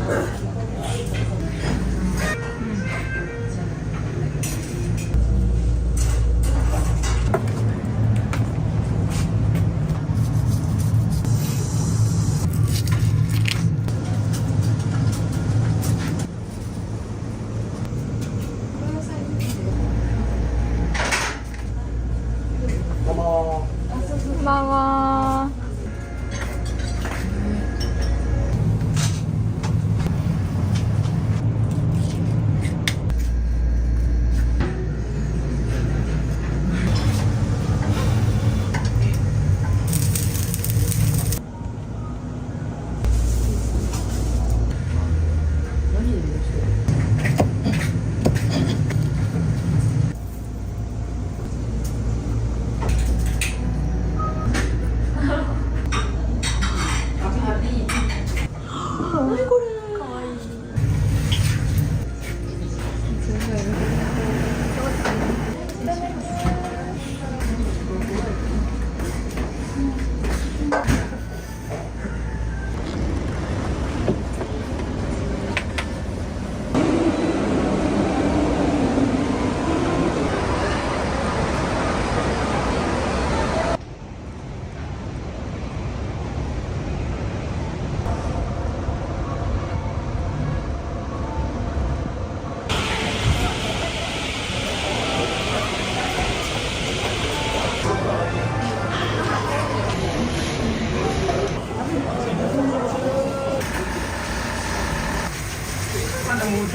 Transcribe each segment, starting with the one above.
こんばんは。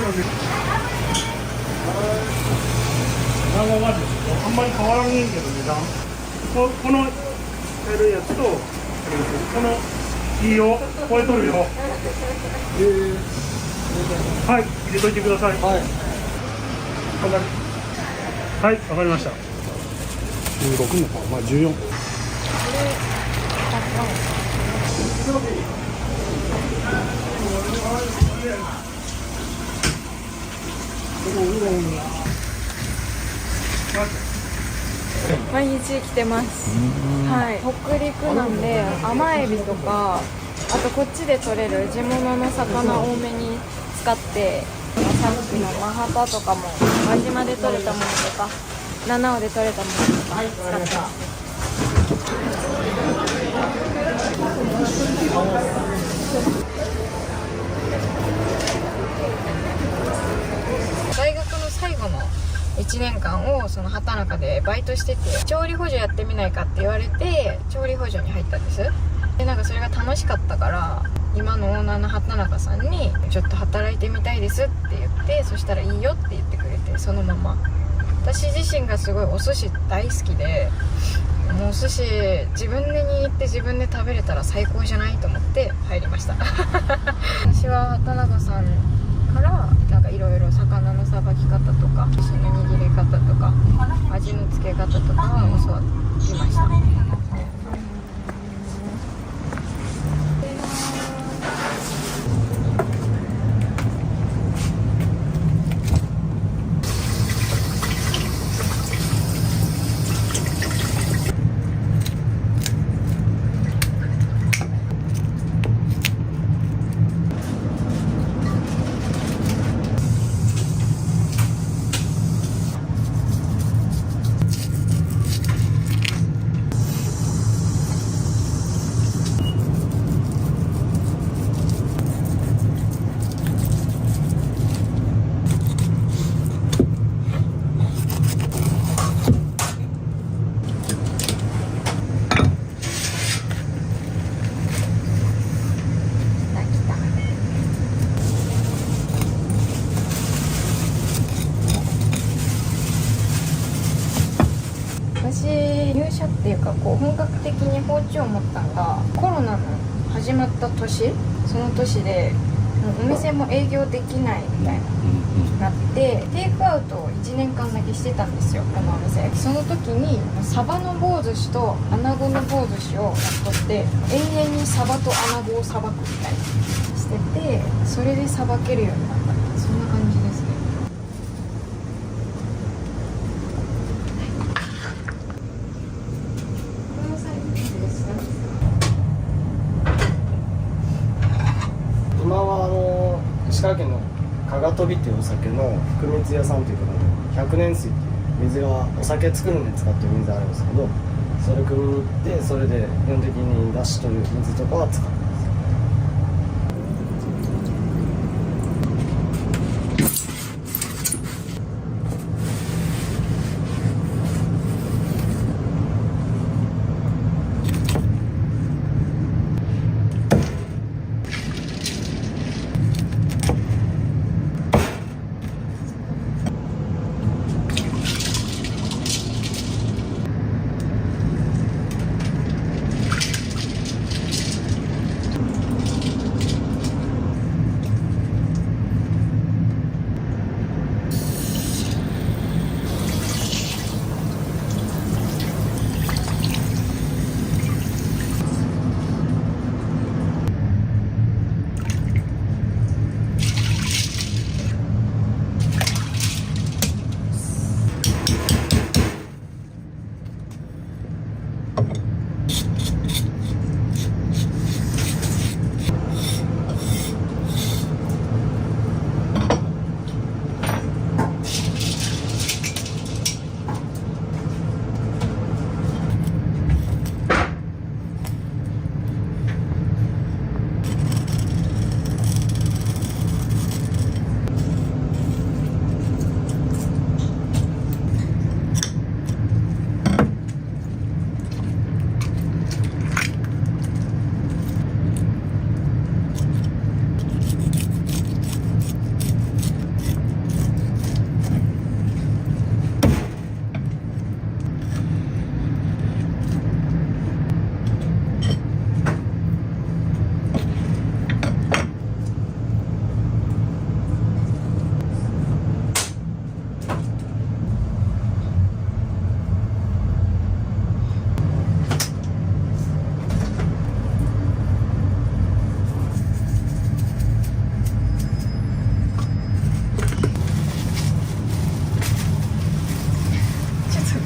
値段はあんまり変わらんねんけど値段このやるやつとこのいいよ超えとるよ。はい入れといてください。はいわかりました。16のかまあ14。毎日来てます。はい、北陸なんで甘エビとか、あとこっちで取れる地物の魚多めに使って、さっきのマハタとかも輪島で取れたものとか七尾で取れたものとか使ってます。大学の最後の1年間をその畑中でバイトしてて、調理補助やってみないかって言われて調理補助に入ったんです。でなんかそれが楽しかったから、今のオーナーの畑中さんにちょっと働いてみたいですって言って、そしたらいいよって言ってくれて、そのまま。私自身がすごいお寿司大好きで、もうお寿司自分で握って自分で食べれたら最高じゃないと思って入りました私は畑中さんからなんかいろいろ魚のさばき方とか寿司の握り方とか味の付け方とかは教わりました。私入社っていうかこう本格的に包丁を持ったのがコロナの始まった年、その年でもうお店も営業できないみたいななって、テイクアウトを1年間だけしてたんですよ、このお店。その時にサバの棒寿司とアナゴの棒寿司をやっとって、延々にサバとアナゴをさばくみたいなしてて、それでさばけるようになった、そんな感じですね。今は石川県の加賀飛びっていうお酒の福光屋さんというところの100年水っていう水がお酒作るのに使ってる水あるんですけど、それ汲みに行ってそれで基本的に出しとる水とかは使ってます。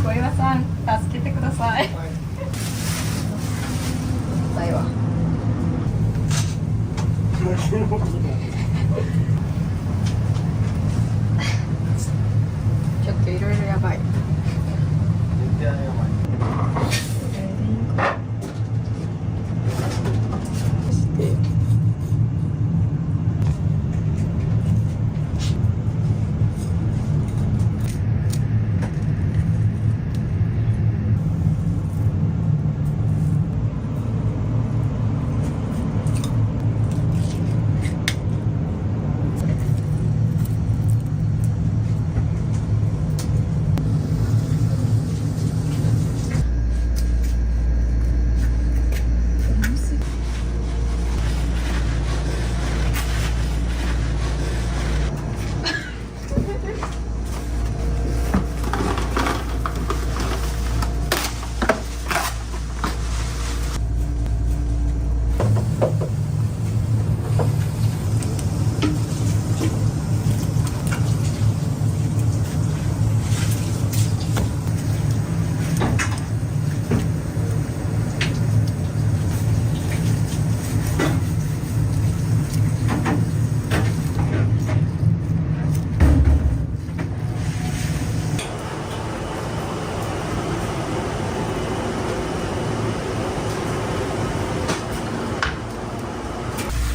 小岩さん助けてください。ないわ。ちょっといろいろやばい。絶対やばい。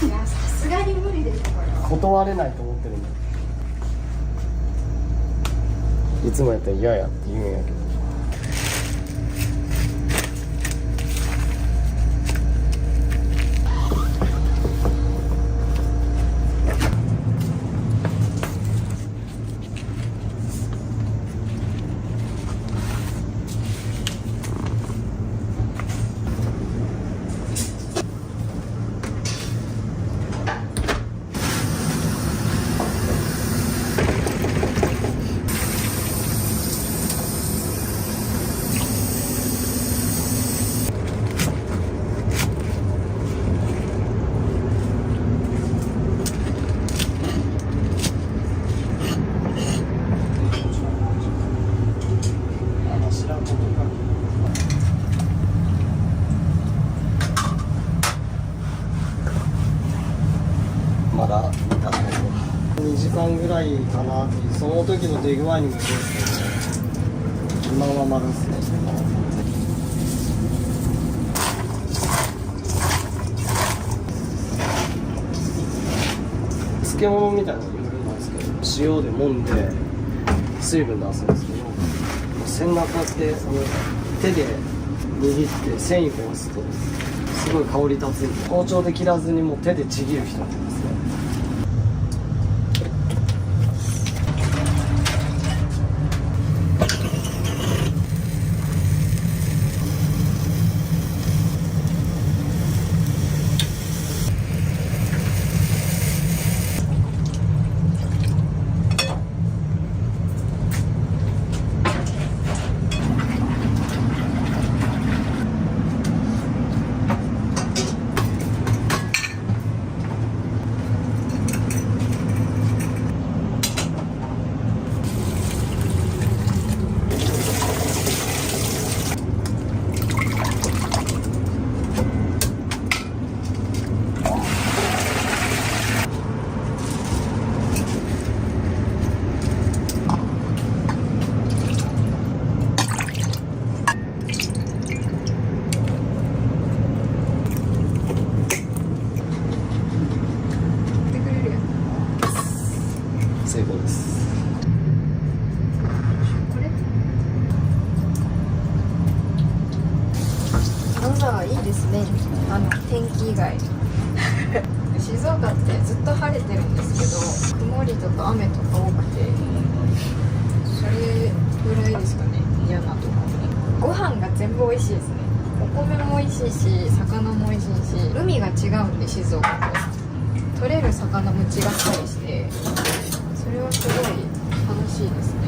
いや、さすがに無理でしょこれは。断れないと思ってるんだ。いつもやったら嫌やって言うんやけど。かったですよ。2時間ぐらいかなっていう、その時の出具合にもよるんですけど、今はまだですね。漬物みたいなのいろいろなんですけど、塩で揉んで水分出すんですけど、線がこうやって手で握って繊維を押すとすごい香り立つんで、包丁で切らずにもう手でちぎる人もいますね。成功です。これ金沢いいですね。天気以外静岡ってずっと晴れてるんですけど、曇りとか雨とか多くて、それぐらいですかね、嫌なところ。ご飯が全部美味しいですね。お米も美味しいし、魚も美味しいし、海が違うんで静岡と取れる魚も違ったりして、それはすごい楽しいですね。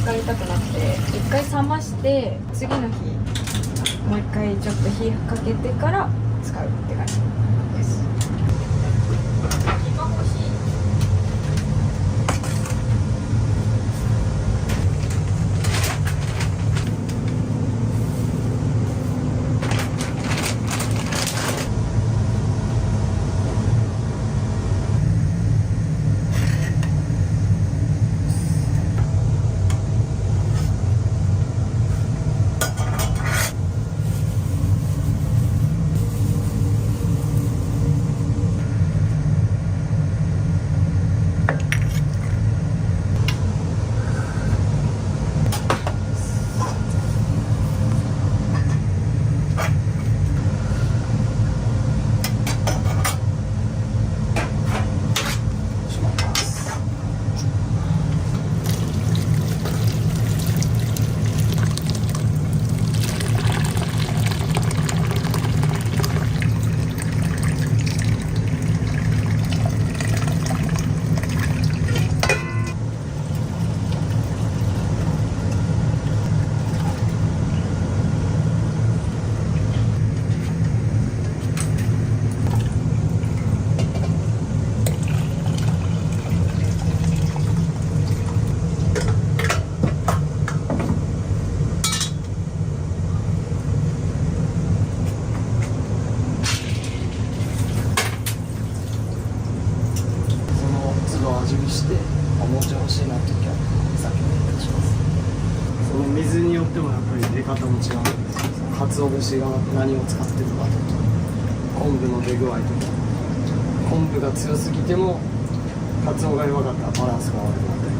使いたくなくて、一回冷まして次の日もう一回ちょっと火かけてから使うって感じです。今欲しい。鰹節が何を使ってるかとか昆布の出具合とか、昆布が強すぎてもカツオが弱かったらバランスが悪くなったり。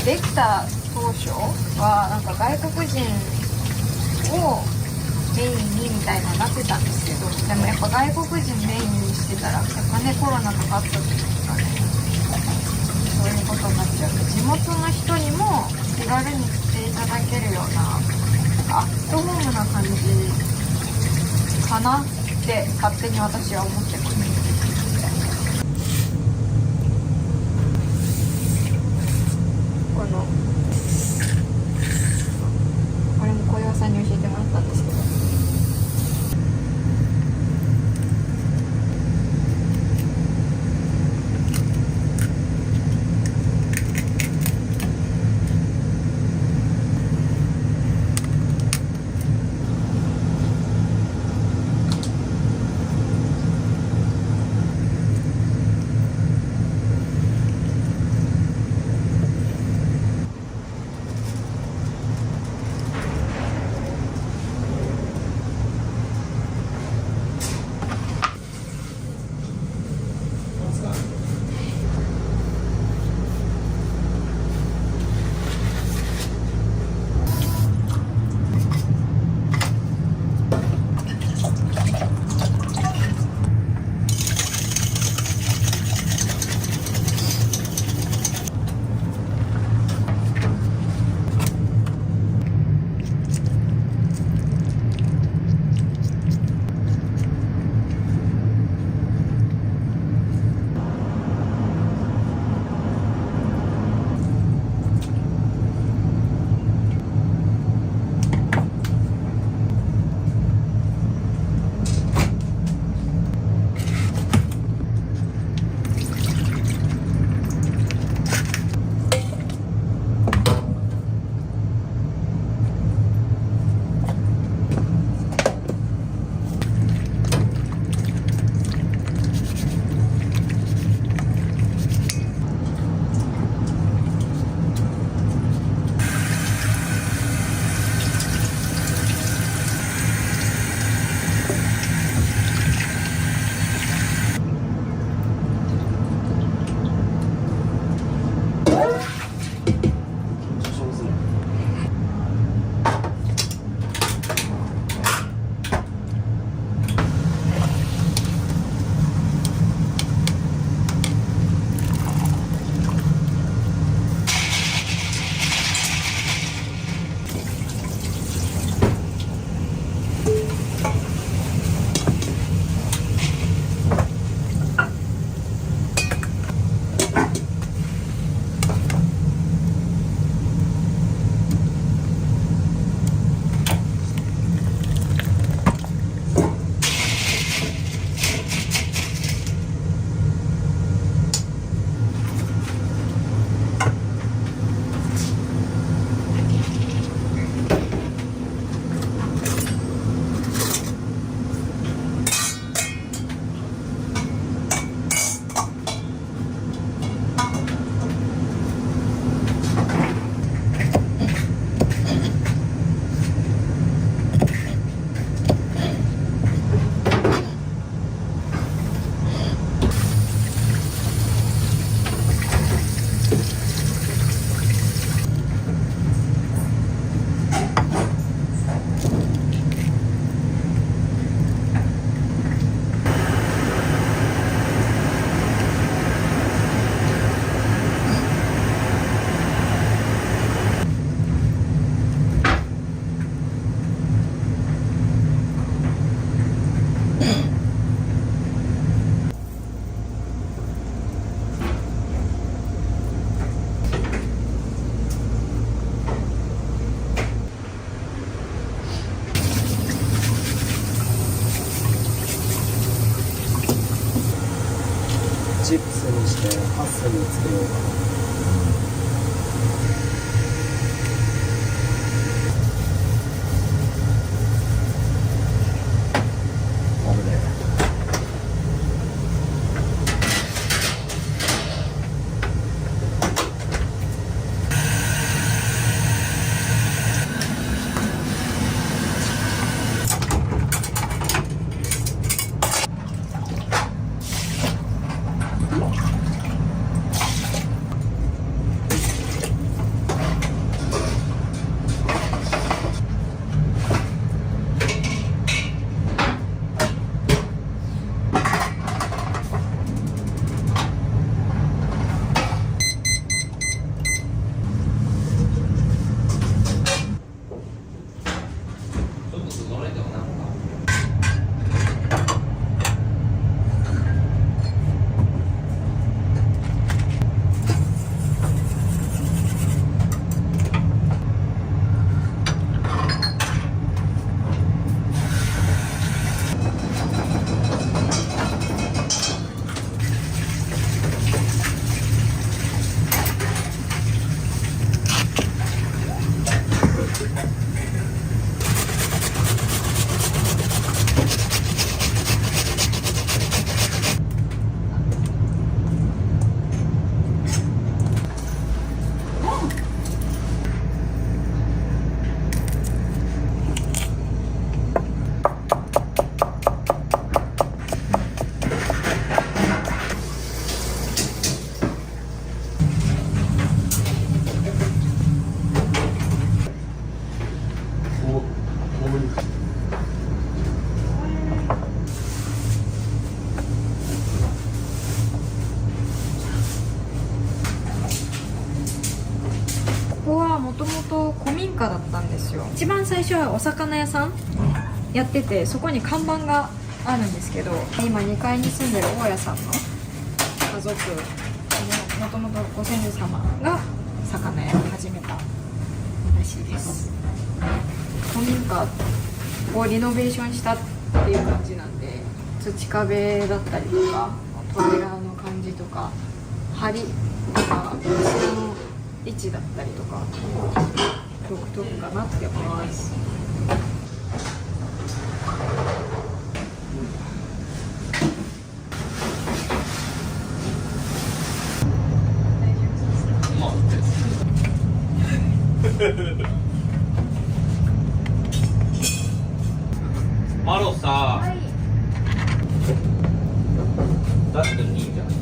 できた当初はなんか外国人をメインにみたいなのになってたんですけど、でもやっぱ外国人メインにしてたらやっぱね、コロナかかった時とかね、そういうことになっちゃうと、地元の人にも気軽に来ていただけるようなアットホームな感じかなって勝手に私は思ってます。これも小岩さんに教えてもらったんですけど、につけようかな。危ねえ。ここはもともと古民家だったんですよ。一番最初はお魚屋さんやってて、そこに看板があるんですけど、今2階に住んでる大家さんの家族、もともとご先祖様が魚屋を始めたらしいです。古民家をリノベーションしたっていう感じなんで、土壁だったりとか扉の感じとか梁とか柱の位置だったりとか独特かなって思います。マロさ、出してもいいんじゃない？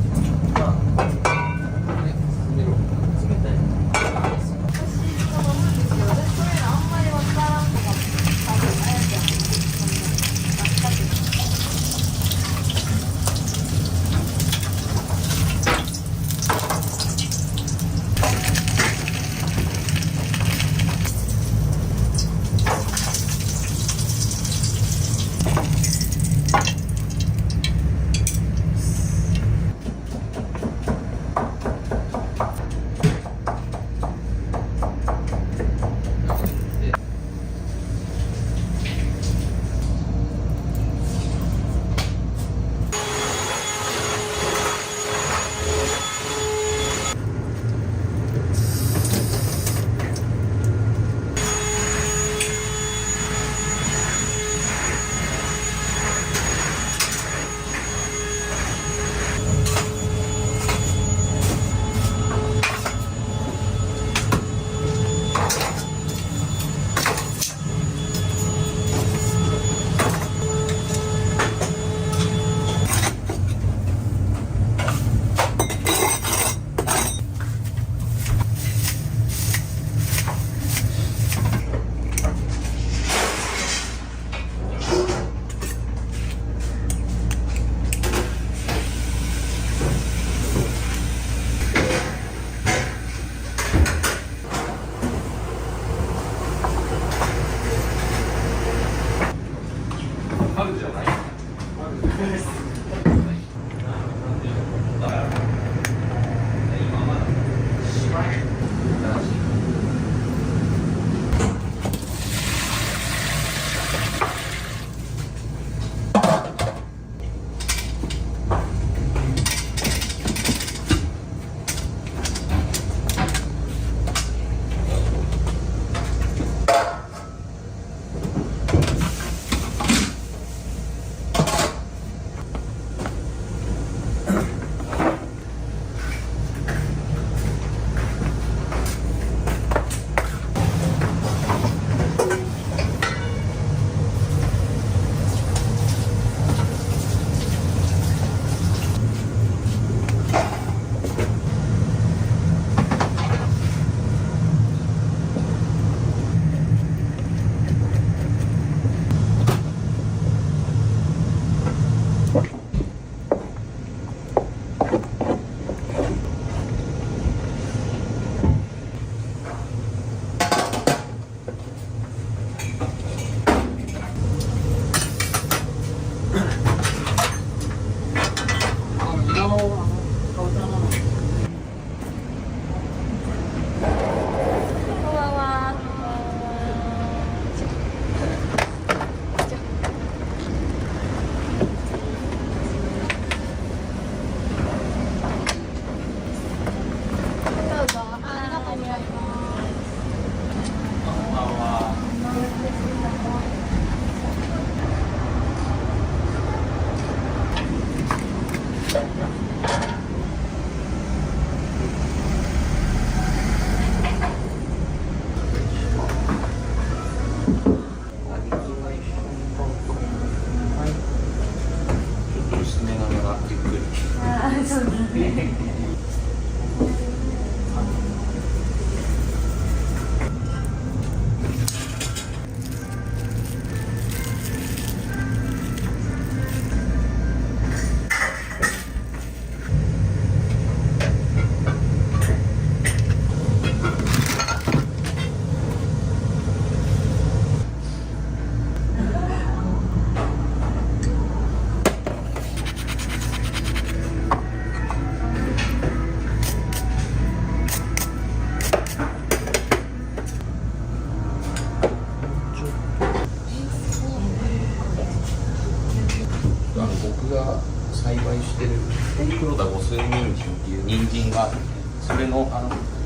それの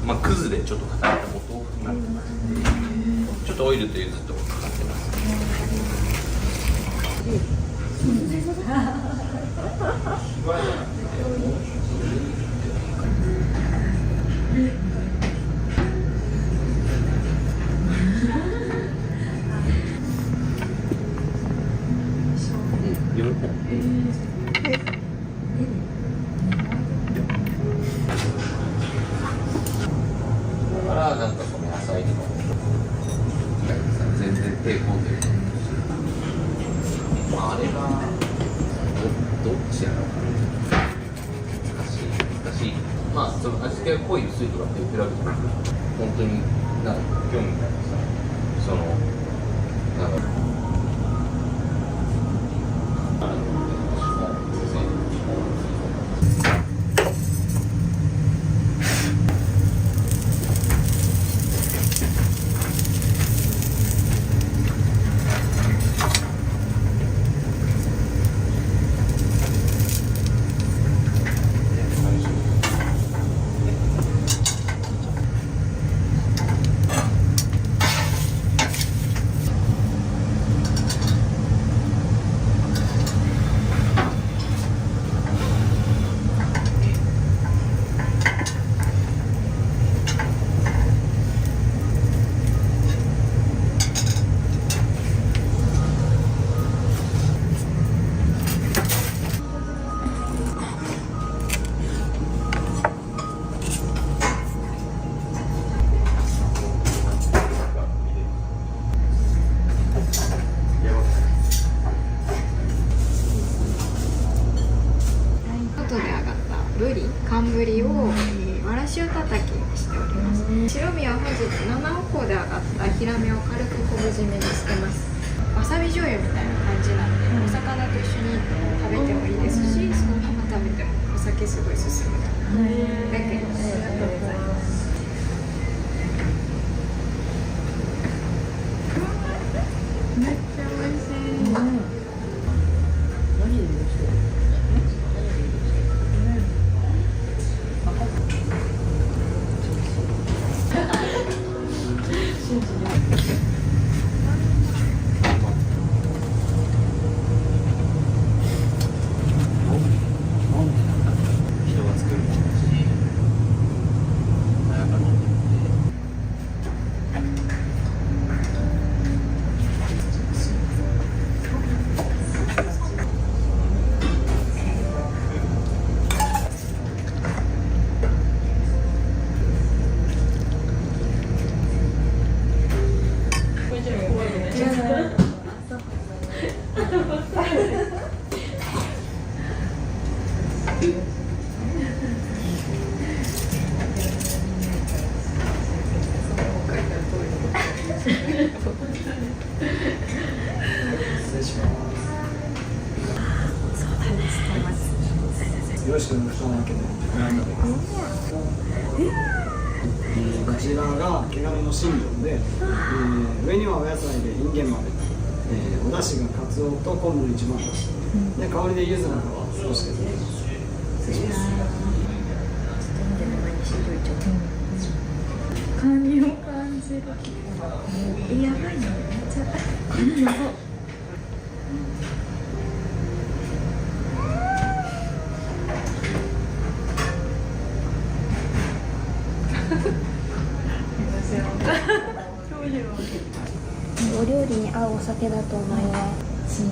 まあ、くずでちょっと固めたお豆腐になってます。ちょっとオイルと柚子とかかってます。からなんかその野菜とか全然手込んでる。まああれがどっちやろうかな。難しい。まあその味付けが濃い薄いとかって比べても本当になんか興味みたいなさ、そのなんか。寒ぶりを、わらしをたたきにしております。白身は本日7個で揚がったヒラメを軽く昆布締めにしてます。わさび醤油みたいな感じなんで、お魚と一緒に食べてもいいですし、そのまま食べてもお酒すごい進むと思います。ありがとうございます。めっちゃ美味しい。よろしくお願いします。こちらが毛ガニの新庄で、上にはお野菜でインゲン豆、お出汁がカツオと昆布の一番だし、で香りで柚子なんかは少しですね。失礼します。カニを感じる。やばいね。めっちゃカニの。お料理に合うお酒だと思います。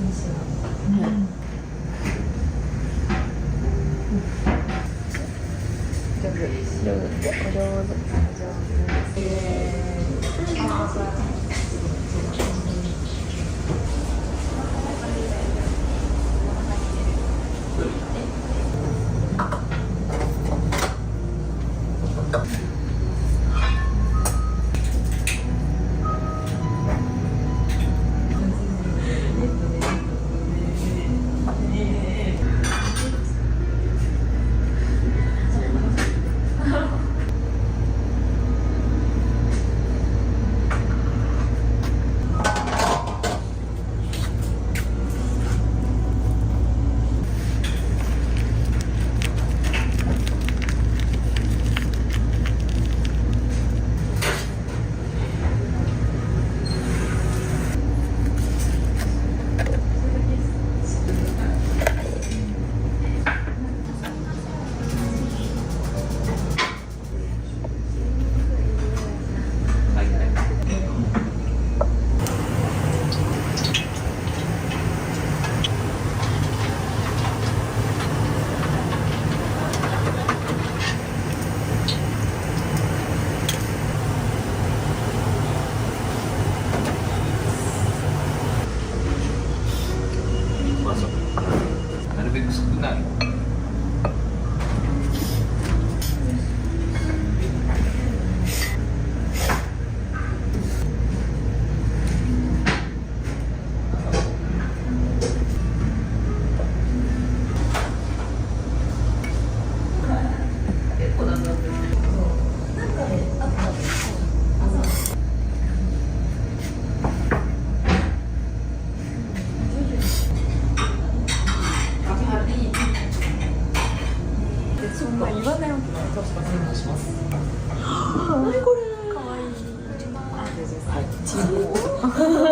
上手。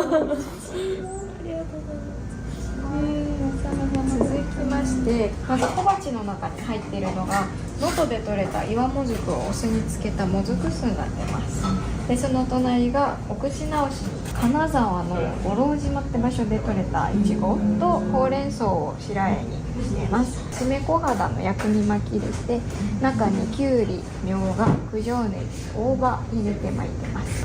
続きましてまず小鉢の中に入っているのが能登で採れた岩もずくをお酢につけたもずく酢になってます。でその隣がお口直し金沢の五郎島って場所で採れたいちごとほうれん草を白あえにしています。詰め小肌の薬味巻きでして中にきゅうり、みょうが、九条ネギ、大葉入れて巻いてます。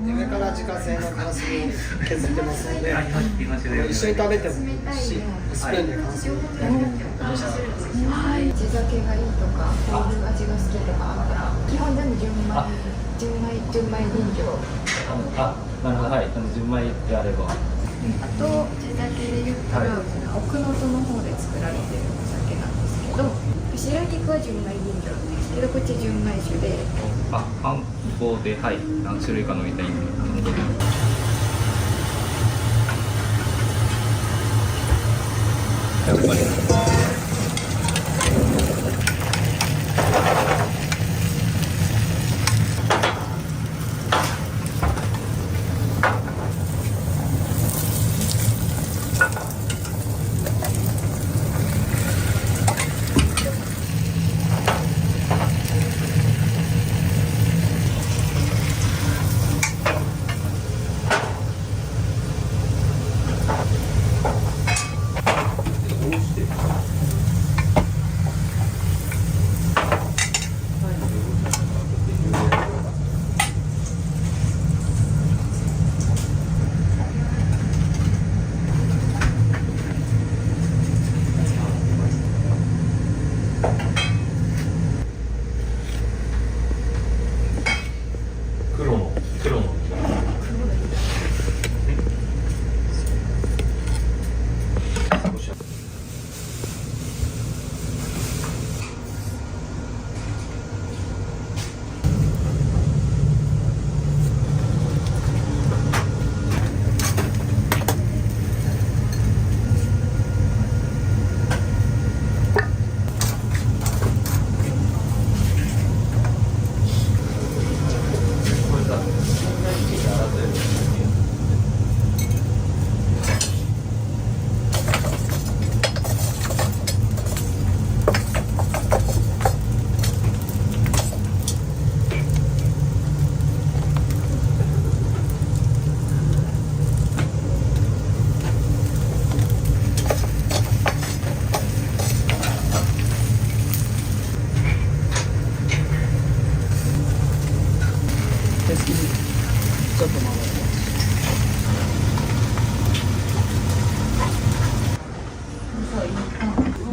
上から自家製のからすみを削ってますので、一緒に食べてもいいし、スプーンでからすみを召し上がってください。地酒がいいとかこういう味が好きとかあったら基本全部純米吟醸。あ、なるほど、はい、純米であれば。あと地酒で言ったら、奥能登の方で作られてるお酒なんですけど、白菊は純米吟醸なんですけど、こっち純米酒で。あ、あんこで、はい、何種類か飲みたいんで。やっぱり。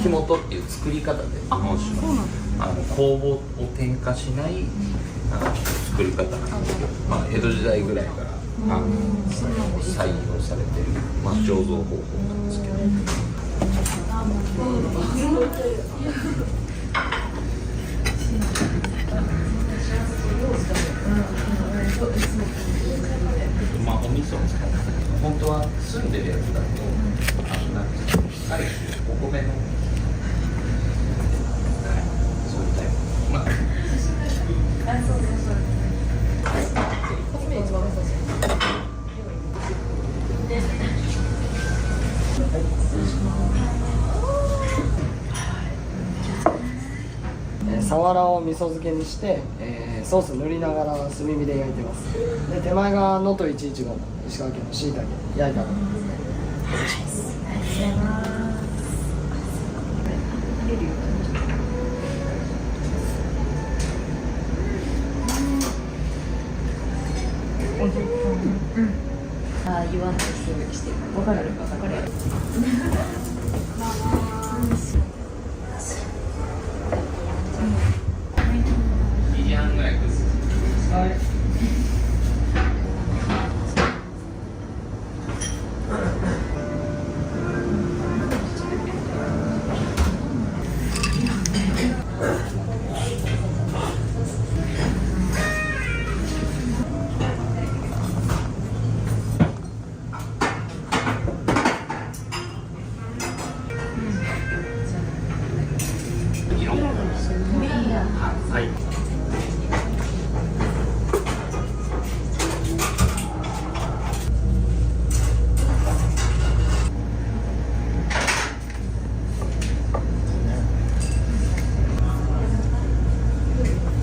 木本っていう作り方で日本酒の酵母を添加しない作り方なんですけど、まあ、江戸時代ぐらいから採用されてる、まあ、醸造方法なんですけど。まあ、お味噌を使って本当は澄んでるやつだとなんかしっかりお米の、そういうタイプ、まあサワラを味噌漬けにして、ソース塗りながら炭火で焼いてます。で手前が能登115石川県のしいたけ焼いたものです。あ言わないすぐして分かる分かる。2時半ぐらい来る。はい。はい。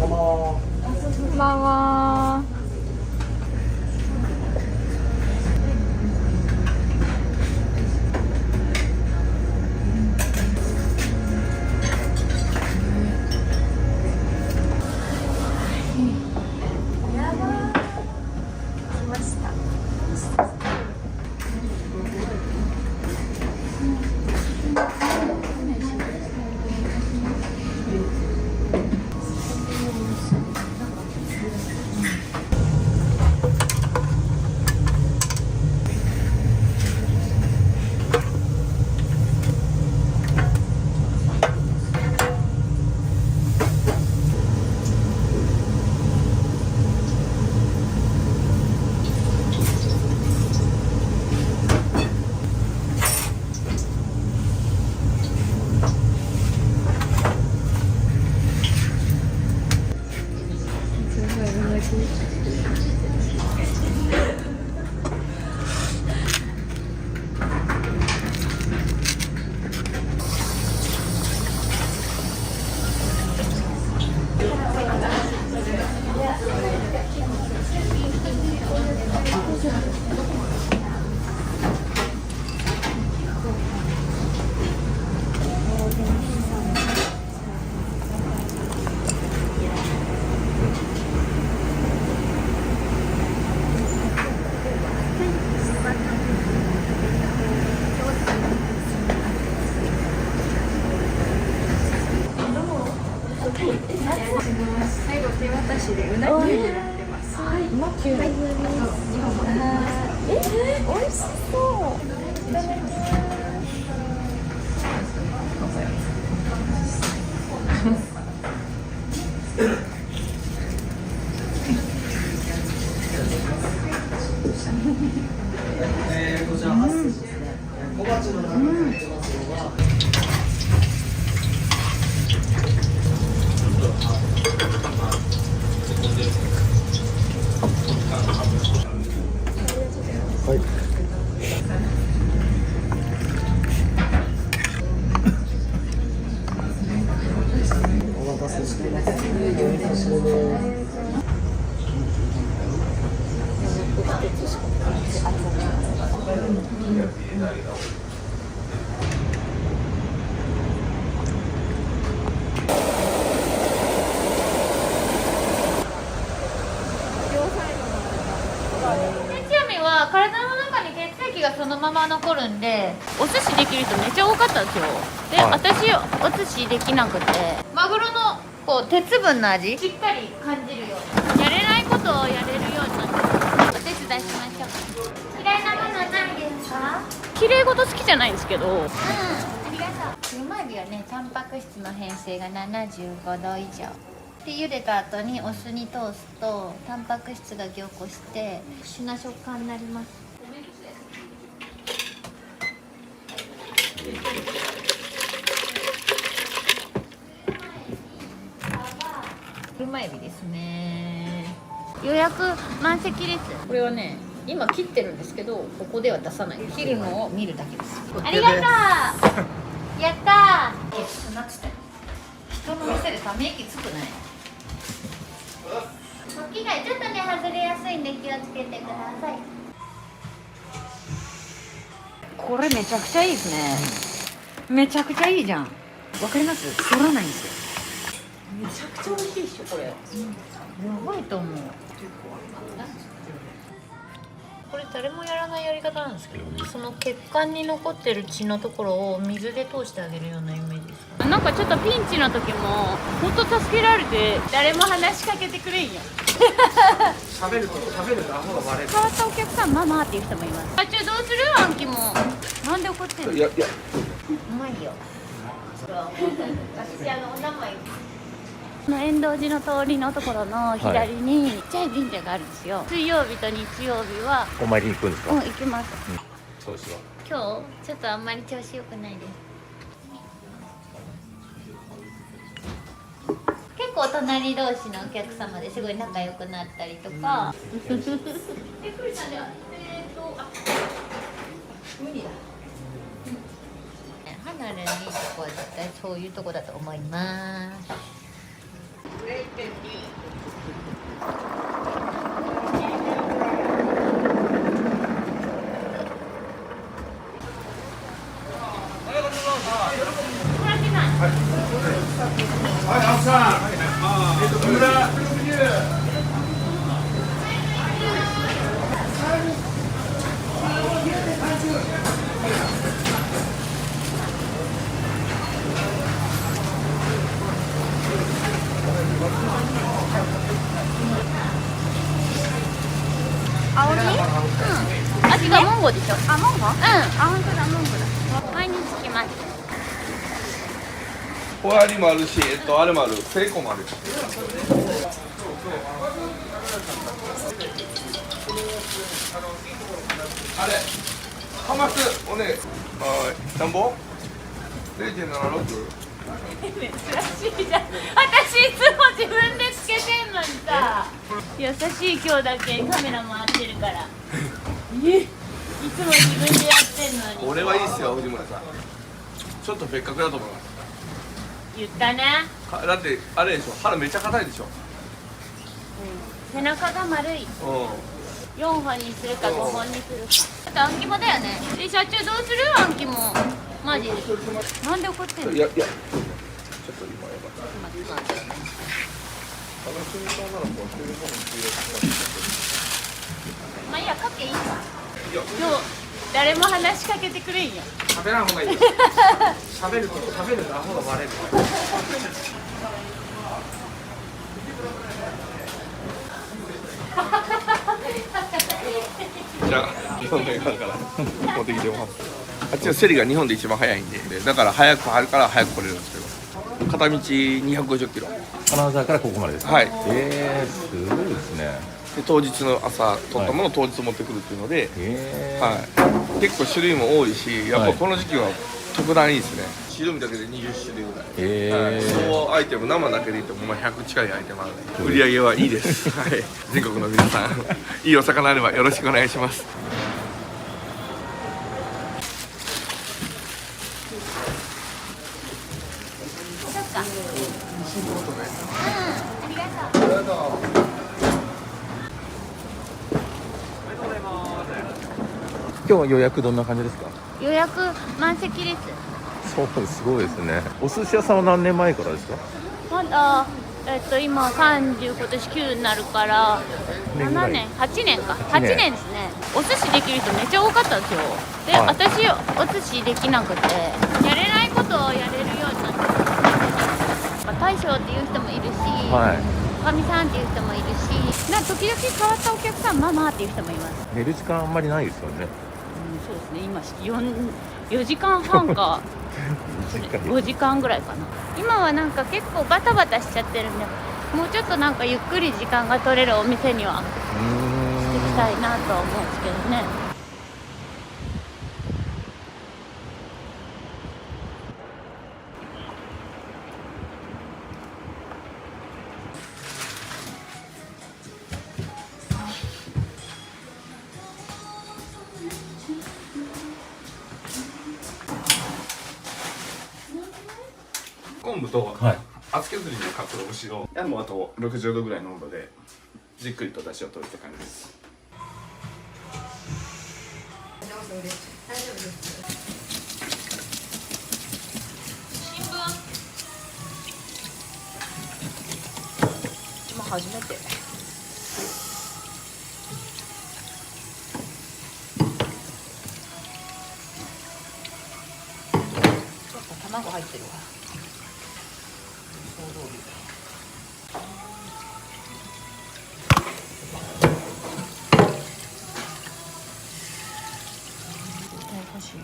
こんばんは。こんばんは。最後手渡しでうなぎを狙ってます。はい、うまきゅう。美味しそう。いただきます。こちら8センチですね。小鉢の中に入ってますのは、はい。お待たせしています。お刺身です。体の中に血液がそのまま残るんで、お寿司できる人めっちゃ多かったんですよ。で、私お寿司できなくて、マグロのこう鉄分の味しっかり感じるように、やれないことをやれるようになって、お手伝いしましょう。嫌いなものないですか？綺麗事好きじゃないんですけど、ありがとう。うまいびはね、タンパク質の変性が75度以上で、茹でた後にお酢に通すとタンパク質が凝固して特殊な食感になります。うまいびですね。予約満席です。これはね、今切ってるんですけど、ここでは出さない。切るのを見るだけです。ありがとう。やったー。なってたよ。人の店でため息つくね。機械ちょっとね外れやすいんで気をつけてください。これめちゃくちゃいいですね。めちゃくちゃいいじゃん。わかります？反らないんですよ。めちゃくちゃ美味しいでしょこれ。やばいと思う。これ誰もやらないやり方なんですけど、その血管に残ってる血のところを水で通してあげるようなイメージですか。なんかちょっとピンチの時も本当助けられて誰も話しかけてくれんよ。喋るとアホがバレる。変わったお客さんママっていう人もいます。あ、どうするアンキも。なんで怒ってんの？いやうまいよ。私お名前。遠藤寺の通りのところの左にちっちゃい神社があるんですよ。水曜日と日曜日はお参りに行くんですか？行きます。調子は。今日ちょっとあんまり調子良くないです。結構隣同士のお客様ですごい仲良くなったりとか。クリさんでは無理だ。離れにいいとこは絶対そういうとこだと思います。青木？うん。あ、違う、モンゴでしょ。あ、モンゴ？うん。あ、本当だ、モンゴだ。毎日来ます。小アリもあるし、あれもある、セイコもある。あれ、ハマス、おね、なんぼ ?0.76？珍しいじゃん。私いつも自分でつけてんのにさ。優しい今日だけカメラ回ってるから。いつも自分でやってんのに。俺はいいっすよ、藤村さん。ちょっと別格だと思います。言ったね。だってあれでしょ、腹めっちゃ硬いでしょ。背中が丸い。う4本にするか5本にするか。だって暗記もだよね。で社長どうする暗記も。マジで。なんで怒ってんの？ん。いや、ちょっと今やばい。まあいいや、かけいいか。今日誰も話しかけてくれんよ。喋らん方がいい。喋るとアホがバレる。じゃあ、日本の映画から持ってきてます。あっちのセリが日本で一番早いんで、だから早く入るから早く来れるんですけど、片道250キロ。金沢からここまでですか？はい。すごいですね。で当日の朝取ったものを当日持ってくるっていうので、ははい、結構種類も多いし、やっぱこの時期は特段いいですね。白身だけで20種類ぐらい。はい、そうアイテム生だけで言っても100近いアイテムあるので、売り上げはいいです。はい。全国の皆さん、いいお魚あればよろしくお願いします。今日は予約どんな感じですか？予約満席です。そうすごいですね。お寿司屋さんは何年前からですか？まだ今30、今年9になるから7年、8年か、8年ですね。お寿司できる人めっちゃ多かったんですよ。で、はい、私お寿司できなくてやれないことをやれるようになって、大将っていう人もいるし、かみさんっていう人もいるし、時々変わったお客さんママっていう人もいます。寝る時間あんまりないですよね。そうですね。今4時間半か5時間ぐらいかな。今はなんか結構バタバタしちゃってるんで、もうちょっとなんかゆっくり時間が取れるお店にはしていきたいなとは思うんですけどね。昆布と、厚削りの鰹節をもうあと60度ぐらいの温度でじっくりと出汁を取るって感じです。大丈夫です。新聞も初めて。卵入ってるわ。想像力。絶対欲しい。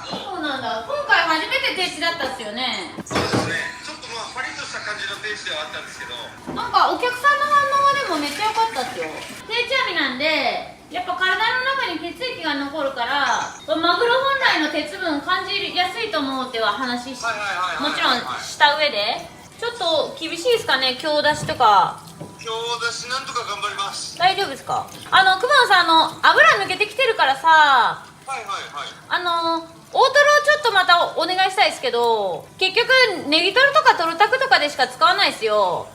そうなんだ。今回初めて停止だったっすよね。そうですね。ちょっとパリッとした感じのテイストではあったんですけど、なんかお客さんの反応がでもめっちゃ良かったっすよ。定置網なんでやっぱ体の中に血液が残るからマグロ本来の鉄分感じやすいと思うっては話し、もちろんした上でちょっと厳しいですかね、強出しとか。今日私なんとか頑張ります。大丈夫ですか？久保田さん油抜けてきてるからさ、はいはいはい。大トロちょっとまたお願いしたいですけど、結局ネギトロとかトロタクとかでしか使わないですよ。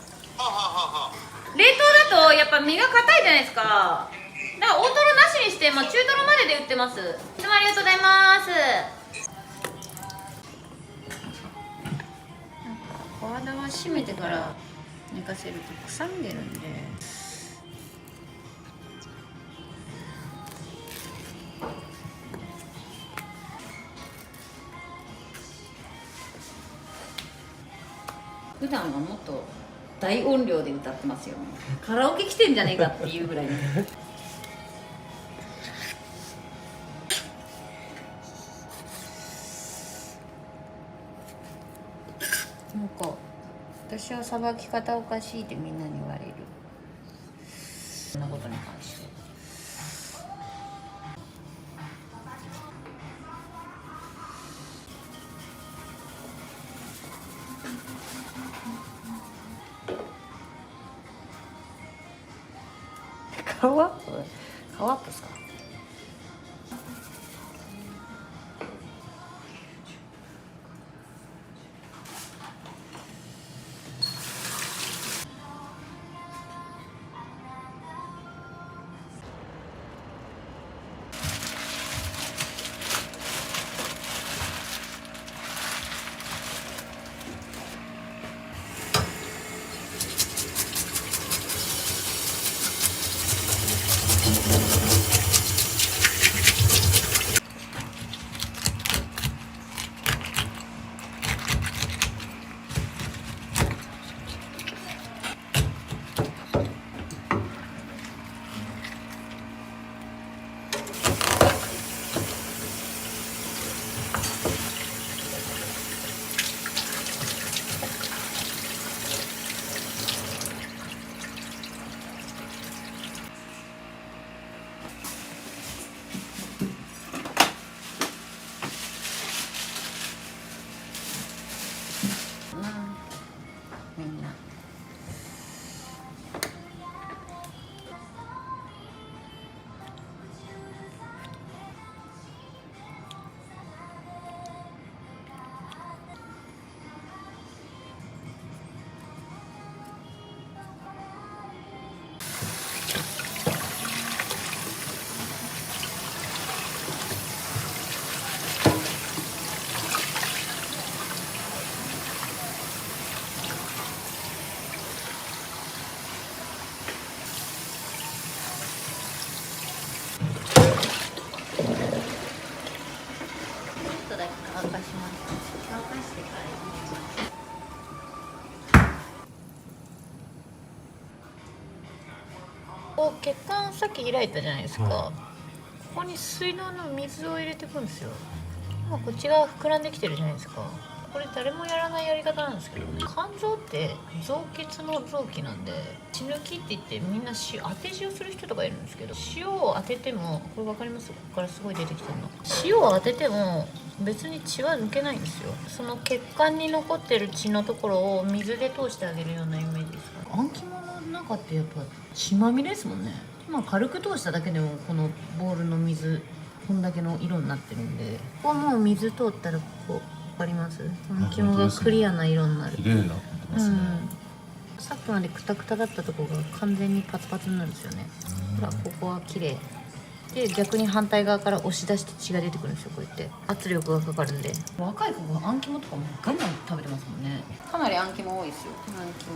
冷凍だとやっぱ身が硬いじゃないですか。だから大トロなしにして、中トロまでで売ってます。いつもありがとうございます。小肌は締めてから寝かせると臭んでるんで。普段はもっと大音量で歌ってますよ。カラオケ来てんじゃねえかっていうぐらいの。なんか私はさばき方おかしいってみんなに言われる。そんなことに関して。顔アップですか？みんな。乾かします。乾かしてからこう血管さっき開いたじゃないですか、ここに水道の水を入れていくんですよ。今こっち側膨らんできてるじゃないですか。これ誰もやらないやり方なんですけど、肝臓って造血の臓器なんで、血抜きって言ってみんな当て塩する人とかいるんですけど、塩を当てても、これ分かります？ここからすごい出てきてるの。塩を当てても別に血は抜けないんですよ。その血管に残ってる血のところを水で通してあげるようなイメージですか。あん肝の中ってやっぱ血まみれですもんね。まあ軽く通しただけでもこのボウルの水こんだけの色になってるんで、ここはもう水通ったらここ分かります？あん肝がクリアな色になる。綺麗になってますね。さっきまでクタクタだったところが完全にパツパツになるんですよね。ほらここは綺麗で、逆に反対側から押し出して血が出てくるんですよ。こうやって圧力がかかるんで、若い子があん肝とかもガンガン食べてますもんね。かなりあん肝多いですよ。あん肝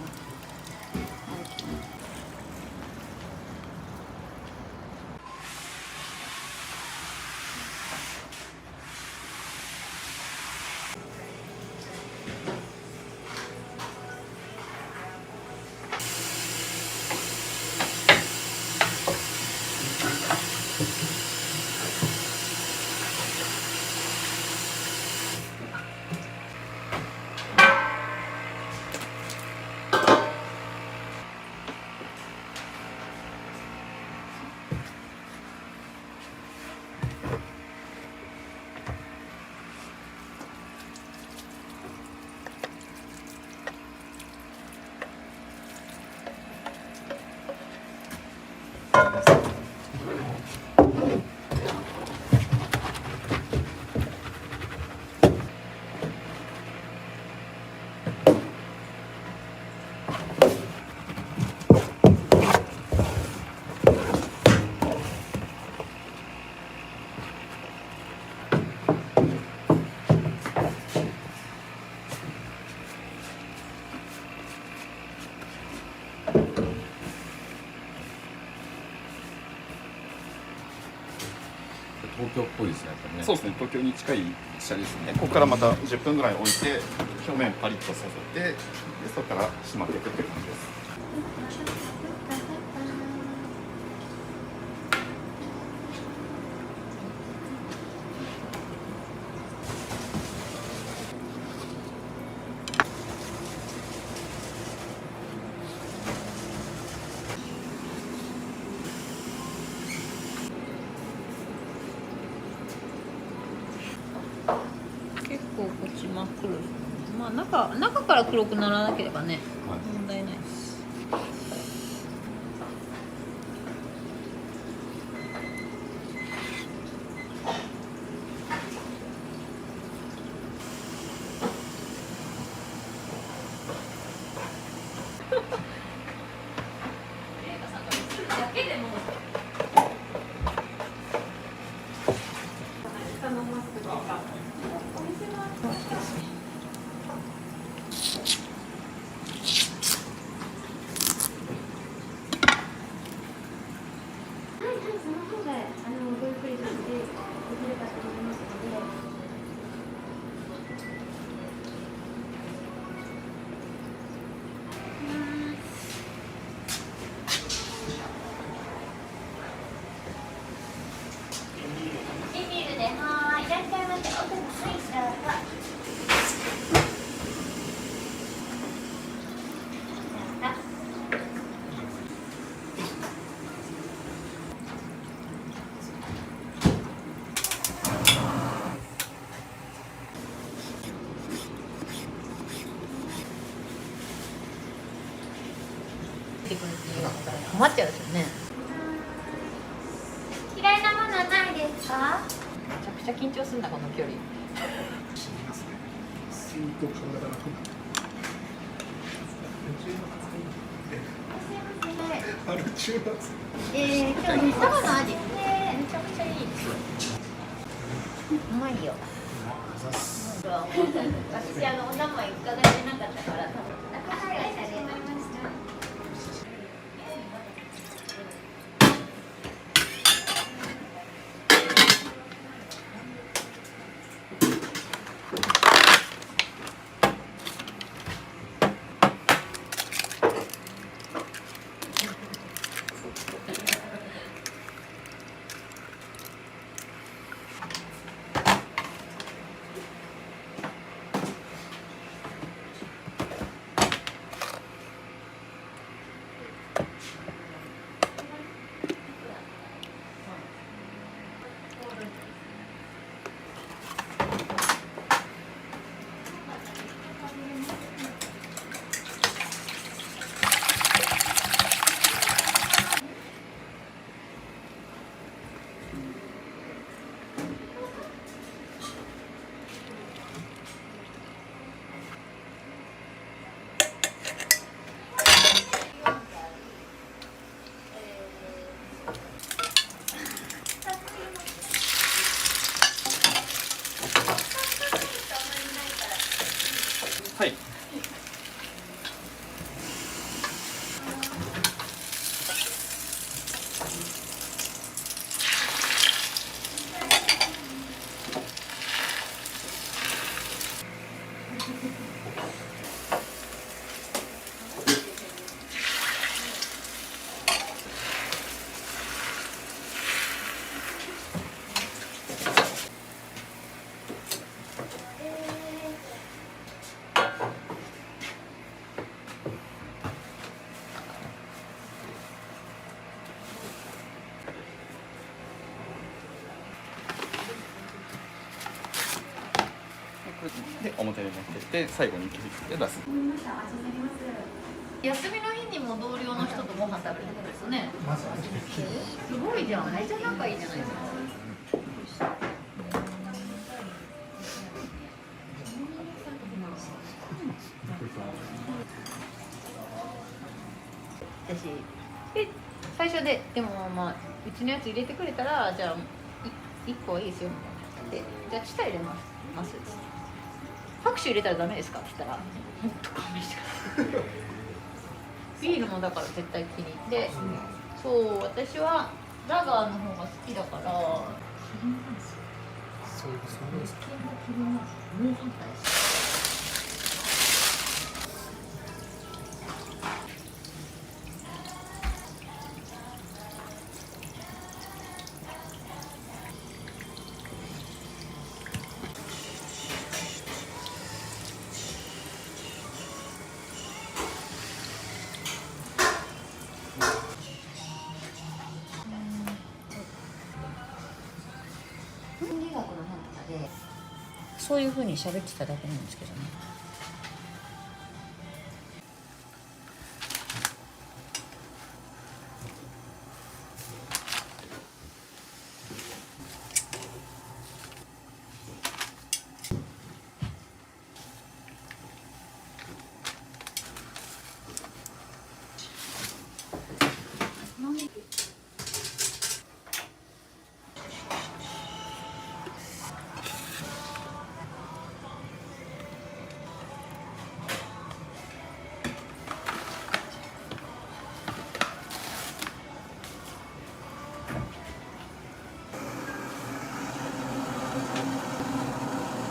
東京っぽいですね、やっぱりね。そうですね、東京に近い車ですね。ここからまた10分ぐらい置いて、表面パリッとさせて、でそこからしまっていくっていう感じです。結構こっち真っ黒ですね。まあ中から黒くならなければね、問題ないです。だけでもその方がごゆっくりとしてできるかと思いますので。ビールで、はい、いらっしゃいませ。奥に、はい、どうぞ。困っちゃうですよね。嫌いなものないですか？めちゃくちゃ緊張するんだこの距離。今日ね、サバの味ね、めちゃくちゃいい。うまいよ。私お名前伺ってなかったから、多分仲違いされてました。表に持ってって最後に切って出す。休みの日にも同僚の人とご飯食べるってことですよね。すごいじゃん、めっちゃ仲いいじゃないですか。私最初でもまあうちのやつ入れてくれたらじゃあ1個はいいですよってじゃあチタ入れますって拍手入れたらダメですかって言ったらもっと勘弁してくださいビールもだから絶対気に入って、そう私はラガーの方が好きだからそうですねもう反対ですそういう風に喋ってただけなんですけどね。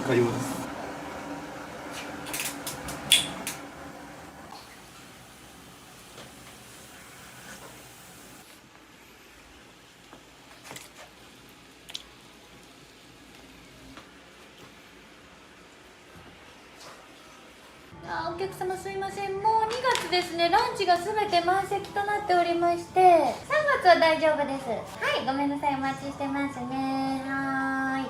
がようです。お客様すいません、もう2月ですね、ランチがすべて満席となっておりまして、3月は大丈夫です。はい、ごめんなさい、お待ちしてますね。はーい。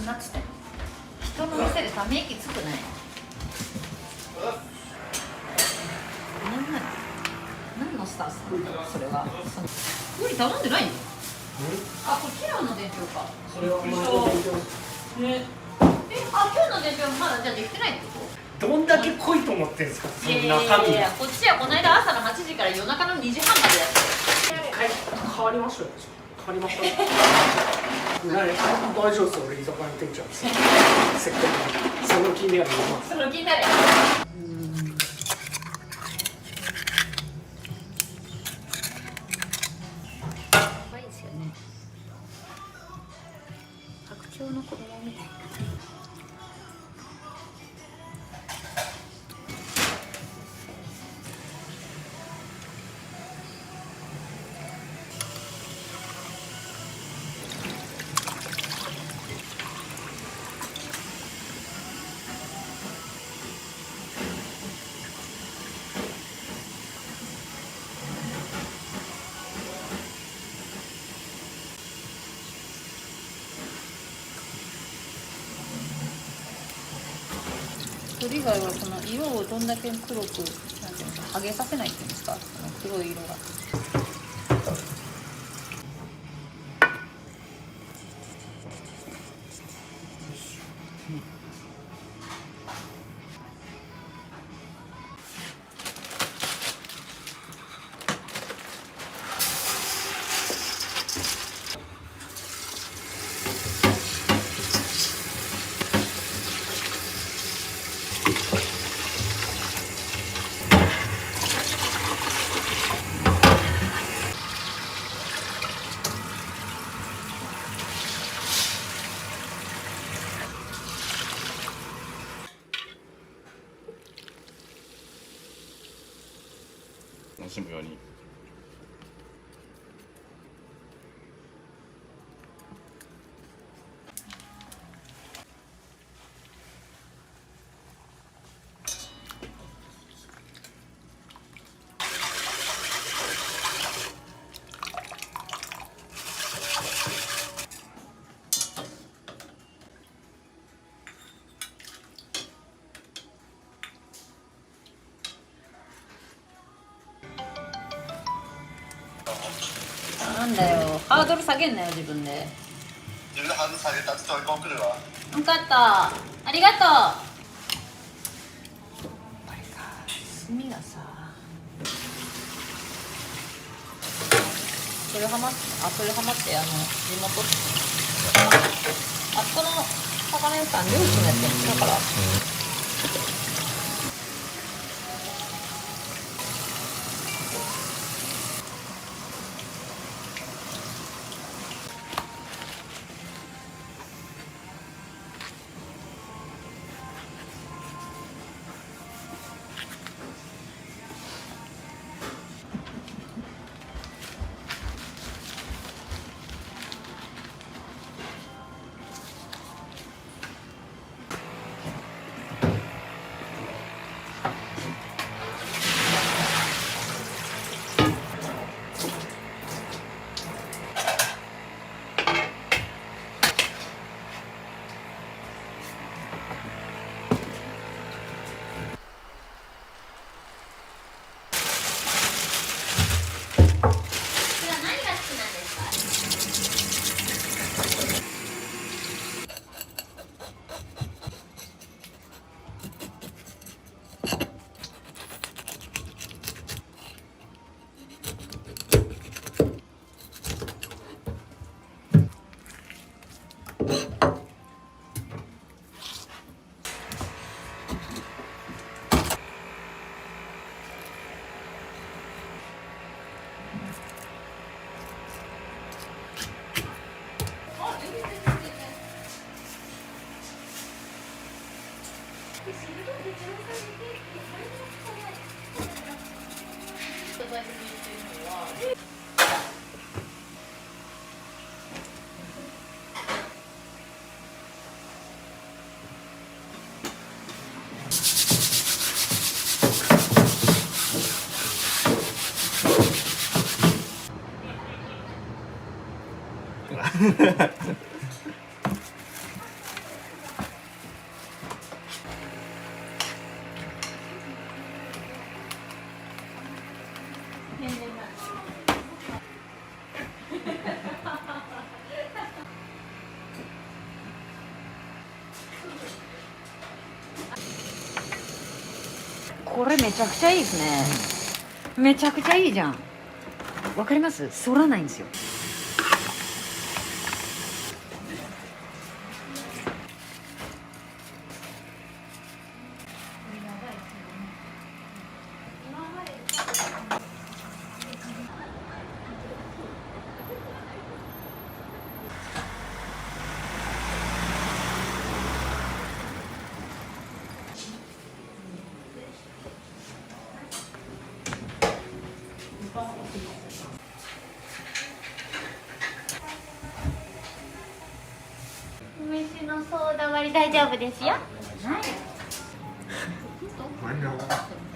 なっつって人の店でため息つくね。何のスタンスそれは。無理頼んでないの？あ、これキラーの伝票か。それは前の勉強ね。あ、今日の伝票まだじゃあできてないってこと？どんだけ濃いと思ってんですか、そのい中身。やいやいや、こっちはこの間朝の8時から夜中の2時半までやってる。変わりましょうよ。変わりましょう。大丈夫ですよ、俺居酒屋の店長です。せっかくその気になる。その気になる。やばいですよね。白鳥の子供みたいな。それ以外はその色をどんだけ黒くなんていうんですか、剥げさせないっていうんですか、その黒い色が。楽しむように。なんだよ、ハードル下げんなよ自分で。自分でハードル下げた。ちょっと送るわ。分かった、ありがとう。あれか、炭がさ、それハマって、それハマって地元あそこの魚屋さん漁師のやってんだから。これめちゃくちゃいいですね。めちゃくちゃいいじゃん。わかります？反らないんですよ。梅酒のソーダ割り大丈夫ですよ。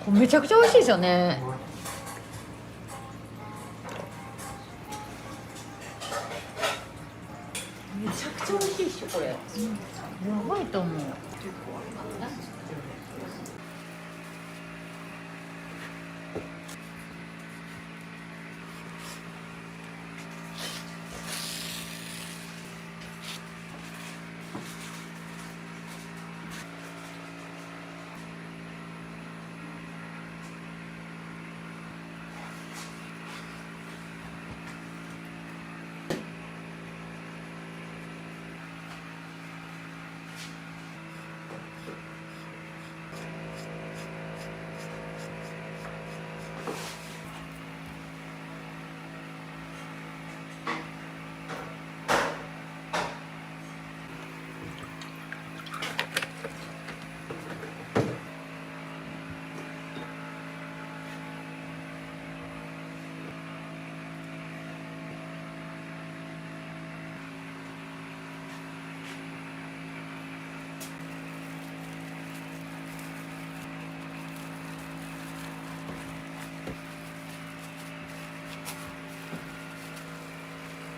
これめちゃくちゃ美味しいですよね。めちゃくちゃ美味しいでしょこれ。やばいと思う。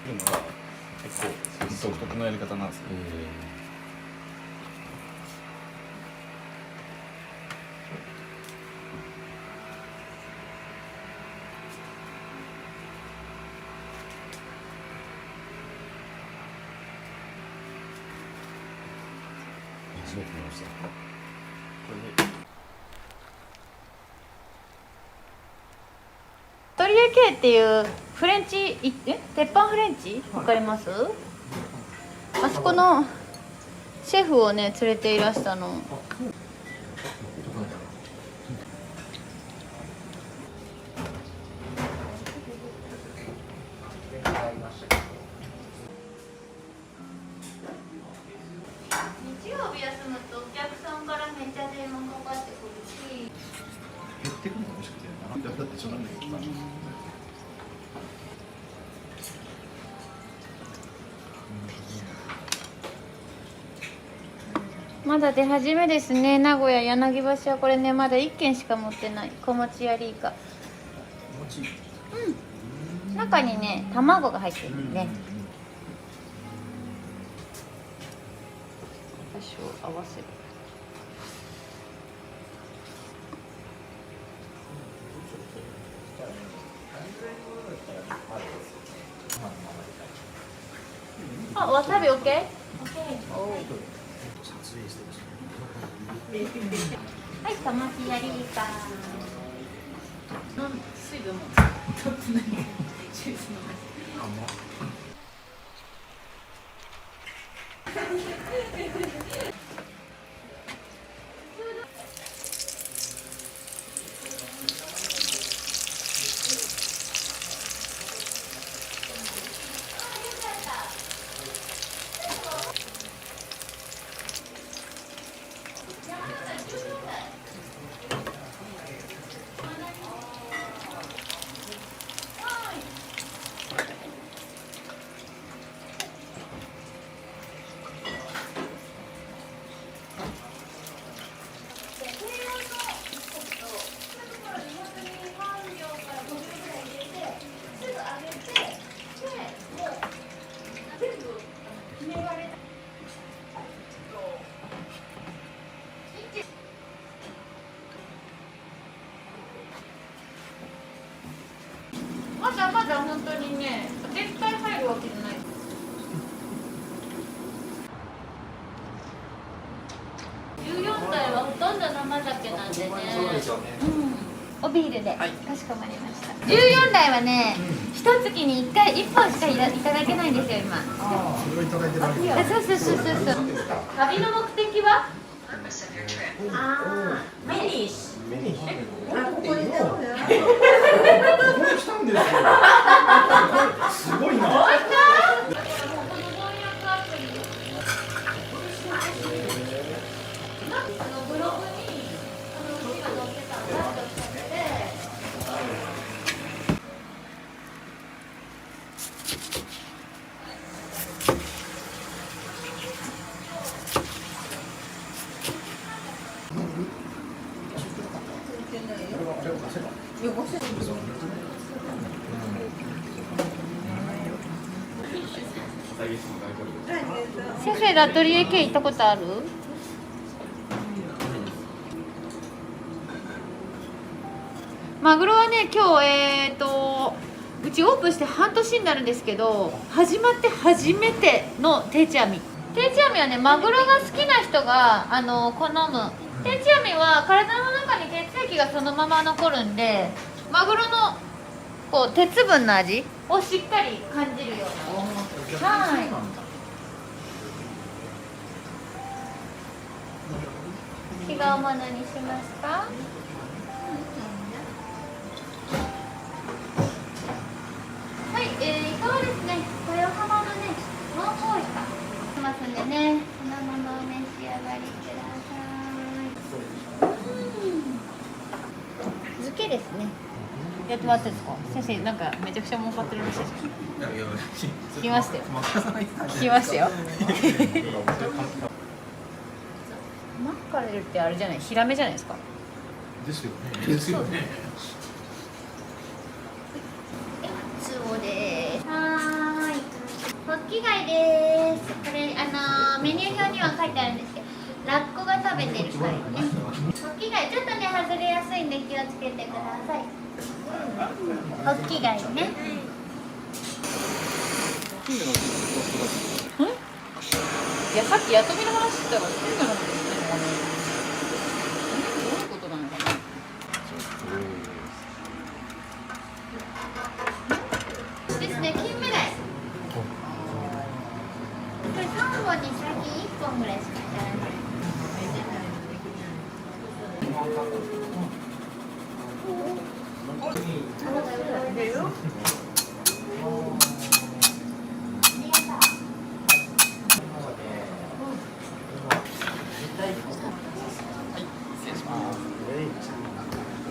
いうのが結構独特のやり方なんですよ。初めて見ました。トリエ系っていうフレンチ鉄板フレンチわかります？あそこのシェフをね連れていらしたの。日曜日休むとお客さんからめっちゃ電話かかってくるし。減ってくるのが美味しくて、だってちょっとなんだけどさ。まだ出始めですね。名古屋柳橋はこれねまだ1軒しか持ってない小餅やリーカ。うん。中にね卵が入ってるね。多少合わせる。あ、わさび OK？ OK。はい、小餅やリーカ。水分も取ってない。まだ本当にね絶対入るわけじゃない。14台はほとんど生酒なんでね。そうですよね。おビールで、はい、かしこまりました。14台はね、一月に1回1本しかいただけないんですよ今。それをいただいてるわけですか。そう。旅の目的は？メニッシュ。ここに来たんですよ。すごいな。ブログに今載ってたのが先生、ラトリエ系行ったことある？マグロはね、今日うちオープンして半年になるんですけど、始まって初めての定置網。定置網はね、マグロが好きな人が好む。定置網は体の中に血液がそのまま残るんで、マグロのこう鉄分の味をしっかり感じるような。はい。違うものにしますか？はい、いかがですね。豊浜のね、ノンフォーイカしますんでね、そのままお召し上がりください。漬けですね。やってもらってるんですか？先生、なんかめちゃくちゃ儲かってるらしいじゃん。聞きましたよ。聞きましたよ。マッカレルってあれじゃない、ヒラメじゃないですか。ですよね。ですよね。そうです。はーい。き貝です。これメニュー表には書いてあるんですけど、ラッコが食べてる貝ね。ホッキ貝ちょっとね外れやすいんで気をつけてください。ホッキ貝ね。いやさっきやとみの話してたから金魚なんですね。どういうことなのかな。ですね、金目鯛。これ3本に先1本ぐらいしかいらない。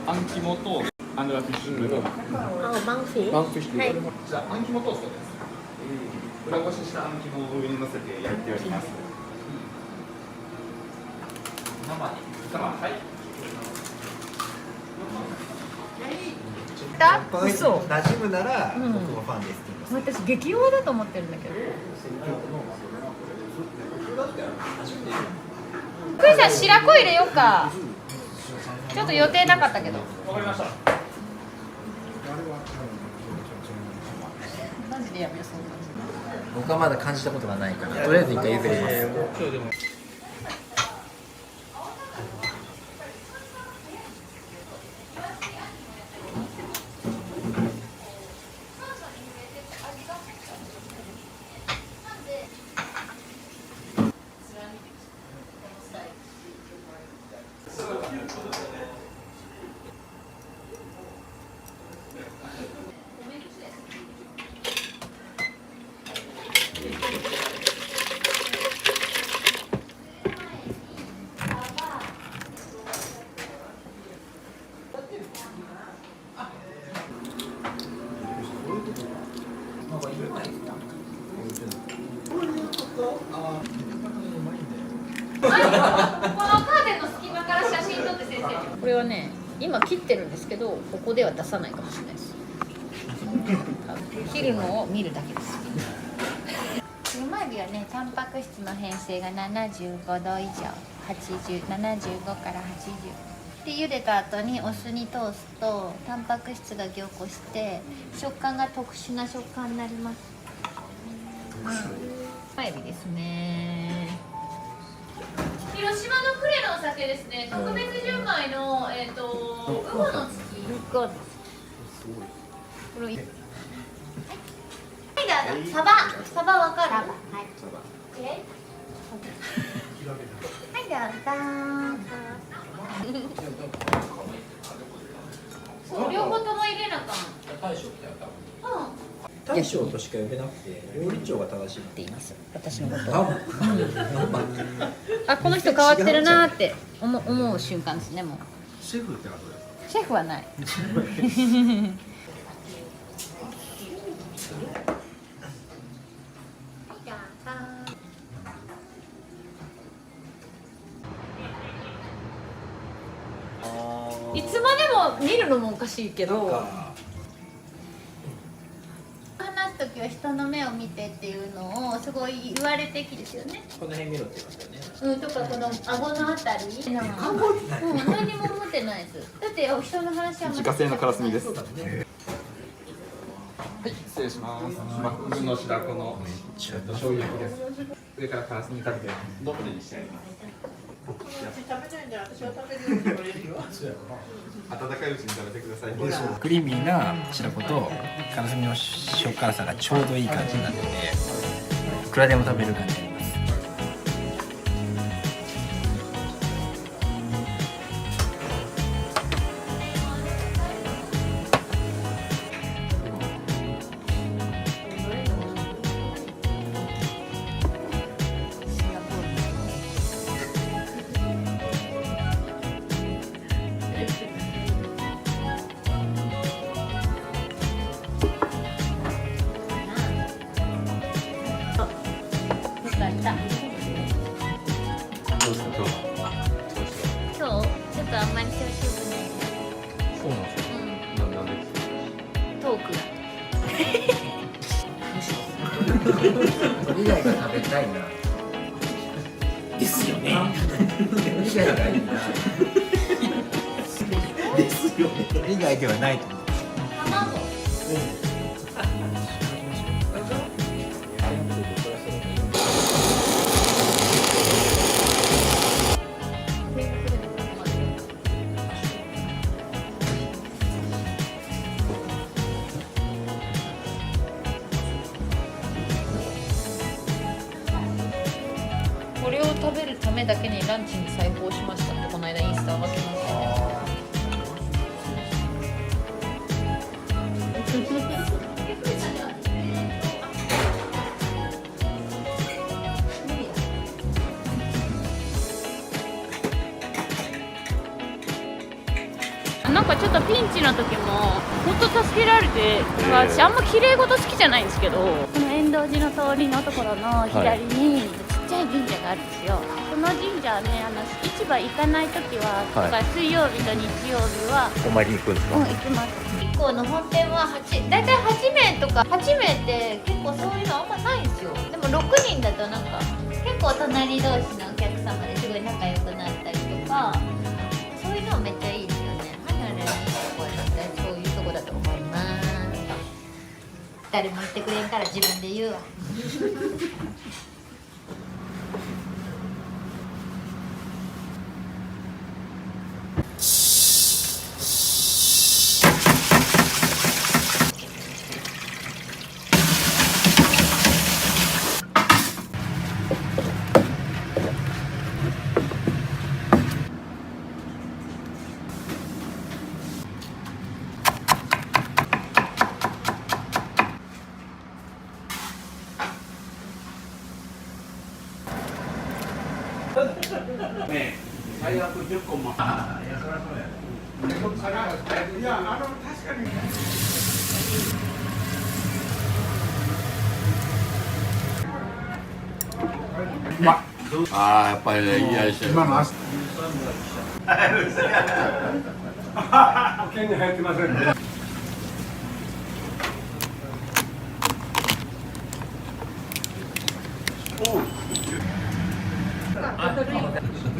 あん肝とアンダーフィッシュルーマンフィマンフィッシュはい。じゃああん肝トーストです。裏ごししたあん肝を上に乗せて焼いております。はい嘘。馴染むなら僕もファンですって言います。私激弱だと思ってるんだけど。クイさん白子入れよっか。ちょっと予定なかったけど。わかりました。マジでやめよう。僕はまだ感じたことがないからとりあえず一回譲ります。このカーテンの隙間から写真撮って先生。これはね、今切ってるんですけど、ここでは出さないかもしれないです。切るのを見るだけです。車エビはね、タンパク質の変性が75度以上、80、75から80。で茹でた後にお酢に通すとタンパク質が凝固して食感が特殊な食感になります。車エビですね。広島の呉のお酒ですね。特別純米のウゴの月。ウゴ。これはい、どうぞ。サバわかる？はい。はい、どうぞ。そう両方とも入れなかん。大将ってあった。大将としか呼べなくて料理長が正しいって言います。私のこと。あ、あ、この人変わってるなーって思う瞬間ですね。もう。シェフってことですか？シェフはない。いつまでも見るのもおかしいけど。話すときは人の目を見てっていうのをすごい言われてきですよね。この辺見ろって言いましたよね。とかこの顎のあたり。何にも思ってないです。だって人の話は自家製のカラスミです。はい、失礼します。具の白子の醤油焼きです。上からカラスミかけて丼にしてあります。温かいうちに食べてください。クリーミーな白子とカラスミの塩辛さがちょうどいい感じになってて、いくらでも食べる感じになります。今日ちょっとあんまり調子よくない。そうなんですか。なんで。トークが。以外が食べたいなですよね以外がいいなですよね以外ではないと思うこれを食べるためだけにランチに裁縫しましたってこの間インスタ上がってましたなんかちょっとピンチの時も本当助けられて、私あんま綺麗事好きじゃないんですけど、この遠藤寺の通りのところの左にちっちゃい神社があるんですよ。この神社はね、市場行かない時は、だから水曜日と日曜日はお参りに行くんですか？行きます。日光の本店はだいたい8名とか、8名って結構そういうのあんまないんですよ。でも6人だとなんか結構隣同士のお客様ですごい仲良くなったりとか、そういうのめっちゃいいですよね。そういうとこだと思います。誰も言ってくれんから自分で言うわ。ね、最悪10個も。いや、そりゃそうや。いや、確かに。ああ、やっぱりね、いやいしょ。今の足。剣に入ってませんね。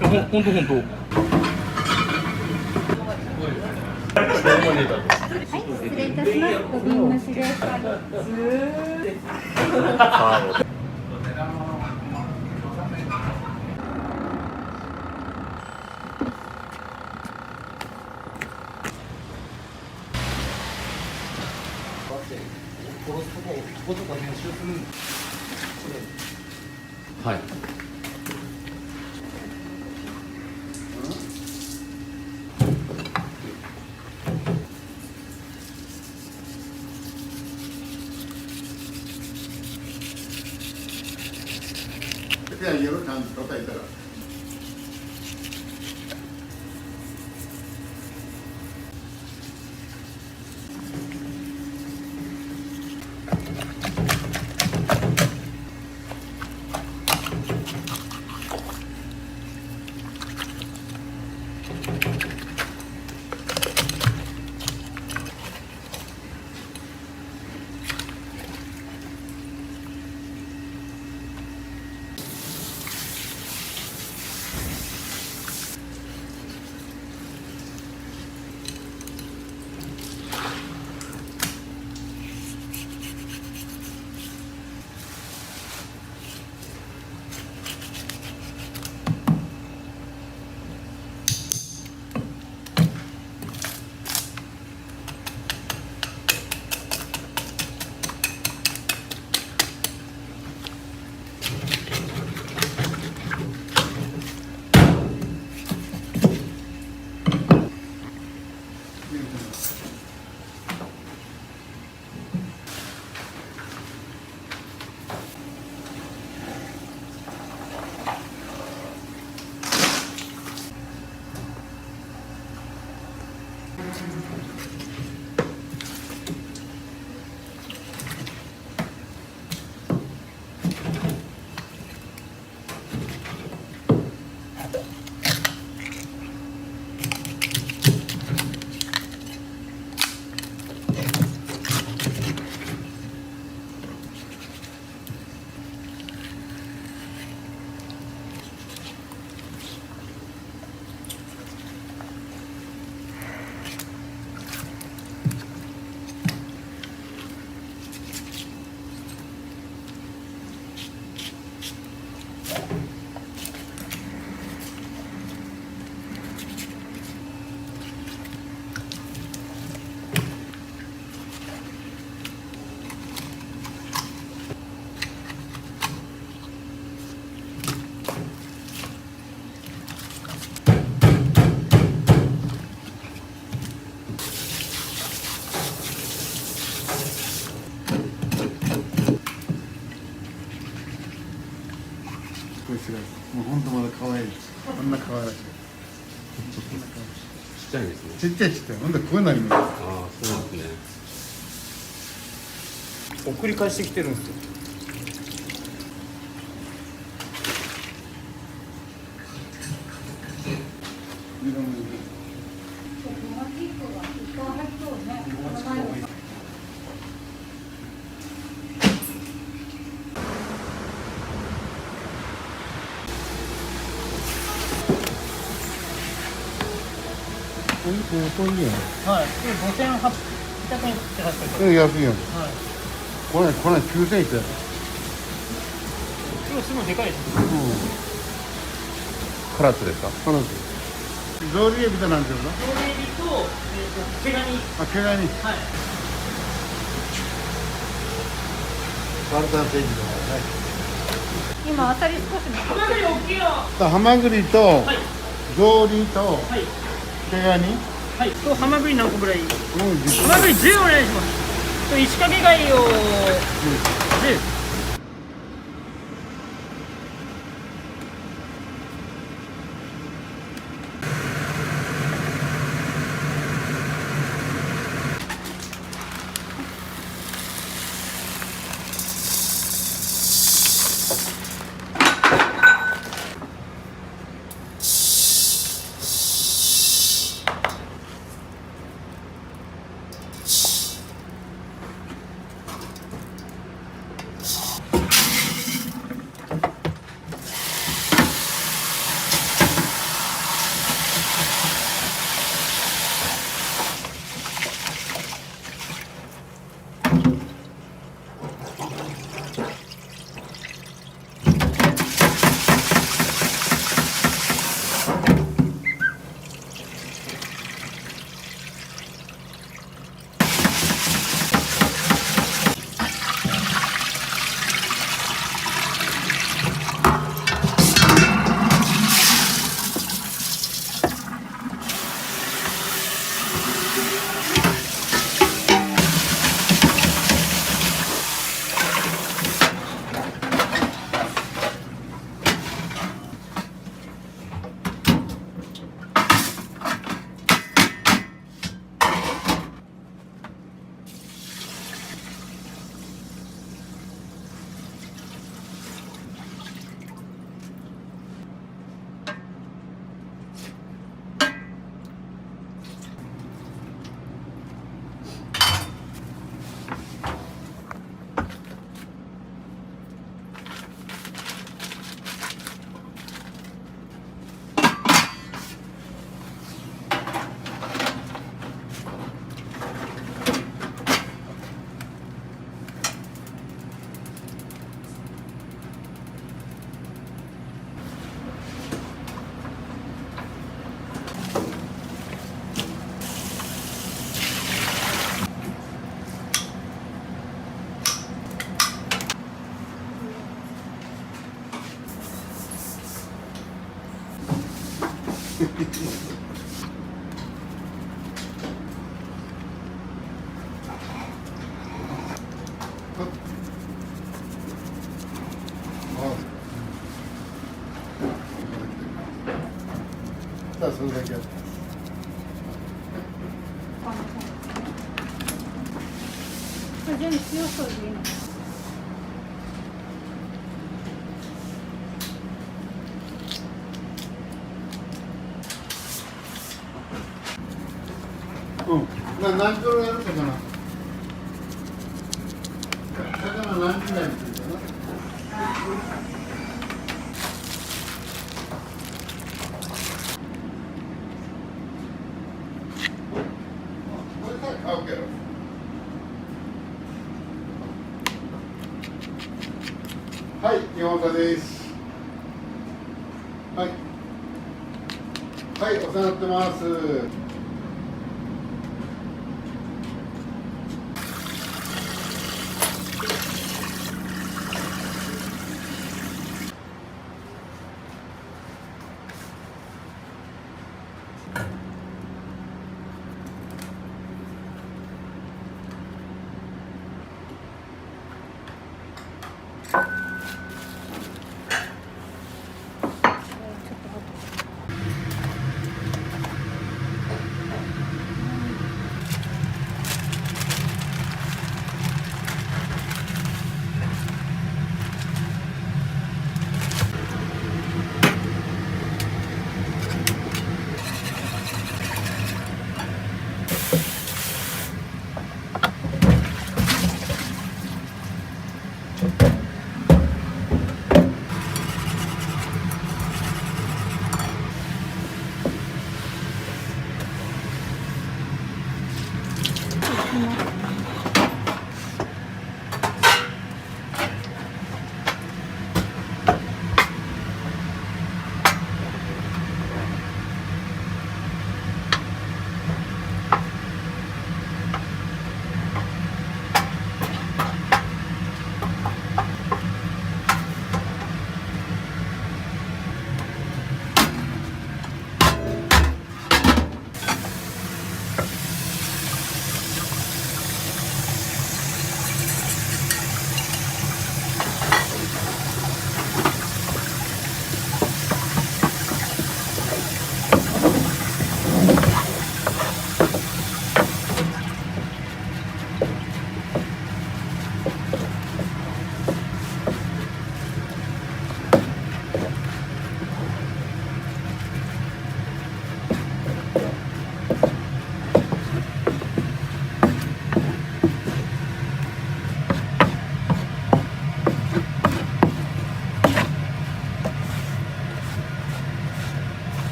本当。失礼いたします。ご瓶なしです。はい。手上げる感じ叩いたら。もう本当まだ可愛い。こんな可愛らしい。ちっちゃいですね。ちっちゃいちっちゃい。ほんでこうなります。ああ、そうなんですね。送り返してきてるんですよ。これいいやん。はい、5800円って入ってる。安いやん。はい。これ9000円って。今日すごいでかいです。唐津ですか？このゾウリエビとなんていうの？ゾウエビと、毛ガニ。あ、毛ガニ。はい。バルタンテージだね。今アサリ少し残ってる。大きいよ。ハマグリと、はい。ゾウリと、はい。毛ガニ。はい。とハマグリ何個ぐらい？うん、ハマグリ10お願いします。と石掛け貝を10。それだけやって。これ全部塩そうでいいの？何キロやるかな。魚何時代にするかな。はい、山岡です。はい。はい、お世話になってます。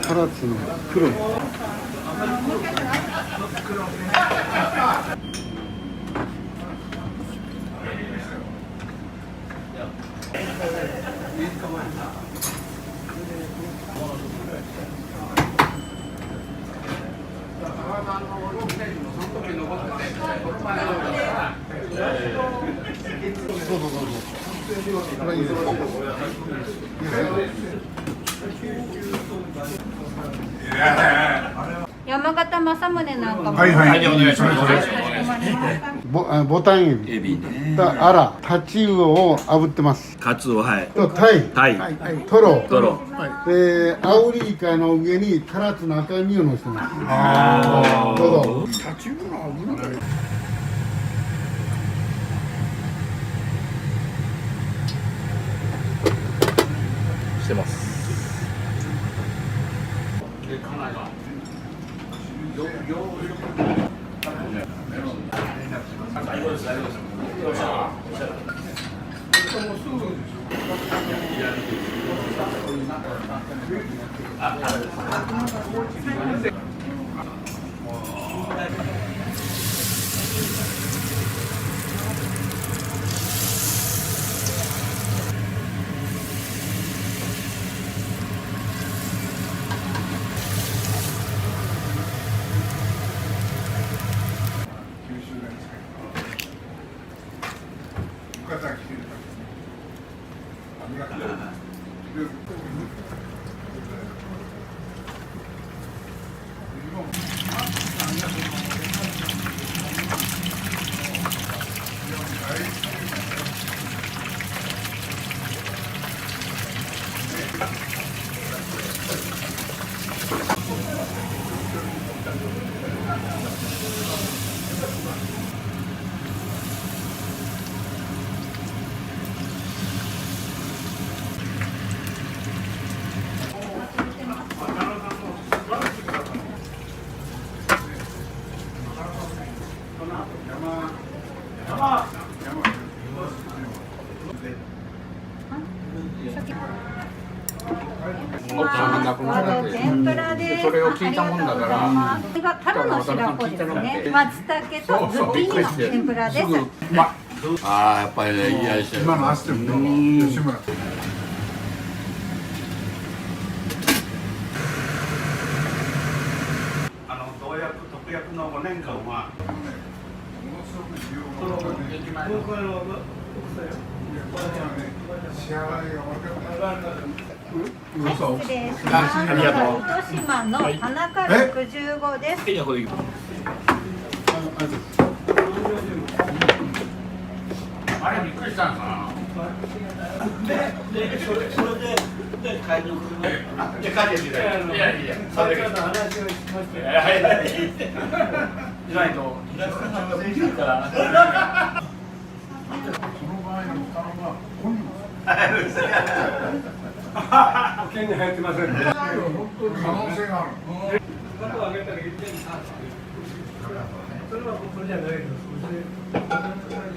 唐津の黒い山形正宗なんかもはいはいお願いします。ボタンエビ。エビね。アラ、タチウオを炙ってます。カツオ、はい。とタイ、トロ、でアオリイカの上に唐津の赤身をのせてます。どうぞ。タチウオの炙る。してます。天ぷらで、それを聞いたもんだから。これがタラの白子ですね。松茸とズッキーニの天ぷらです。ああ、やっぱりね、いい味してる。今の足でも吉村。同役特役の5年間は。支払いが分かった。失礼します。糸島の花か65です。あれびっくりしたんかな。それで買いに来るね。で買ってみたい。いやいや。それから話をしまして。はい。いないと。から。その場合の負担は本人。保険に入ってません。可能性がある。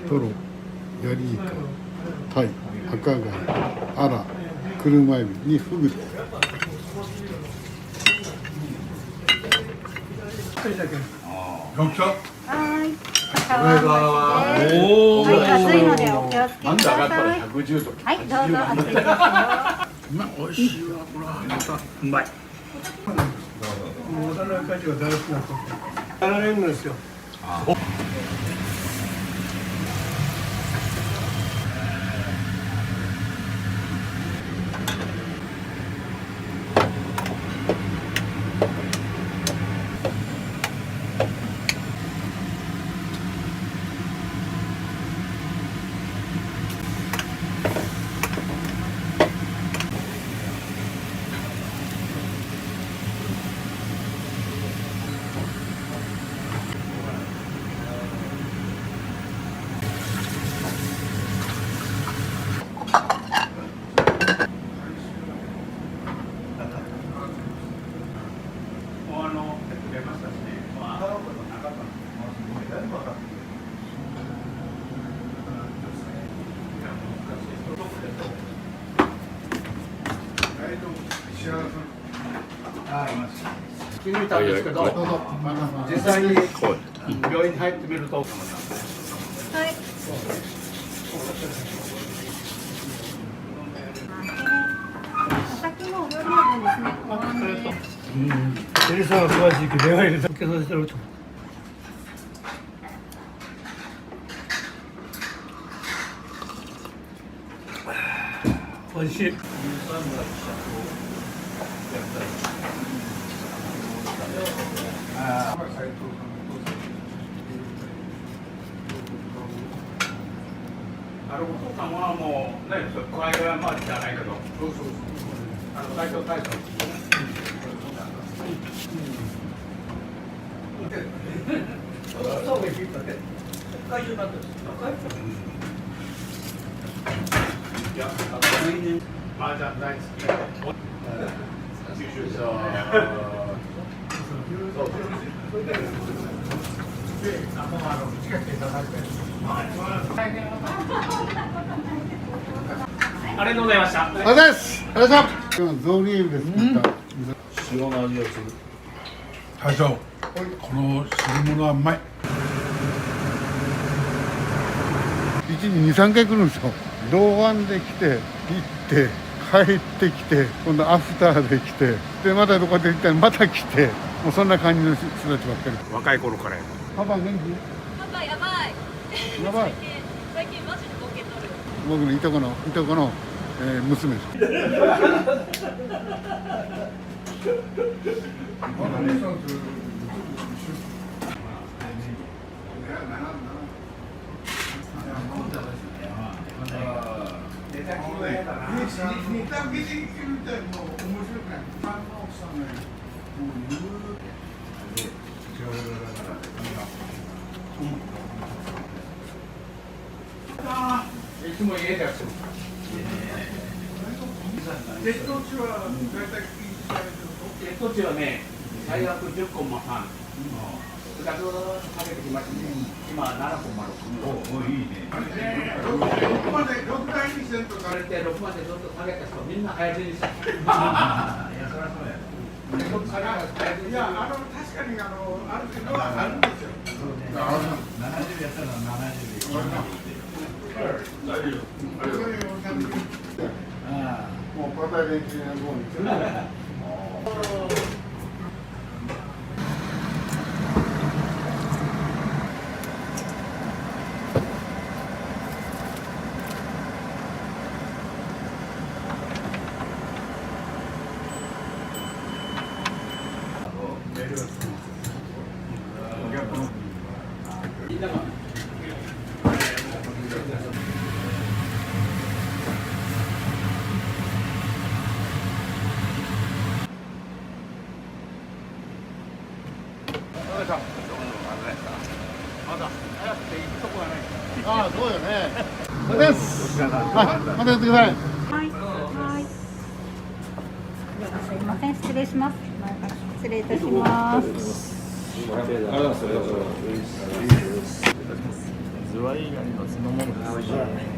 トロ、ヤリイカ、タイ、赤貝、アラ、車エビにフグです。はい。熱いのでお気をつけください。はい、どうぞ熱いですよ。美味しいわ、これはまたうまい。もう小田の赤字は大好きなことやられるんですよ。聞いてみたんですけど、実際に病院に入ってみると。はい。先のお料理の分ですね。テレサが詳しいけど電話入れて受けさせてると。美味しい。お父さんはもうね、この間まあじゃないけど、大将大将。そうですよね。北海道なんです。いや、来年麻雀大好き。そう。ありがとうございました。ありがとうございます。ありがとうございます。今日ゾウリーブで作った塩の味がする。大将、この汁物はうまい。1日2、3回来るんですよ。童玩で来て、行って、帰ってきて、今度アフターで来て、で、またどこで行ったらまた来て、もうそんな感じの人たちばっかり。若い頃からや。パパ元気？パパやばい。やばい。最近マジでボケとる。僕のいとこの、娘です。いつも家でやってる。血糖値は大体血糖値はね、最悪10コンマ3。先ほどかけてきましたね。今7コンマ6。おいいね。6まで6台にせんとされて6までずっと下げた人みんな早死にした。いやそりゃそうや。いや確かにある程度はあるんですよ。70やったら70で。もうパター練習の方にするね。ああ、そうよね。そうです。はい、またやってください。はい。はい。ではすいません、失礼します。失礼いたします。ズワイガニの酢の物ですね。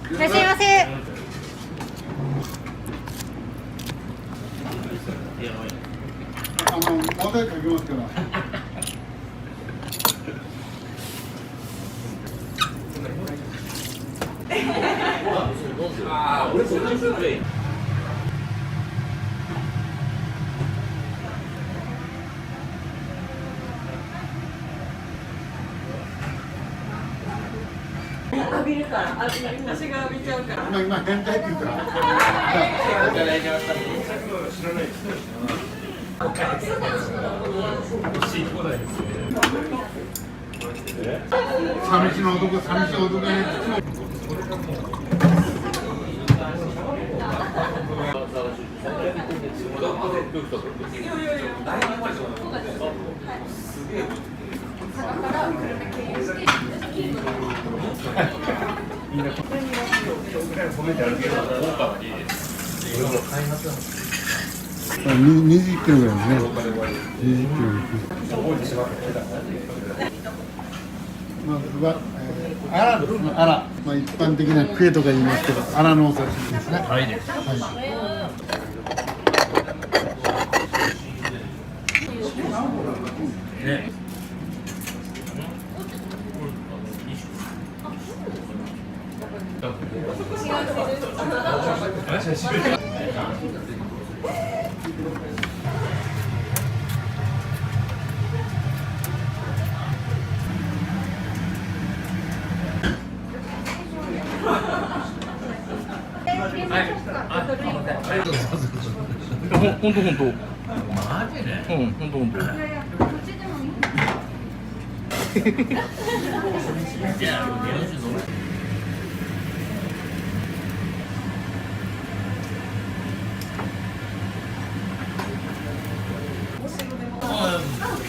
いらっしゃいませ。モザイクかけますから。ああ、俺そんなにするんじゃいい。浴びるから、足が浴びちゃうから。今変態って言ったら。寂しい男、寂しい男ね。みんな褒めてあるけど、効果はいいです。いろいろ買いますよ。20キロぐらいですね。20キロ。まずは、まあ一般的なクエとか言いますけど、アラのお刺身ですね。はいです。ね。ほんとほんと。マジで？うん、ほんとほんと。じゃあ日本酒飲む。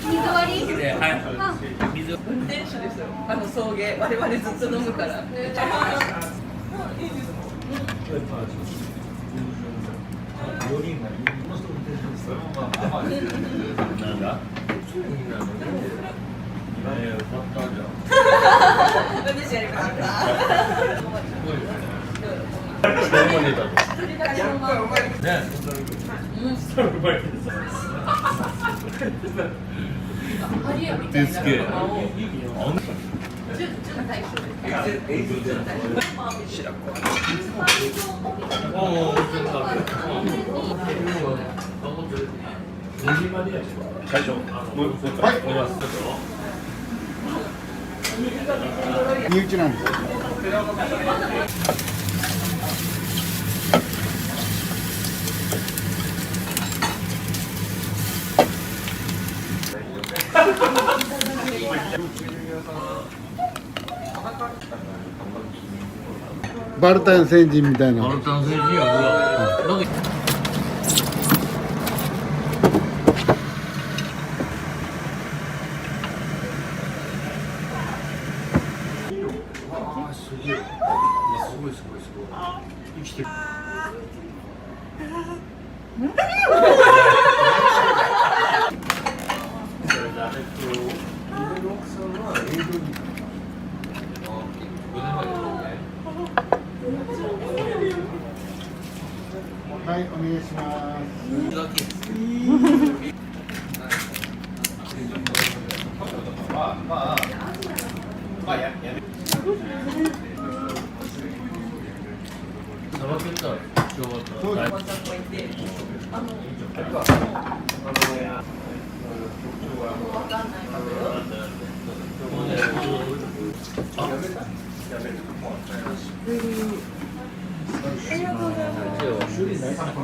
水割り？水。運転手ですよ。送迎我々ずっと飲むから。なんだ？運転手やりました。ですけど。会長、もう一回お願いします。身内なんですよ。バルタン星人みたいな。バルタン星人や、うわ。はい、お願いします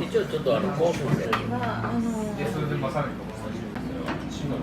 一応ちょっとコースみたいな。それでまさに今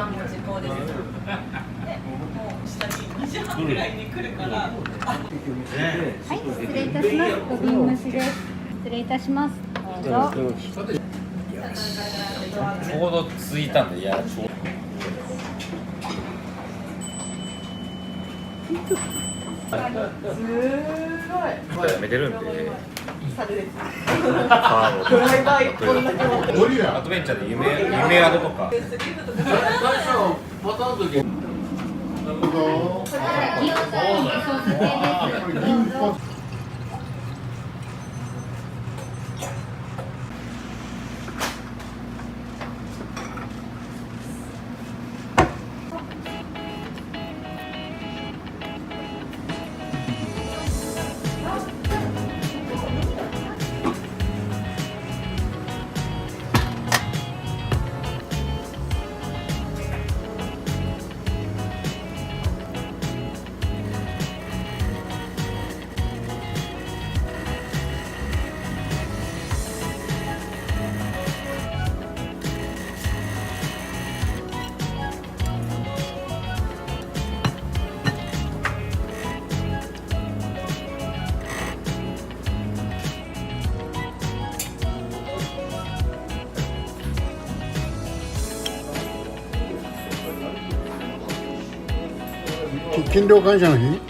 も時効です。もう下に2時半ぐらいに来るから。はい、失礼いたします。土瓶蒸しです。失礼いたします。どうぞ。ちょうど着いたんで、いや、ちょうど。やめてるんで。ドライバー一本だけ持ってる。アドベンチャーで夢宿とか。い勤労感謝の日。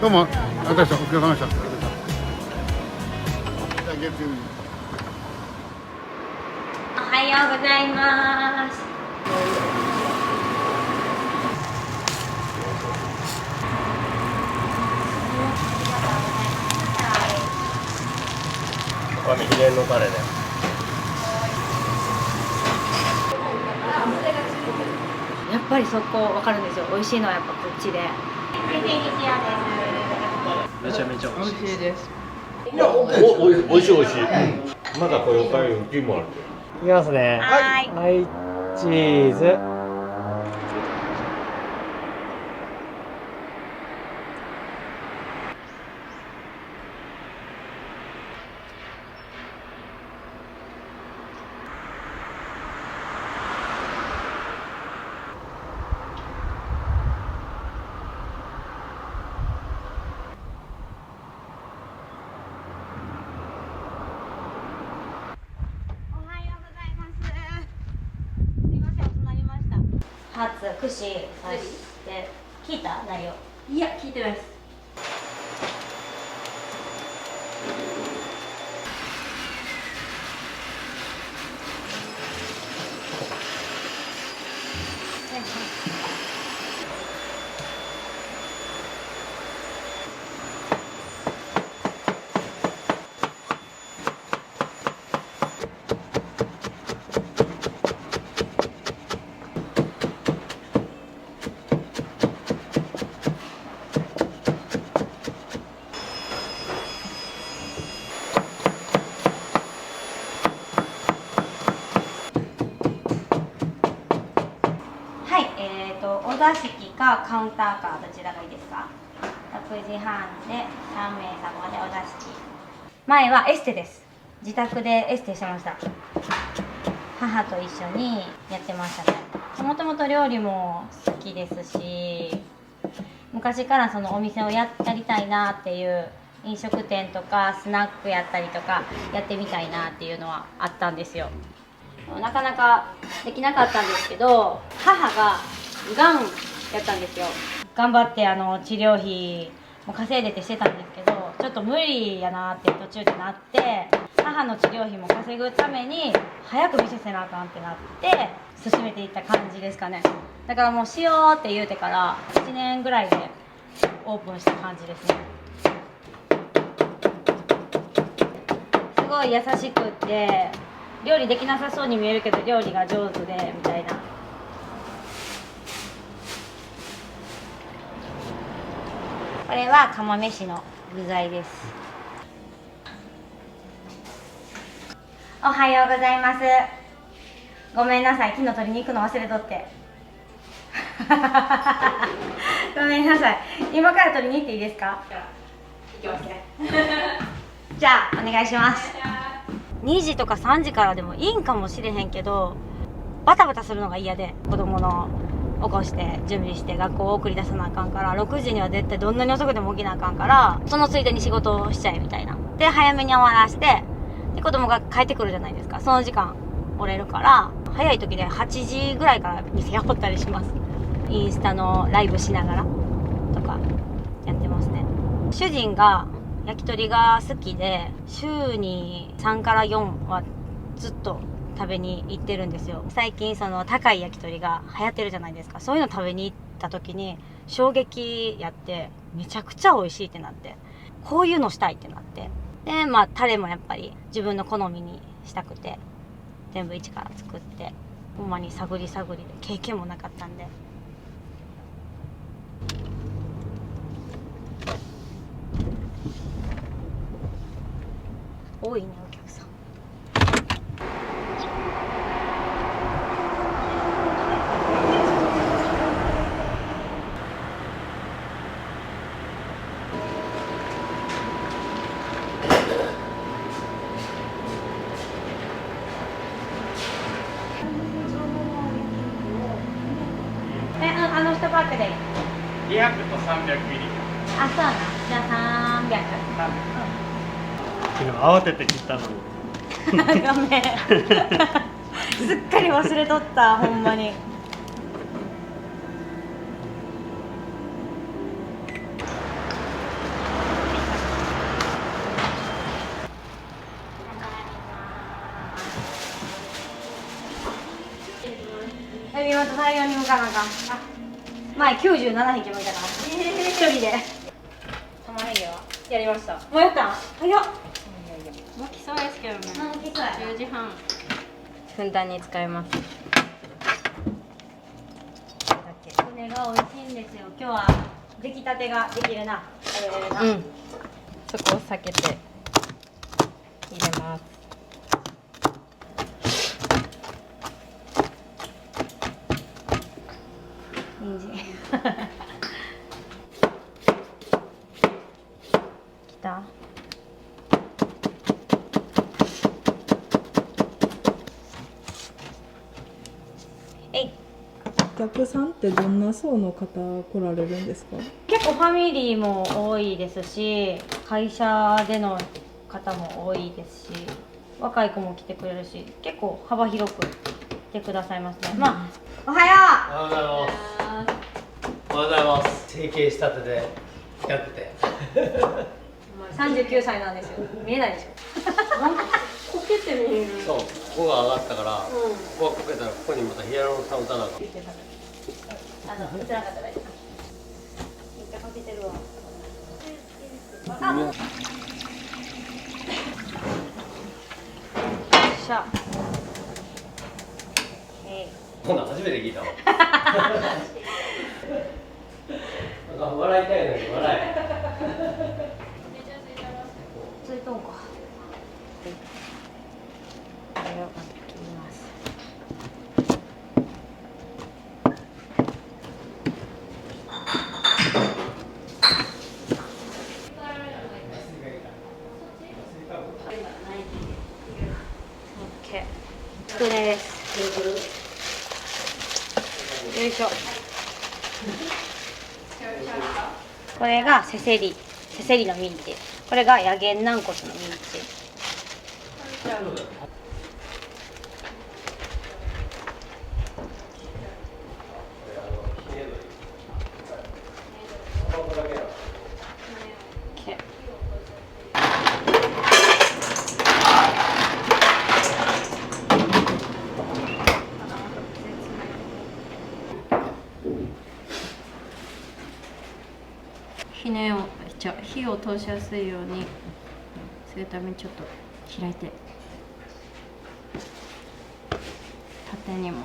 どうも、あたしさん、お疲れ様でした。じゃあ月曜日。おはようございます。これ秘伝のタレで。やっぱりそこ分かるんですよ。美味しいのはやっぱこっちで。めちゃめちゃ美味しいです。おいしい美味しい。まだこれおかゆ浮きもある。いきますね。はい、チーズ。初串刺して聞いた内容？いや聞いてないです。お座敷かカウンターかどちらがいいですか？6時半で3名様でお座敷。前はエステです。自宅でエステしてました。母と一緒にやってましたね。もともと料理も好きですし、昔からそのお店をやりたいなっていう飲食店とかスナックやったりとかやってみたいなっていうのはあったんですよ。なかなかできなかったんですけど、母ががんやったんですよ。頑張って治療費も稼いでてしてたんですけど、ちょっと無理やなって途中でなって、母の治療費も稼ぐために早く店せなあかんってなって進めていった感じですかね。だからもうしようって言うてから1年ぐらいでオープンした感じですね。すごい優しくって料理できなさそうに見えるけど料理が上手でみたいな。これは釜飯の具材です。おはようございます。ごめんなさい、昨日取りに行くの忘れとってごめんなさい。今から取りに行っていいですか？行きますねじゃあお願いします。2時とか3時からでもいいんかもしれへんけど、バタバタするのが嫌で、子供の起こして準備して学校を送り出さなあかんから、6時には絶対どんなに遅くでも起きなあかんから、そのついでに仕事をしちゃえみたいなで早めに終わらしてで子供が帰ってくるじゃないですか。その時間折れるから、早い時で8時ぐらいから店やったりします。インスタのライブしながらとかやってますね。主人が焼き鳥が好きで、週に3から4はずっと食べに行ってるんですよ。最近その高い焼き鳥が流行ってるじゃないですか。そういうの食べに行った時に衝撃やって、めちゃくちゃ美味しいってなって、こういうのしたいってなって、でまあタレもやっぱり自分の好みにしたくて全部一から作って、ほんまに探り探りで経験もなかったんで。多いねお客さん。あの1パックで200と300ミリ。あ、そうな。じゃあ300。昨日慌てて切ったのに。ごめん。すっかり忘れとった、ほんまに。エビまた大量に向かなあかん。前97匹向いたから、一人で。玉ねぎはやりました。もうやったん？早っ。もう来そうですけどね。10時半。ふんだんに使います。これが美味しいんですよ。今日は出来たてができるな。うん。そこを避けて入れます。人参。来た。お客さんってどんな層の方来られるんですか？結構ファミリーも多いですし、会社での方も多いですし、若い子も来てくれるし、結構幅広く来てくださいますね。まあ、おはよう。おはようございます。おはようございます。整形したてでやってて。39歳なんですよ。見えないでしょ。なんかこけて見える。そう、ここが上がったから、ここがこけたらここにまたヒアルロン酸打たなあかん。映らなかったら大丈夫。めっちゃかけてるわ。よっしゃ。こんなん初めて聞いたわ。なんか笑いたいのに笑え。ついとんか。これを切ります。オッケー。です。よいしょ。これがせせりのミンチ。これがヤゲン軟骨のミンチ。火を通しやすいようにするためにちょっと開いて、縦にも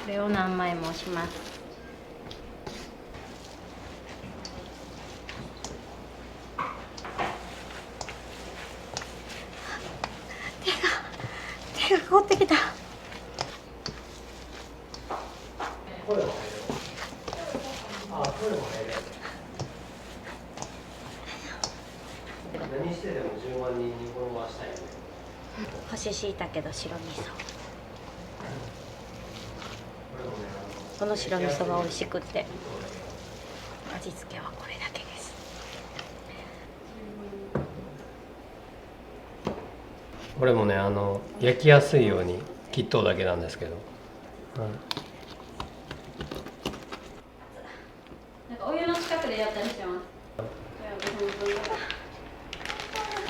これを何枚もします。手が凍ってきた。何してでも10万人にフォロワーしたいね。干し椎茸と白味噌。これもね、この白味噌が美味しくって、味付けはこれだけです。これもね焼きやすいように切っとうだけなんですけど、なんかお湯の近くでやったりしてます。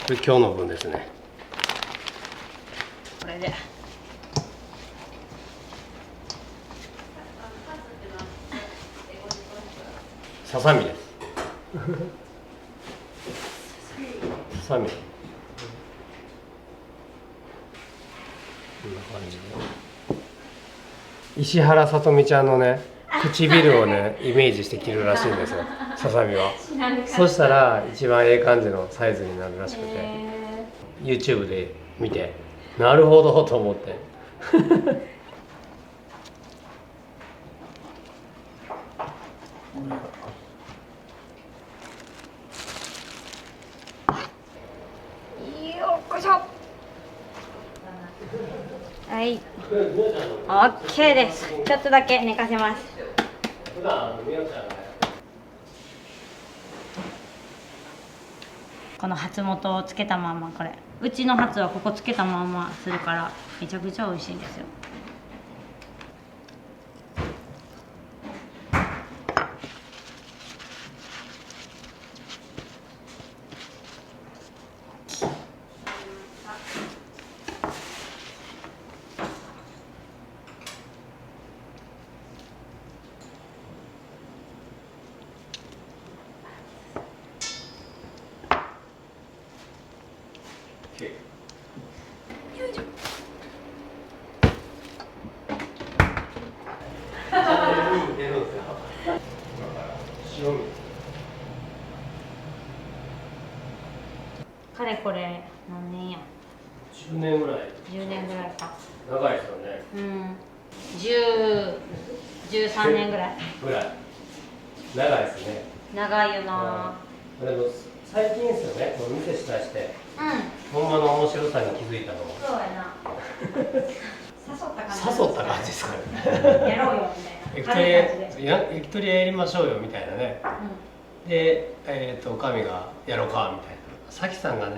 これ今日の分ですね。これでささみです。ささみ。こんな感じで。石原さとみちゃんのね唇をねイメージして切るらしいんですよ、ささみは。そしたら一番ええ感じのサイズになるらしくて、YouTube で見てなるほどと思って。よっこいしょ。はい、OK です。ちょっとだけ寝かせます。この初元をつけたまま、これうちの初はここつけたままするからめちゃくちゃ美味しいんですよ。かれこれ何年や。10年ぐらい。10年ぐらいか。長いですよね。うん。13年ぐらい。ぐらい。長いですね。長いよな。でも最近ですよね。この店しだして。うん。ほんまの面白さに気づいたのも。そうやな。誘った感じ。誘った感じですかね。やろうよみたいな。焼き鳥屋やりましょうよみたいなね。で、おかみがやろうかみたいな。さきさんがね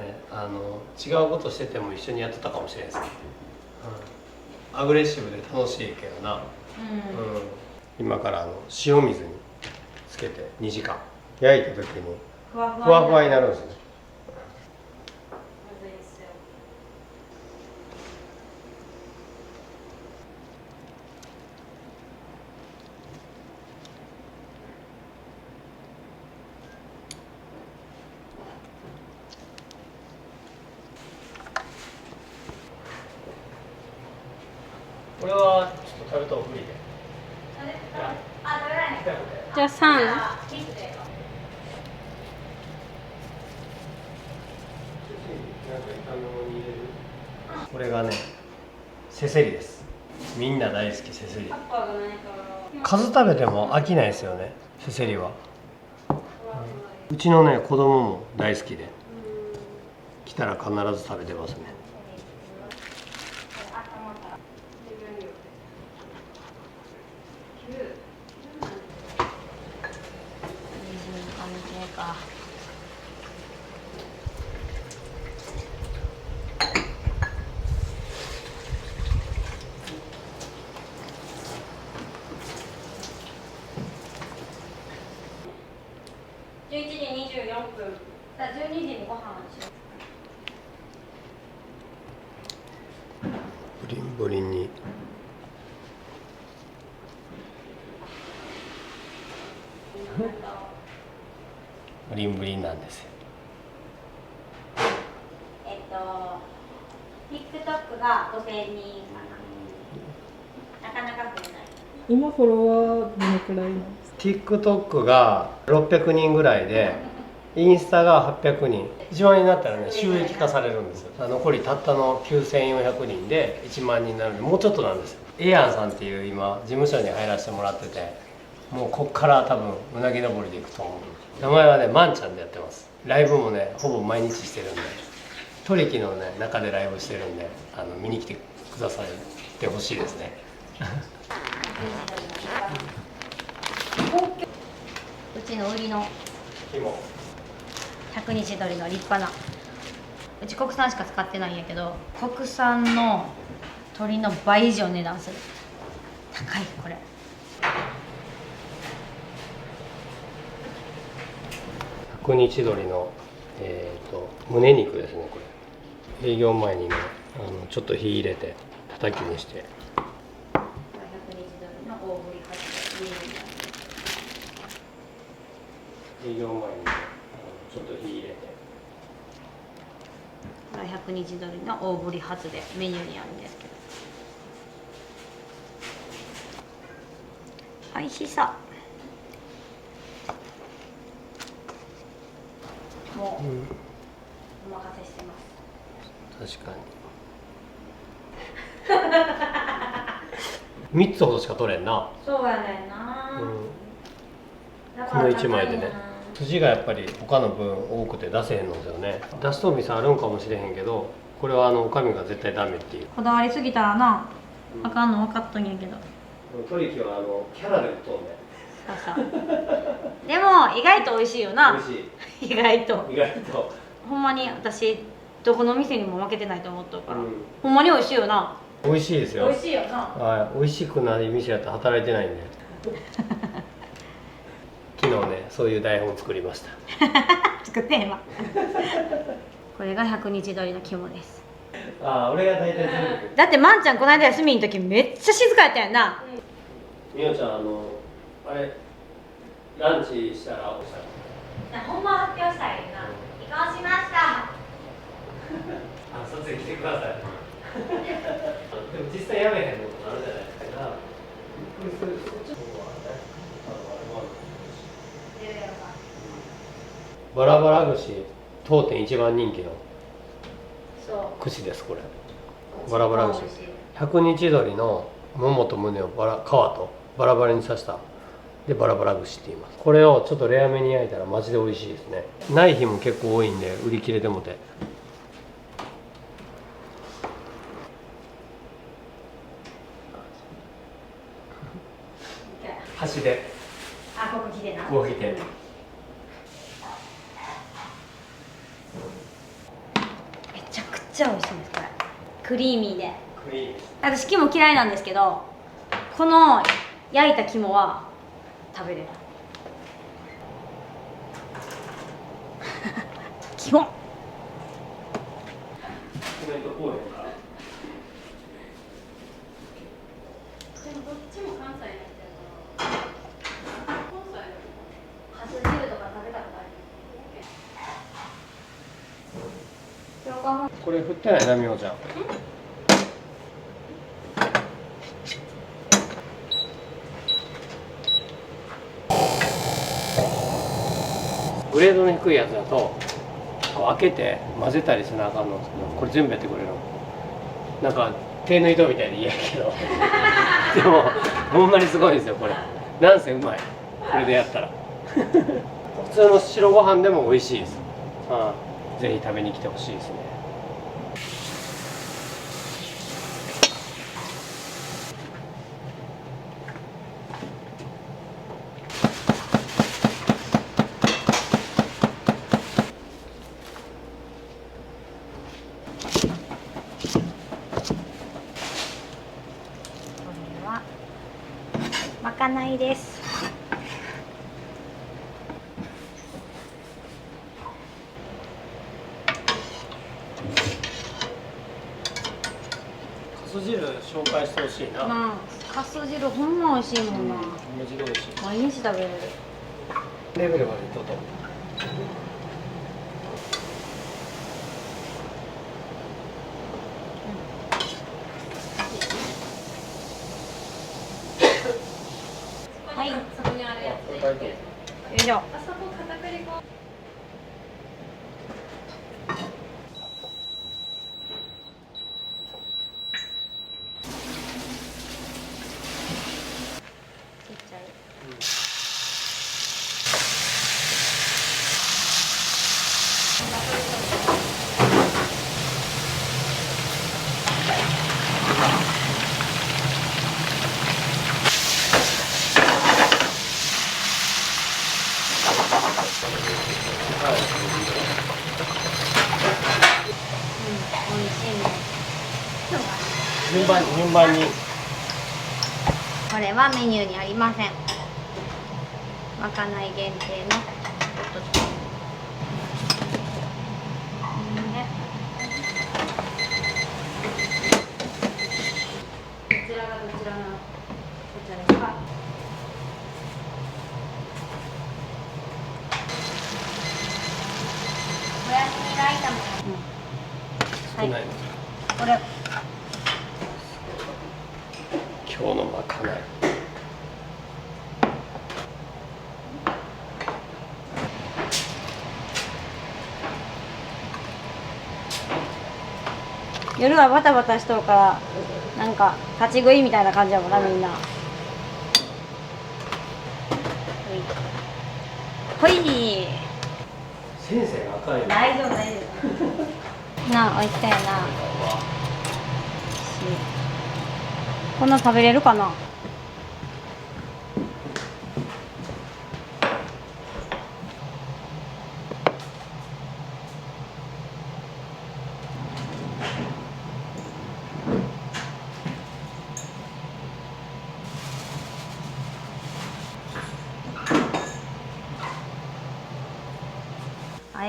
違うことしてても一緒にやってたかもしれないですけど、アグレッシブで楽しいけどな、今から塩水につけて2時間焼いた時にふわふわになるんですね。これはちょっと食べた方が無理で。じゃあ3。これがね、せせりです。みんな大好きせせり。数食べても飽きないですよね、せせりは。うちのね、子供も大好きで、来たら必ず食べてますね。11時24分。12時にご飯しよブリンブリンに。ブリンブリンなんですよ。TikTok が5000人かな。なかなか増えない。今フォロワーどのくらいなんですか？ TikTok が600人ぐらいで、インスタが800人。1万人になったらね、収益化されるんですよ。残りたったの9400人で1万人になるんで、もうちょっとなんですよ。エアンさんっていう今事務所に入らせてもらってて、もうこっから多分うなぎ登りでいくと思う。名前はね、まんちゃんでやってます。ライブもね、ほぼ毎日してるんで、取引のね中でライブしてるんで、見に来てくださってほしいですね。ちの売りの100日鶏の立派な、うち国産しか使ってないんやけど、国産の鶏の倍以上値段する。高いこれ。100日鶏の、胸肉ですね。これ営業前にね、ちょっと火入れて叩きにして。100日鶏の大ぶり営業前にね、ちょっと火入れて。これは100日鶏の大ぶりハツでメニューにあるんですけど、美味しそう。もう、お任せしてます。確かに3つほどしか取れんな。そうやねんな、この1枚でね。筋がやっぱり他の分多くて出せへんのですよね。出しとう店あるんかもしれへんけど、これはおかみが絶対ダメっていう。こだわりすぎたらな、あかんの分かっとんやけど。トリキはキャラで売っとんね。そうそうでも意外と美味しいよな。美味しい。意外とほんまに私どこの店にも負けてないと思っとるから、ほんまに美味しいよな。美味しいですよ。美味しいよな。はい、美味しくない店やったら働いてないんで昨日ね、そういう台本作りました作ってへんわこれが100日鶏の肝です。ああ、俺が大体全部。だってまんちゃんこの間休みの時めっちゃ静かやったやんな。みおちゃん、あれランチしたらおしたらほんま発表したいな。移行しました撮影来てくださいでも実際やめへんのことあるじゃないですか。びっくりする。そっちの方はね、バラバラ串当店一番人気の串です。これバラバラ串、100日鶏のももと胸を皮とバラバラに刺したでバラバラ串って言います。これをちょっとレアめに焼いたらマジで美味しいですね。ない日も結構多いんで売り切れてもて。箸で、あ、ここ来てな。こう来て、めちゃくちゃ美味しいです。これクリーミーで。クリーミー。私肝嫌いなんですけど、この焼いた肝は食べれる肝。コメントこうへんから。でもどっちも関西の人やから。関西のハス汁とか食べたことある？これ振ってないな、みおちゃん。グレードの低いやつだと開けて混ぜたりせなあかんのですけど、これ全部やってくれるの。なんか手抜いとみたいで嫌やけどでもほんまにすごいですよこれ。なんせうまい、これでやったら普通の白ご飯でも美味しいです。ぜひ食べに来てほしいですね。まかないです。かす汁紹介してほしいな。なあ、かす汁ほんま美味しいもんな。マジで美味しい。毎日食べれる。レベルまでちょっと。はい。そこにあるやつで。よいしょ。あそこ片栗粉。美味しいね。順番に。これはメニューにありません。まかない限定のポテト。こちらがどちらのこちらですか？おやすみライタム。少ない。これ。今日のまかない。夜はバタバタしとるからなんか立ち食いみたいな感じやもんなみんな。ほい。先生が赤い。大丈夫大丈夫。なあ美味しそうやな。こんな食べれるかな。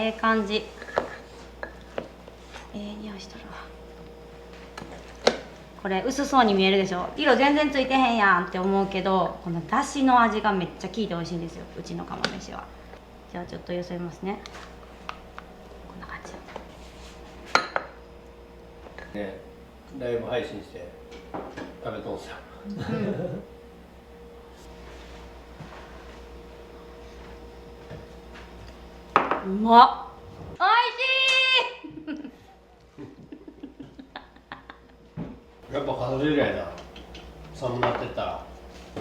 ええ感じ。匂いしとるわ。これ薄そうに見えるでしょ。色全然ついてへんやんって思うけど、このだしの味がめっちゃ効いて美味しいんですよ、うちの釜飯は。じゃあちょっとよそいますね。こんな感じ。ね、ライブ配信して食べとんすよ。うまっ。おいしい。やっぱ数えるやだ。寒なってったら。こ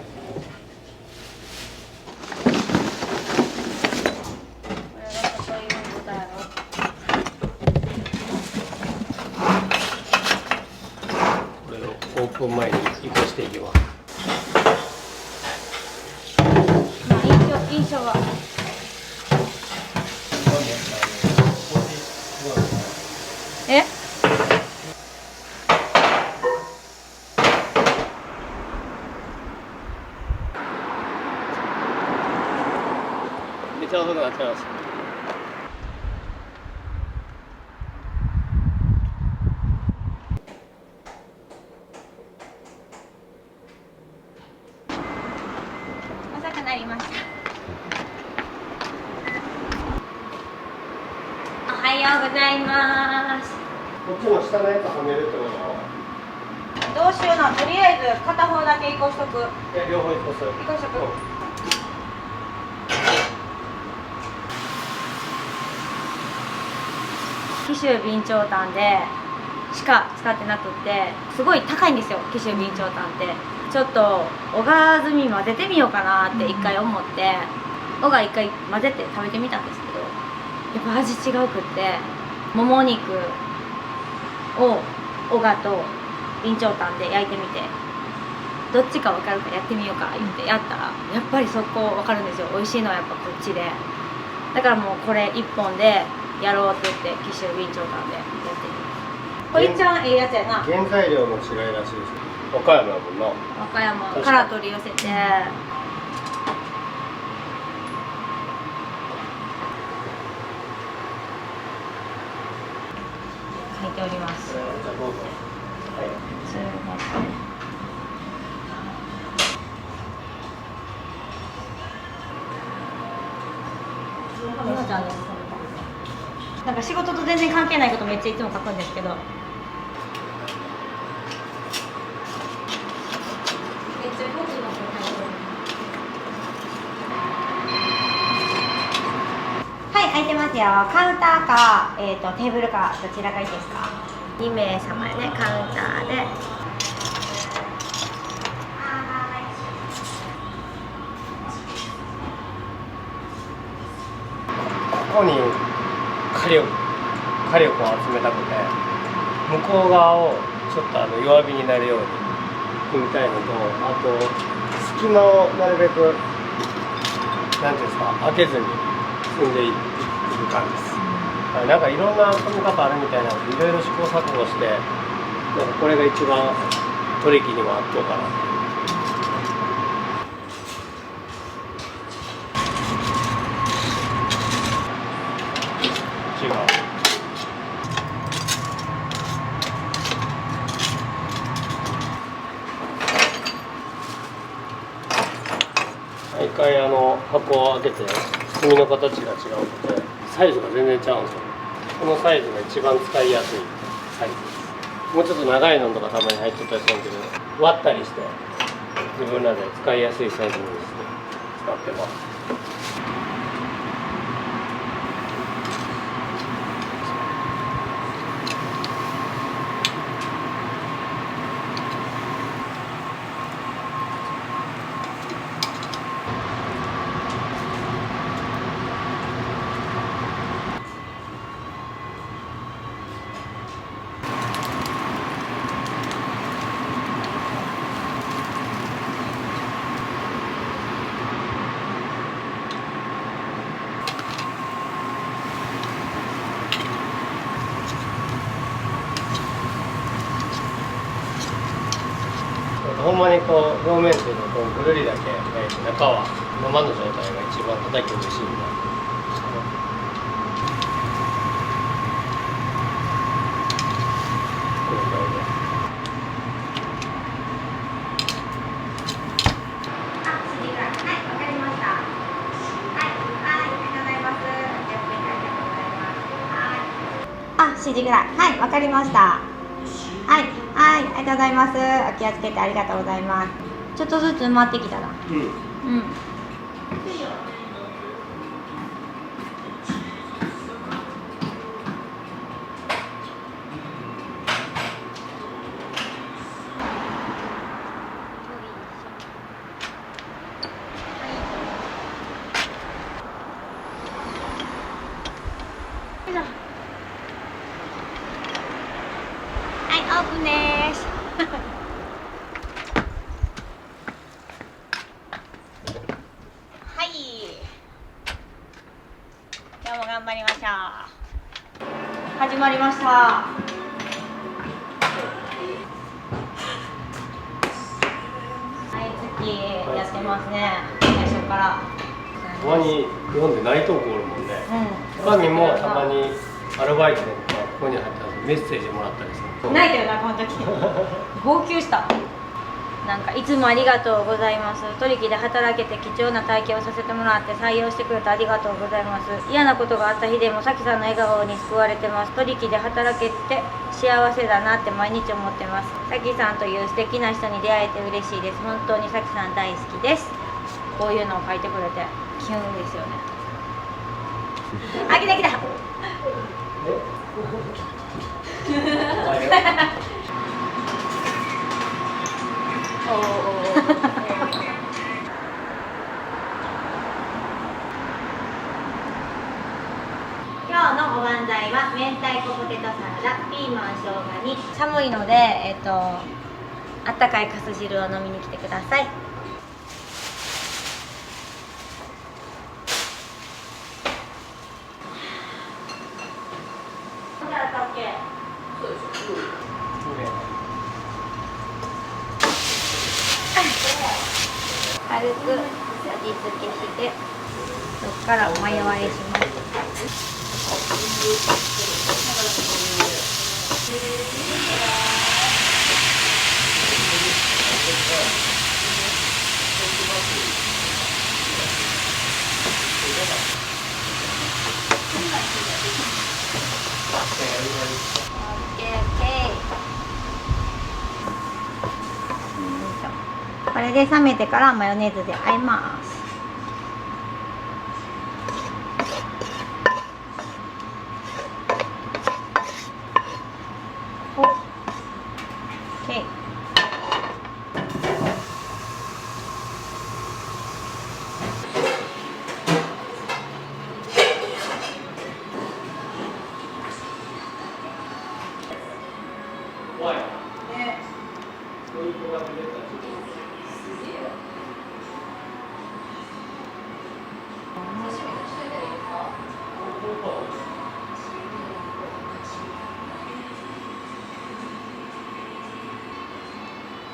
れが里芋豚やろ。これをオープン前に移行していきます。印象は。え？めっちゃ遅くなってます。遅くなりました。おはようございます。こっちの下のやつはめるってこと？どうしような、とりあえず片方だけ移行しとく。いや、両方移行する。移行しとく。紀州備長炭でしか使ってなくってすごい高いんですよ、紀州備長炭って。ちょっと小川炭混ぜてみようかなって一回思って小川一回混ぜて食べてみたんですけど、やっぱ味違うくってもも肉を小川と備長炭で焼いてみてどっちか分かるかやってみようか言ってやったらやっぱりそこ分かるんですよ。美味しいのはやっぱこっちで、だからもうこれ一本でやろうって言って紀州備長炭でやってみます。これいっちゃんええやつやな。原材料の違いらしいです。岡山やもんな。和歌山から取り寄せて書いております。じゃあどうぞ。はい。みのちゃんです。なんか仕事と全然関係ないことめっちゃいつも書くんですけど。はい、空いてますよ。カウンターか、テーブルかどちらがいいですか。2名様でね、カウンターで。ここに火力を集めたくて、向こう側をちょっと弱火になるように組みたいのと、あと隙間をなるべくなんていうんですか、開けずに積んでいっいう感じです。なんかいろんな食べ方あるみたいなのでいろいろ試行錯誤して、なんかこれが一番取引にも合っとうかなっていう。違う。毎回箱を開けて包みの形が違うのでサイズが全然違うんですよ。このサイズが一番使いやすいサイズです。もうちょっと長いのとかたまに入っとったりするけど、割ったりして自分らで使いやすいサイズにして使ってます。ほんまにこう表面っていうのはこうぐるりだけ焼いて中は生の状態が一番叩き美味しいんだ。7時ぐらい。はい、わかりました。はい、はい、ありがとうございます。お気をつけてありがとうございます。ちょっとずつ埋まってきたな。うん。オープンです。はい。今日も頑張りましょう。始まりました。毎月やってますね。最初から。たまに読んで泣いとう子おるもんね。他にもたまにアルバイトとかここに入ったらメッセージもらったりする。泣いたよなこの時。号泣した。なんかいつもありがとうございます。取引で働けて貴重な体験をさせてもらって採用してくれてありがとうございます。嫌なことがあった日でもさきさんの笑顔に救われてます。取引で働けて幸せだなって毎日思ってます。さきさんという素敵な人に出会えて嬉しいです。本当にさきさん大好きです。こういうのを書いてくれてキュンですよね。あ、来た来た。今日のおばんざいは明太子ポテトサラダ、ピーマン生姜に。寒いのであったかいかす汁を飲みに来てください。軽く味付けしてそこからマヨ和えします。これで冷めてからマヨネーズで和えます。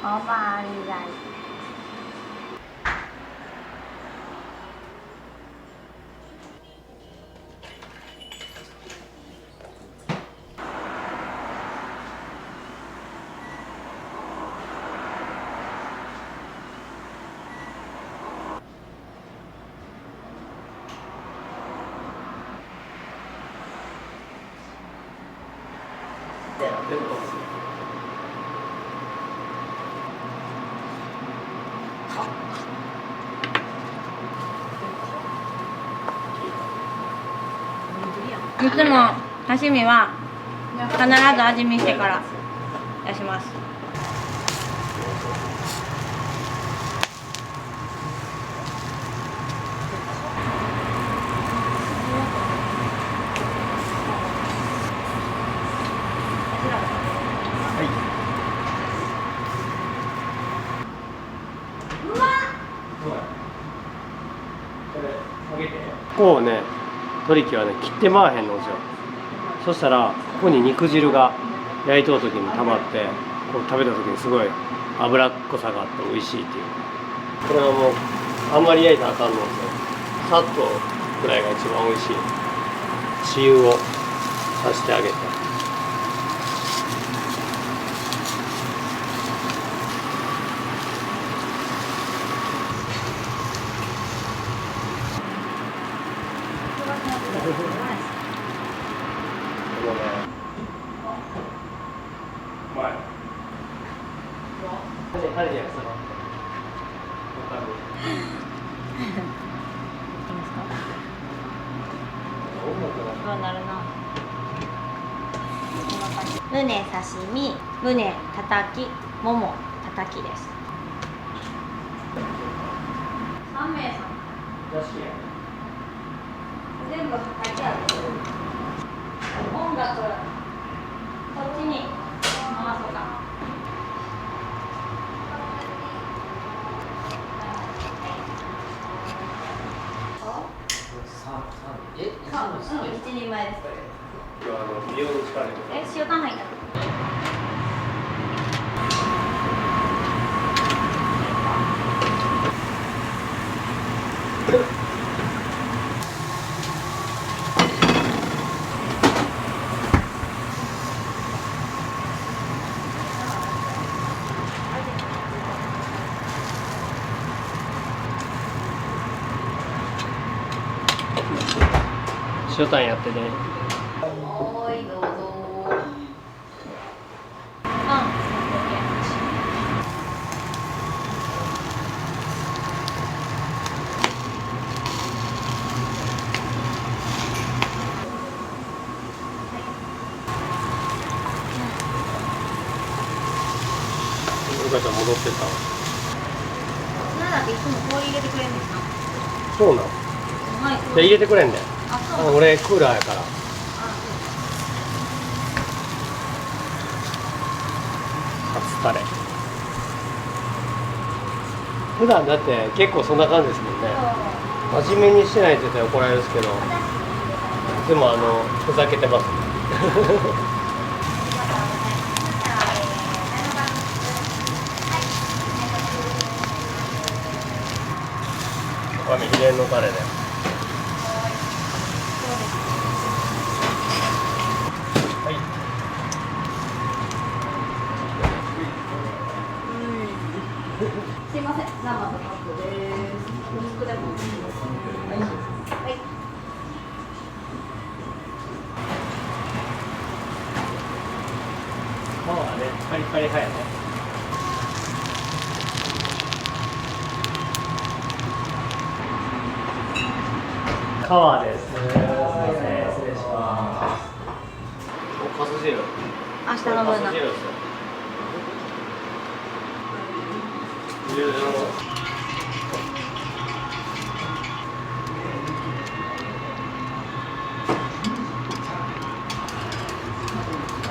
おばありがい。いつも刺身は必ず味見してから出します。こうね、トリキはね、切ってまわへんのですよ。そしたらここに肉汁が焼いとる時に溜まってこう食べた時にすごい脂っこさがあって美味しいっていう。これはもうあんまり焼いたらあかんのですよ。さっとくらいが一番美味しい。塩をさしてあげて。胸刺身、胸たたき、ももたたきです。3名さん。全部書いてある。音楽こっちに回そうか。一人前です。美容の力で。塩タン入った。塩タンやってね。はい、どうぞ。お母ちゃん戻ってたわ。ならいつも氷入れてくれるんですか？そうなの。はい。じゃあ入れてくれんだよ。あ、そう。俺クーラーやから。カツタレ。普段だって結構そんな感じですもんね。真面目にしてないって言ったら怒られるんですけど、でもふざけてますね。わかめ秘伝のタレで。はい。すいません、生とカップです。お肉でも。はい。はい。皮はね、カリカリ派やね。皮です。すみません、失礼します。お、かす汁。明日の分だ。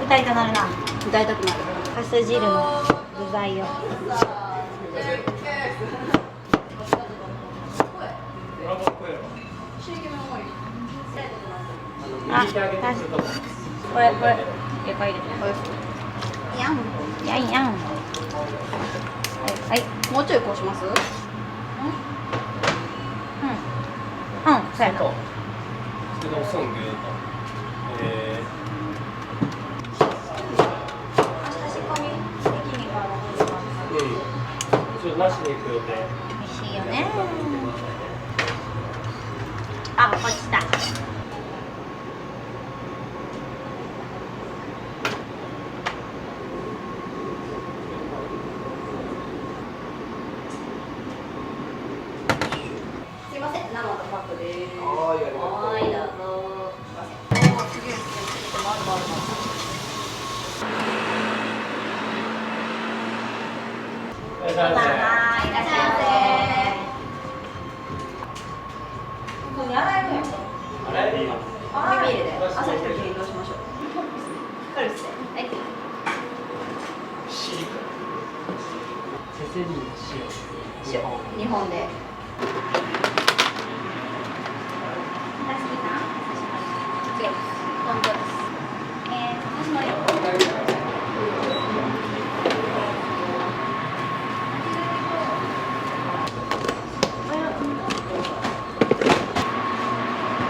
歌いたなるな。歌いたくなる。かす汁の具材を。あ、これ、いっぱい入れて。これ。やん、やんやん。はい、もうちょいこうします？うん、そうやな。这种送给ちょっとなしに行く予定。美味しいよね。あ、落ちた。すいません、生のパックです。はい、どうぞ。すいません。おー、すげえすげえ。回る回る回る。いらっしゃいませ。ここに洗えるんやん。洗えるよ。ビールで朝一人検討しましょう。カルピスで。はい。シリコ。セセリーの塩。日本で。違う。本当です。私の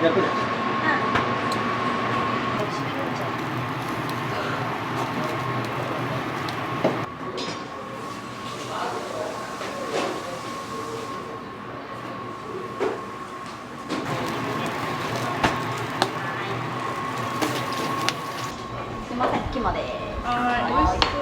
役で。すみません、キマです。はい、美味しそう。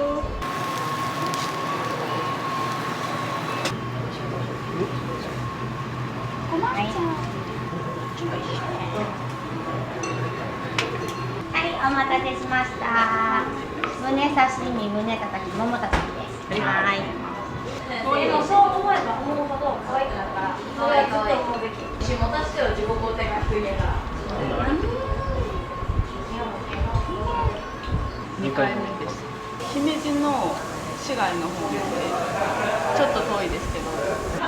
はい、お待たせしました。胸刺身、胸たたき、ももたたきです。はい。でもそう思えば思うほど可愛くなるから、そうやって思うべき。私も私は自己肯定感低いから。2回目です。姫路の市外の方で、ちょっと遠いですけど。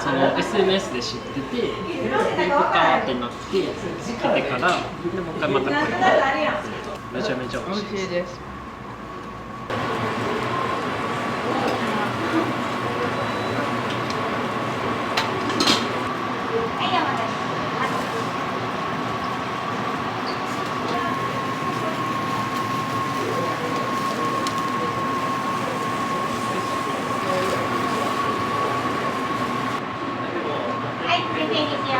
その SNS で知ってて、で行くかってなって来てからでもう一回また来る。めちゃめちゃ美味しい美味しいです。はい、プレゼンにしようです。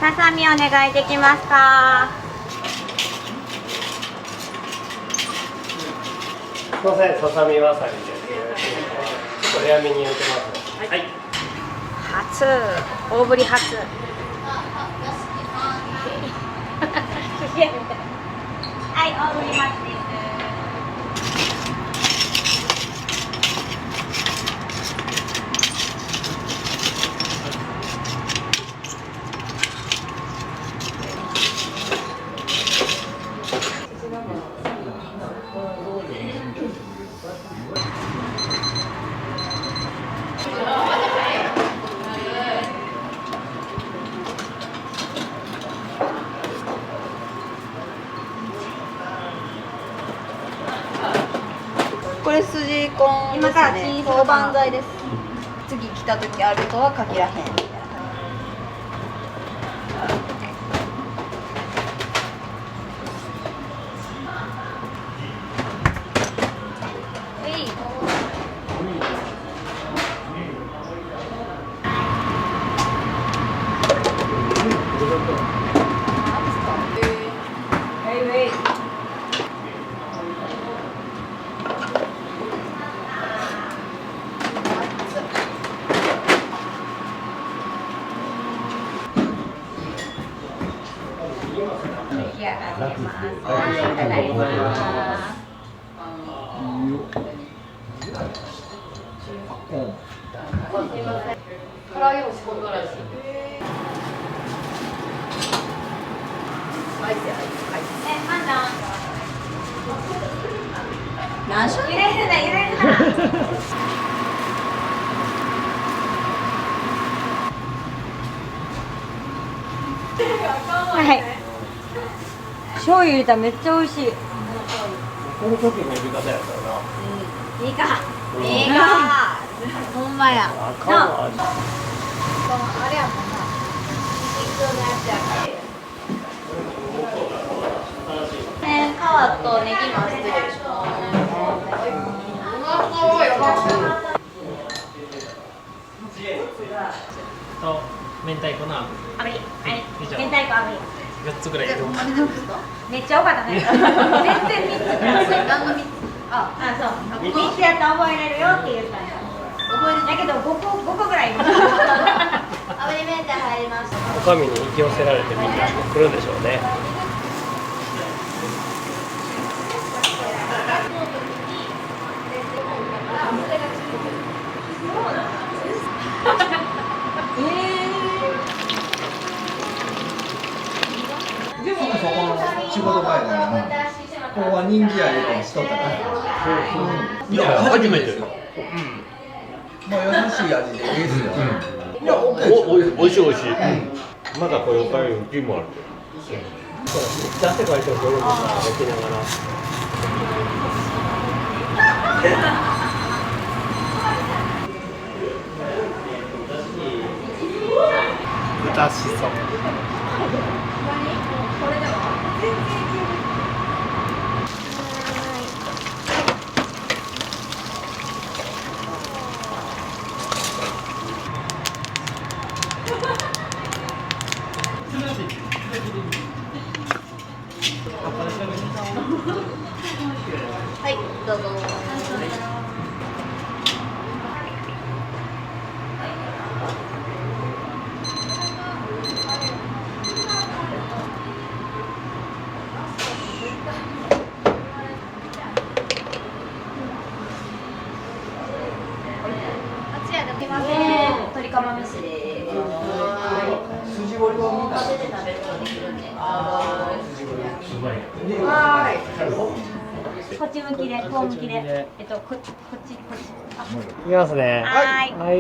ささみお願いできますか。すみません、ささみわさびです。ちょっと早めに入れてます。はい。初、大ぶり初。はい、大ぶり初です。これ筋コンですね。豆板剤です。次来た時あるとは限らへんみたいな感出来上がってます。はい、いただきます。唐揚げも仕込んだらしい。何種類揺れるな揺れるなはい醤油入れたらめっちゃ美味しい。この時の呼び方やったらな。いいかいいかほんまやあかんわ。あれやもんな皮とネギマスでしょと明太子の炙炙りはい以上明太子炙り4つぐらい入れてますめっちゃ多かったね全然3つ何の3つあそう3つやったら覚えれるよって言ったんや覚えるだけど5個ぐらい炙り明太入りますお上に引き寄せられてみんな来るんでしょうね。でもそこの仕事場やからな。ここは人気あるからしとったから。いや初めて。まあ優しい味でいいですよ。いやおいしいおいしい。まだこれおかゆピもある。出汗かいてるところから起きながら。豚しそ。はいどうぞすいません鶏釜飯で筋彫りはみんな。手で食べることできるんでこっち向きでこう向きでこっちいきますね。はいはい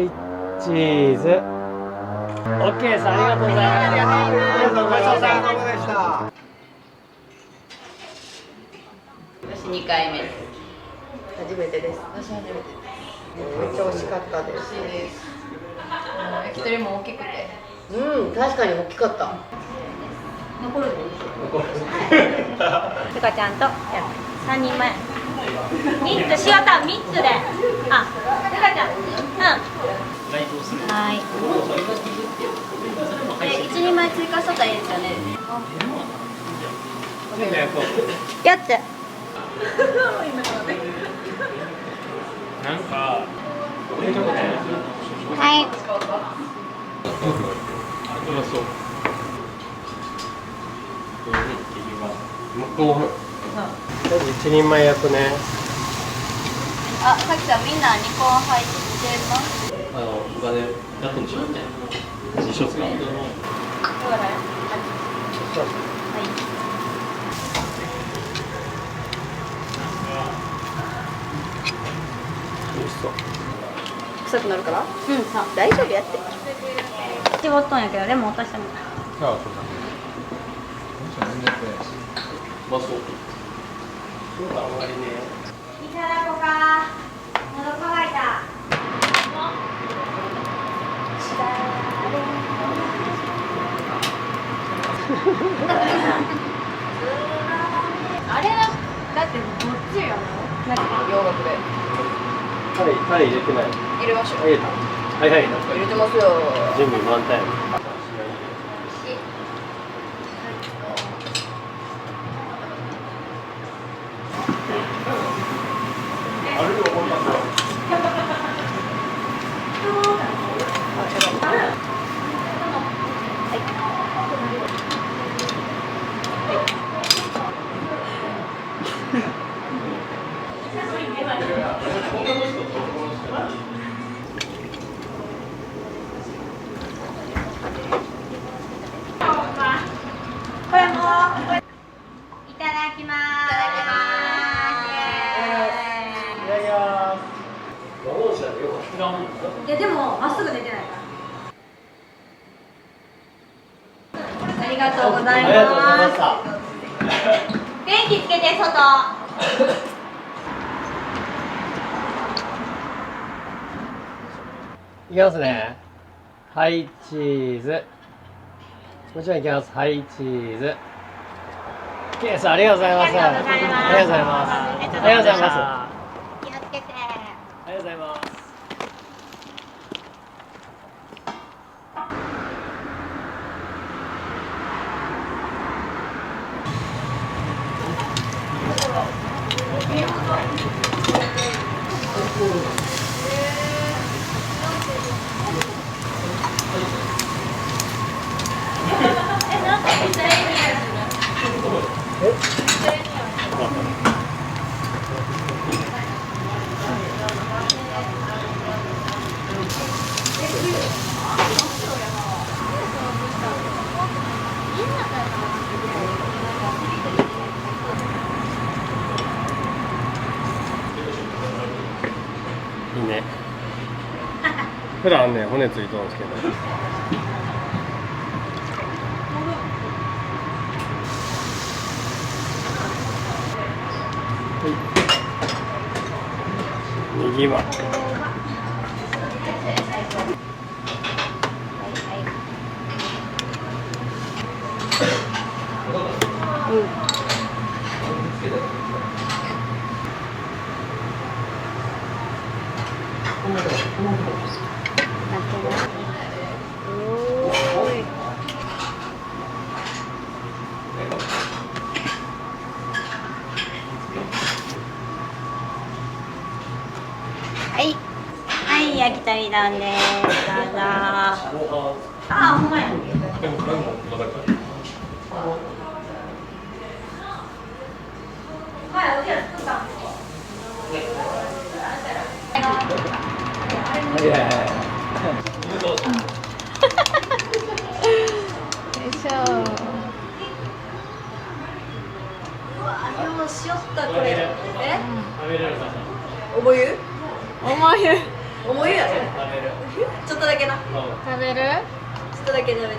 チーズ。オッケーです。ありがとうございます。ありがとうございました。私2回目です初めてです。私初めてです。めっちゃ美味しかったです。美味しいです焼き鳥も大きくてうん、確かに大きかった。残るでつかちゃんと3人前3つ塩タン3つであつかちゃんライトをするはい1人前追加しとったらいいですよねやってなんかはい。うまそう。一人前焼くね。あ、さきさんみんな2個入ってますお金やったんでしょ一緒ですか美味しそう。臭くなるからうん、そう大丈夫やって。絞っとんやけどレモン落としてもああ、そうだ。うまそう。そうか、あんまりね。いただこうか喉乾いたあれだってどっちよ洋楽でタレ入れてない。入れましょう。入れた。はいはい。入れてますよ。準備満タイム。これもいただきます。いただきます。いやでもまっすぐ出てないから。ありがとうございます。ありがとうございました。電気つけて外。いきますね。はいチーズ。もちろんいきます。はいチーズ。ケースありがとうございます。ありがとうございます。ありがとうございます。ありがとうございます。気をつけて。ありがとうございます。いいね。普段ね骨ついとるんですけど。右は。はいはい焼き鳥丼です。どうぞ。あ、ほんまや。はい、おじゃ作ったんですか。いやいや。よいしょ。うわ、でもしよったこれ。食べれるかな。重湯？重湯。重湯やね。ちょっとだけな。食べる？ちょっとだけ食べて。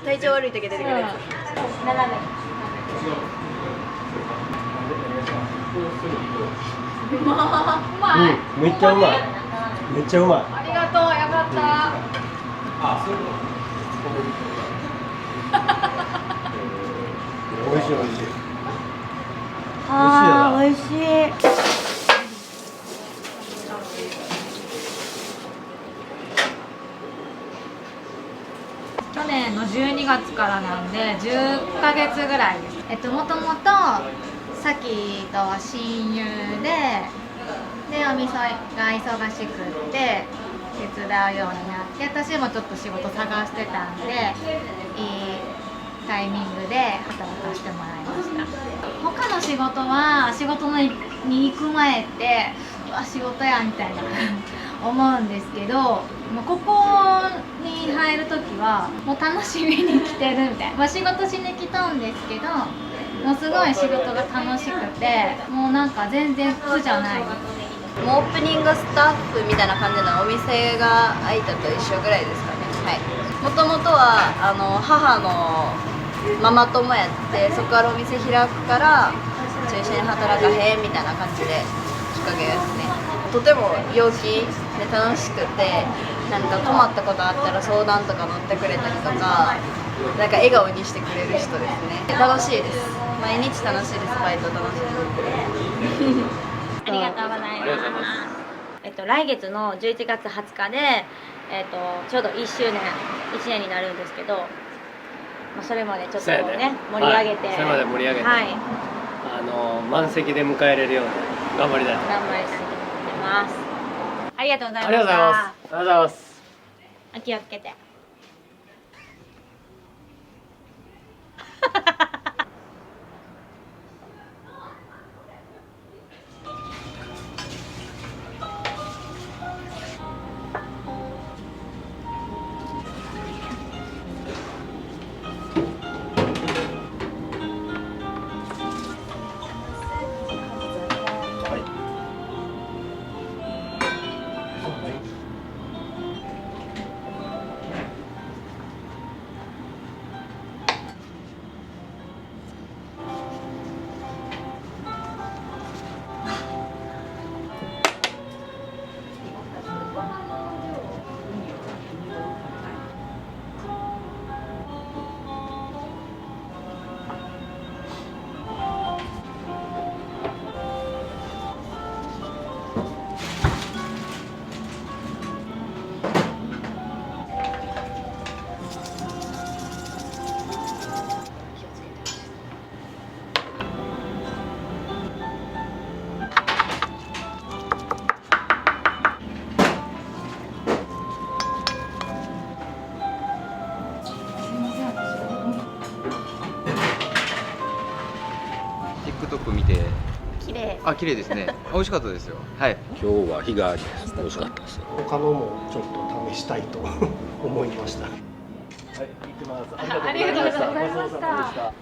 体調悪い時出てくるやつ。斜め。うまい。めっちゃうまい。めっちゃうまい。ありがとう、よかった。あ、そういうこと。美味しい美味しい。あー、美味しい。去年の12月からなんで10ヶ月ぐらいです。もともとさきとは親友でお店が忙しくって手伝うようになって、私もちょっと仕事探してたんでいいタイミングで働かせてもらいました。他の仕事は仕事に行く前ってうわ仕事やみたいな思うんですけど、もうここに入る時はもう楽しみに来てるみたいな、まあ、仕事しに来たんですけどもうすごい仕事が楽しくて、もうなんか全然苦じゃない。もうオープニングスタッフみたいな感じのお店が開いたと一緒ぐらいですかね。はい。もともとは母のママ友やって、そこからお店開くから一緒に働かへんみたいな感じできっかけですね。とても陽気で楽しくて、なんか困ったことあったら相談とか乗ってくれたりとか、なんか笑顔にしてくれる人ですね。楽しいです。毎日楽しいです。バイト楽しいです。ありがとうございます。来月の11月20日で、ちょうど1周年、1年になるんですけど、まあ、それまでちょっとね、盛り上げて、はい、それまで盛り上げて、はい、満席で迎えれるように頑張りたいと思い頑張りたいと思ってます。ありがとうございました。ありがとうございます。ありがとうございます。お気をつけて。TikTok 見て綺麗。あ綺麗ですね美味しかったですよはい今日は日替わりです美味しかったですよ他のもちょっと試したいと思いました。はい、行きます。ありがとうございました。ごちそうさまでした。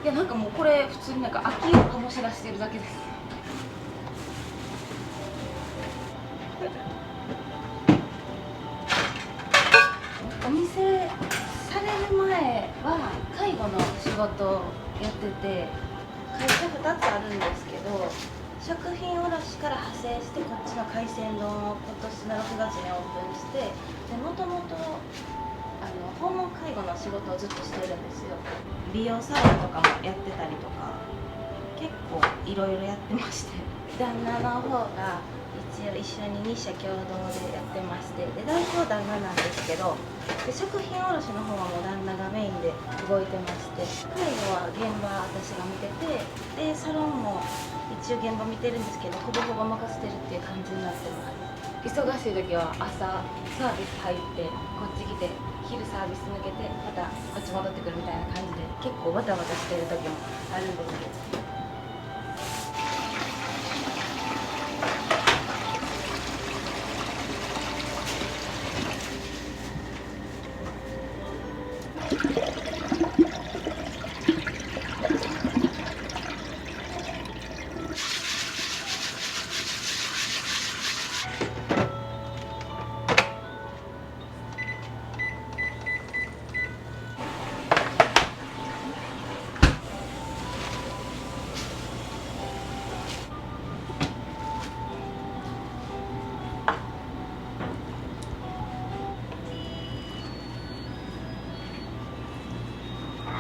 いやなんかもうこれ普通になんか秋を醸し出してるだけです。お店される前は介護の仕事をやってて、会社2つあるんですけど、食品卸から派生してこっちの海鮮丼を今年の6月にオープンして、もともと訪問介護の仕事をずっとしてるんですよ。美容サロンとかもやってたりとか結構いろいろやってまして、旦那の方が一応一緒に2社共同でやってまして、で代表旦那なんですけど、で食品卸の方はもう旦那がメインで動いてまして、介護は現場私が見てて、でサロンも一応現場見てるんですけど、ほぼほぼ任せてるっていう感じになってます。忙しい時は朝サービス入ってこっち来て、昼サービス抜けてまたこっち戻ってくるみたいな感じで、結構バタバタしてる時もあるんですけど。ち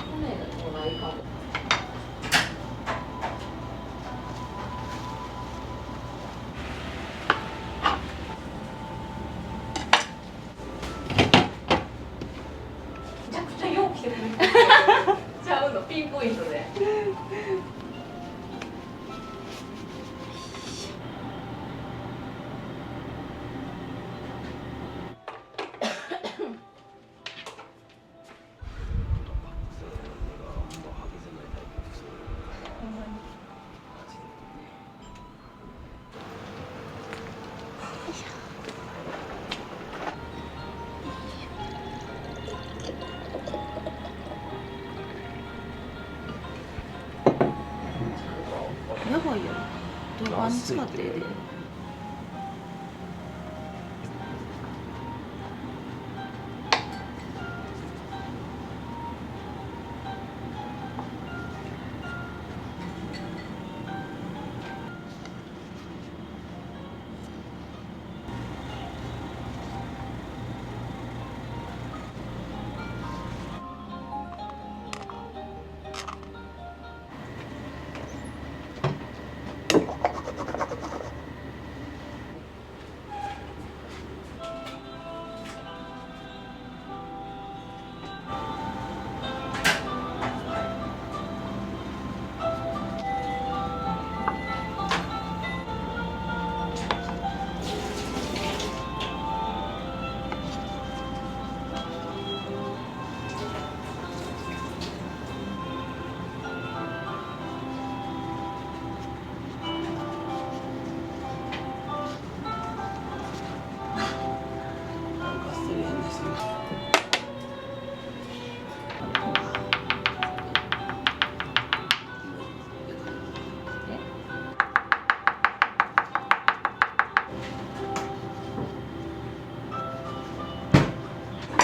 ゃくちゃよう来てくれるちゃうのピンポイントでやばいよ動画に使ってる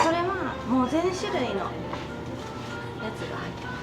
これはもう全種類のやつが入ってます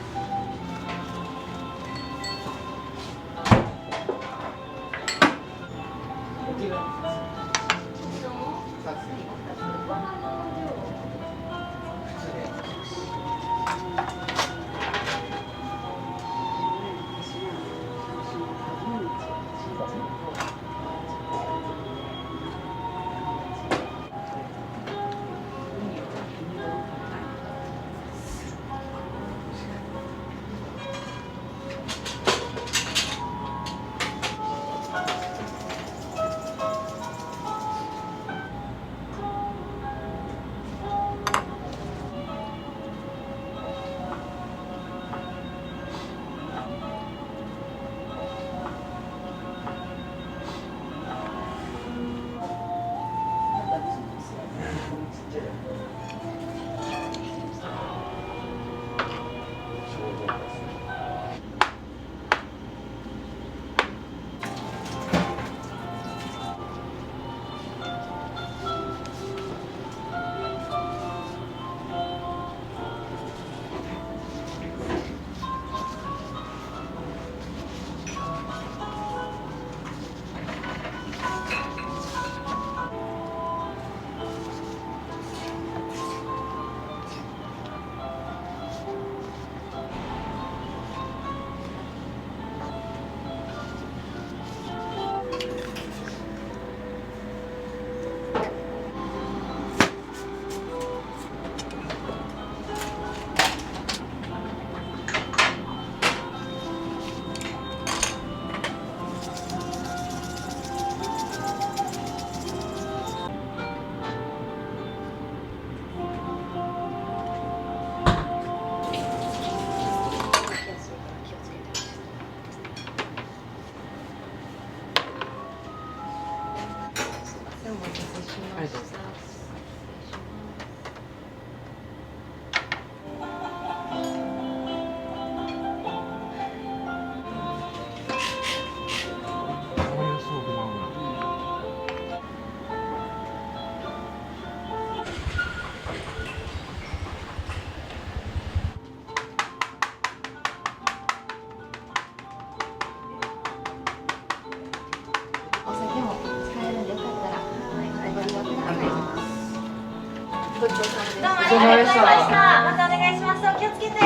どうもありがとうございました。またお願いします。お気をつけて。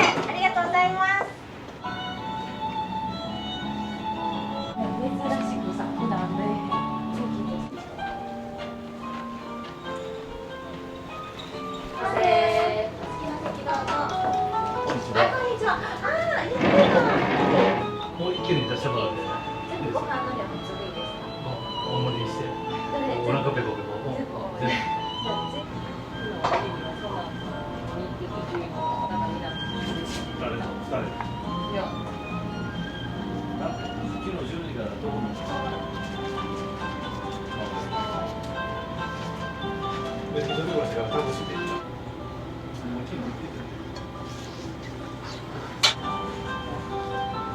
こんにちは。もう一気に出してもらってご飯の量普通でいいですか？大盛りにしてお腹ペコペコ全部誰の誰いや昨日10時からどこの別にどこが違う隠していい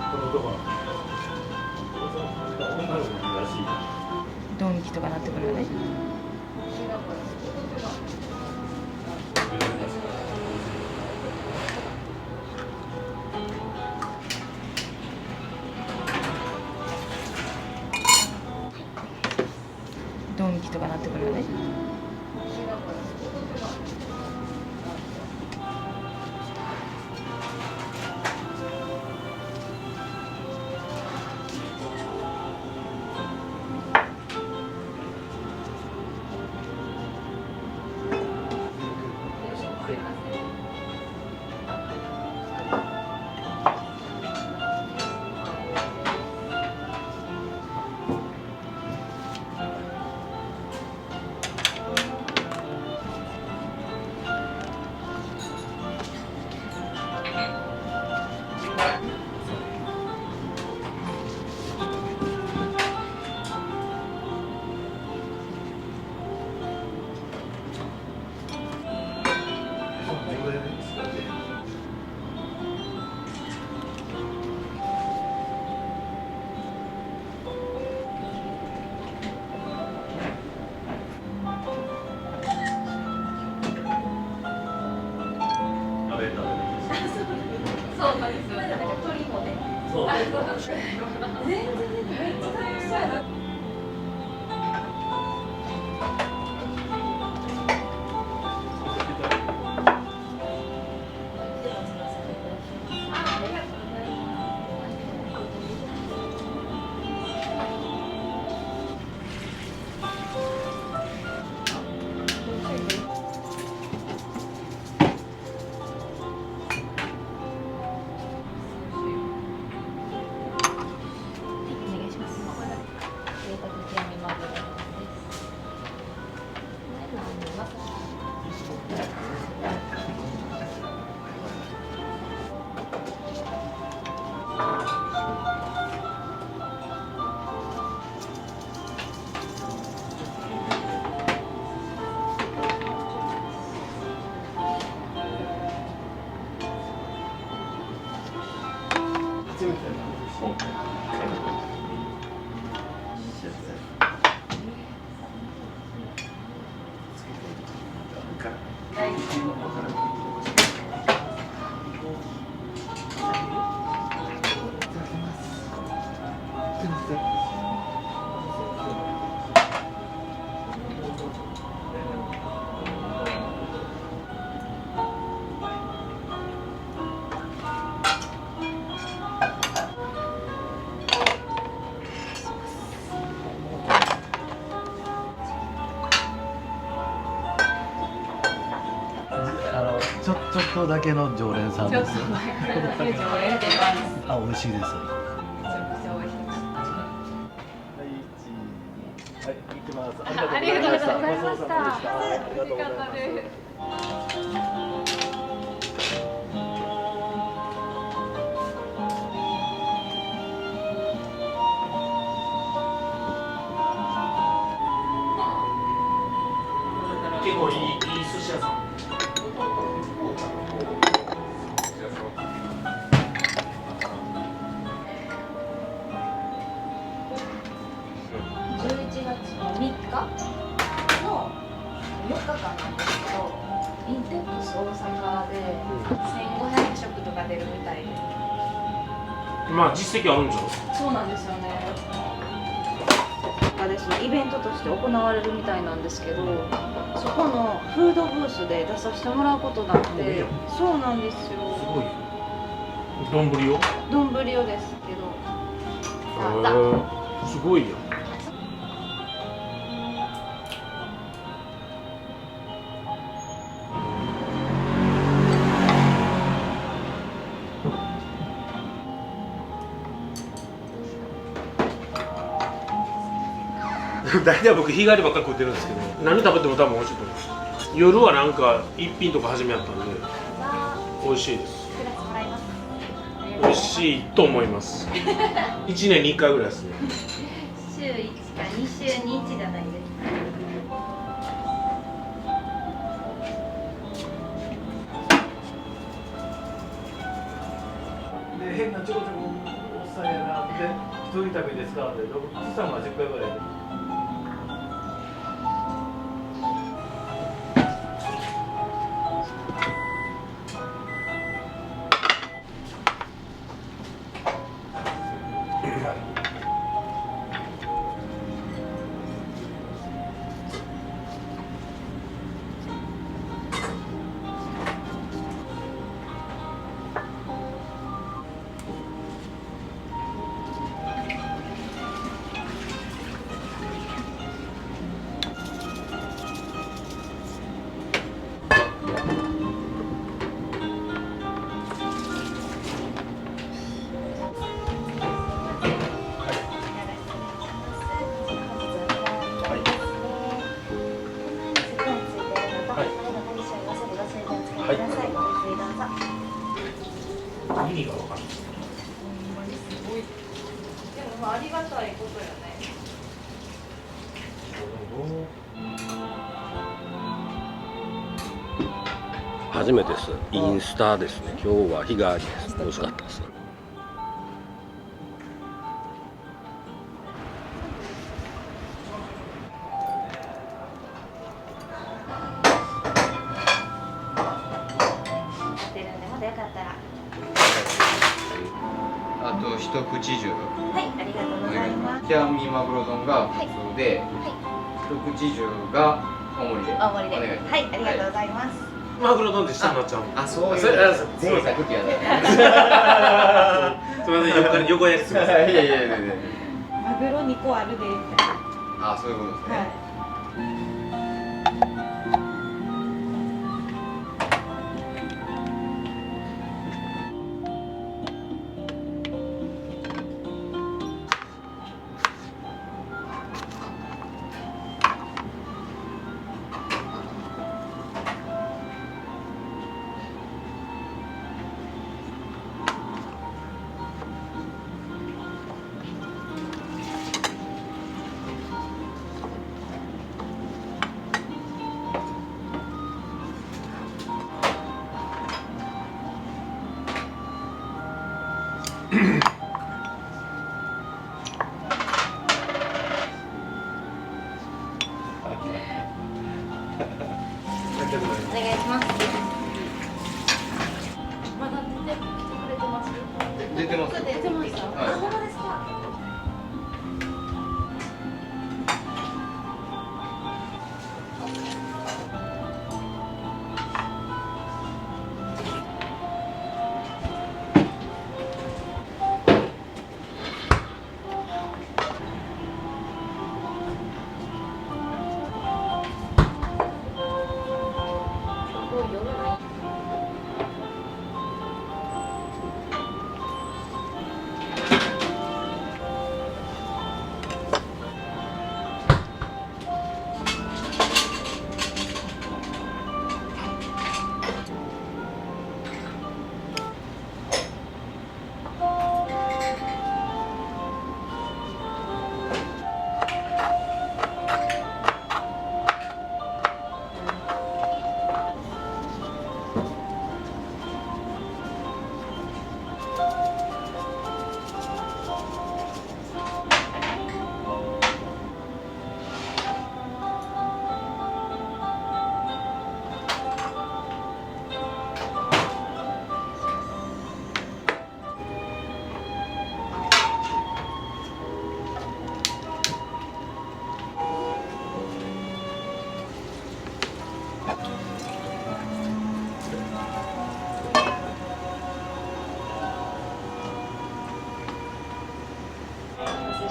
この男の女の子らしいドンキとかなってくるよね。ドンキとかなってくるよね。そうなんですよ。鳥もね。そう。全然めっちゃ楽しそうやな。ちょっとだけの常連さんです。ちょっとだけ常連って感じ。あ、美味しいです。めちゃくちゃ美味しいです。はい、行きます。ありがとうございました。ごちそうさまでした。ありがとうございます。結構いい寿司屋さん。11月の3日の4日間なんですけど、インテックス大阪で1500食とか出るみたいで。まあ実績あるんじゃん。そうなんですよね。でそのイベントとして行われるみたいなんですけど、そこのフードブースで出させてもらうことになって、そうなんですよ。すごい。丼を？丼をですけど。すごいよ。大体僕日帰りばっかり食ってるんですけど、何食べても多分美味しいと思います。夜はなんか一品とか初めやったんで美味しいです。美味しいと思います。1年に1回ぐらいですね。週1か2週に1じゃないですか。で変なちょこちょこおっさんやなって一人旅で使うんで奥さんは10回ぐらいで。意味が分かんない。でもありがたいことよね。初めてです。インスタですね。今日は日替わりです。美味しかったです。あと一口重。はい、ありがとうございます。キャミマグロ丼が普通で、一口重が大盛りで。大盛りで。お願いします。はい、ありがとうございます。マグロ丼で下になっちゃうの。あ、そういう。それごめんなさい、クッキーやすみません、横やりすみません。いやいやいやいや。マグロ2個あるでみたいな。あ、そういうことですね。お願いします。まだ出てきてくれてます？出てます。出てました。はいあ、ほんまですか。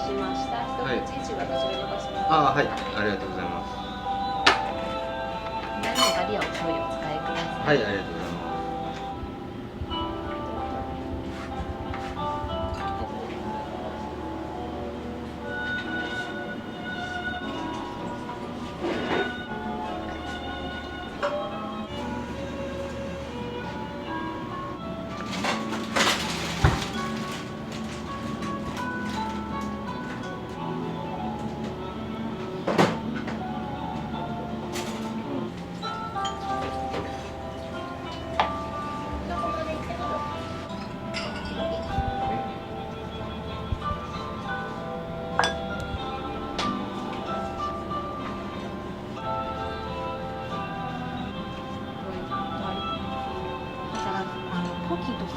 しました。一口一はどちらにおかします。あ、はい、ありがとうございます。何のガリやお醤油をお使いください。はい、ありがとうございます。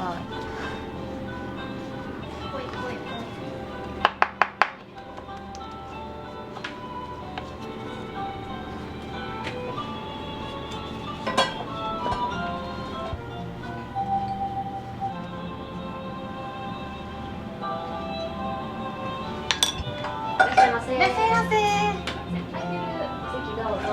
はい。いらっしゃいませ。いらっしゃいませ。空いてる席どうぞ。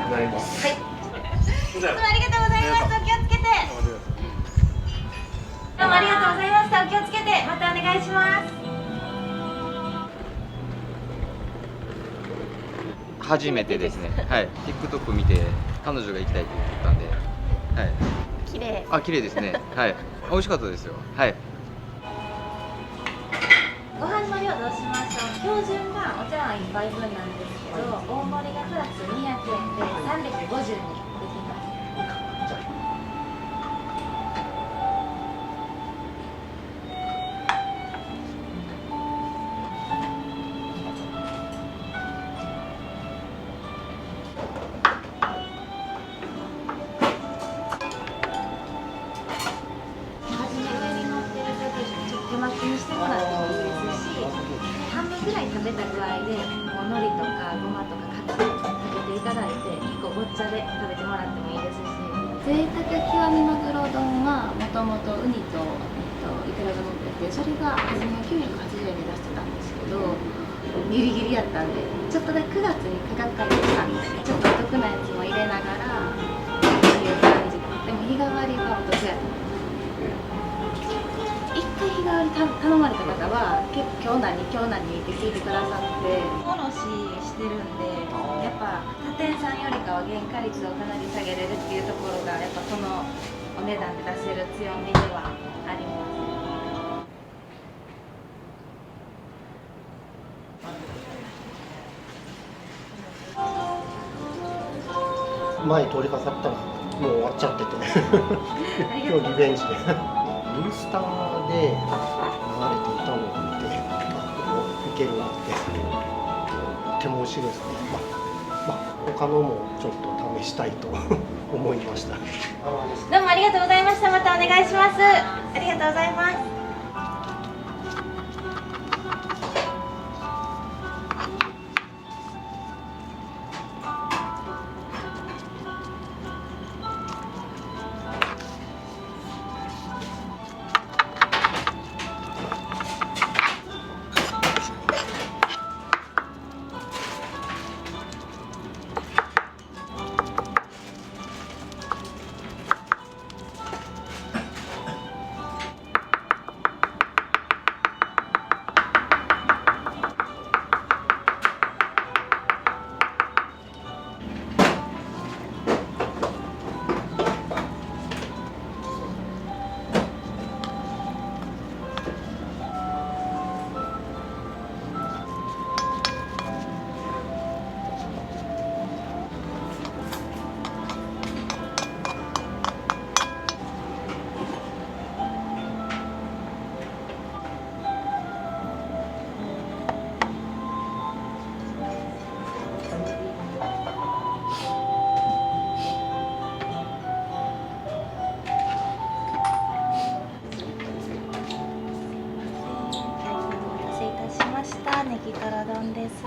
なります。はい。いつもありがとうございました。お気をつけて。どうもありがとうございました。お気をつけて。またお願いします。初めてですね。はい。TikTok 見て彼女が行きたいって言ったんで、はい。綺麗。あ、綺麗ですね。はい。美味しかったですよ。はい。ご飯の量どうしましょう。標準がお茶碗1杯分なんですけど、大盛りがプラス200円で350にできます。初め上に乗ってるだけちょっと手巻きにしてもらってもいいですし、半分ぐらい食べた具合でもう海苔とかごまとかかつかけていただいて1個ごっちゃで食べてもらってもいいですし、贅沢極みマグロ丼はもともとウニと、イクラが乗ってて、それが初めは980円で出してたんですけど、ギリギリやったんでちょっとだけ9月に価格改定したんですよ。ちょっとお得なやつも入れながらっていう感じで、でも日替わりはお得やと思います。一回日替わり頼まれた方は結構今日何って聞いてくださっておろししてるんで、やっぱ他店さんよりかは原価率をかなり下げれるっていうところがやっぱこのお値段で出せる強みではあります。前通りかかったらもう終わっちゃってて今日リベンジでインスタで流れて歌を見ていけるなってとても美味しいですね。他のもちょっと試したいと思いました。どうもありがとうございました。またお願いします。ありがとうございます。ネギトロ丼です。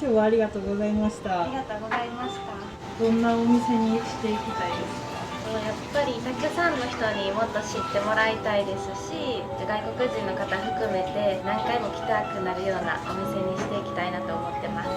今日はありがとうございました。ありがとうございました。どんなお店にしていきたいですか？やっぱりたくさんの人にもっと知ってもらいたいですし、外国人の方含めて何回も来たくなるようなお店にしていきたいなと思ってます。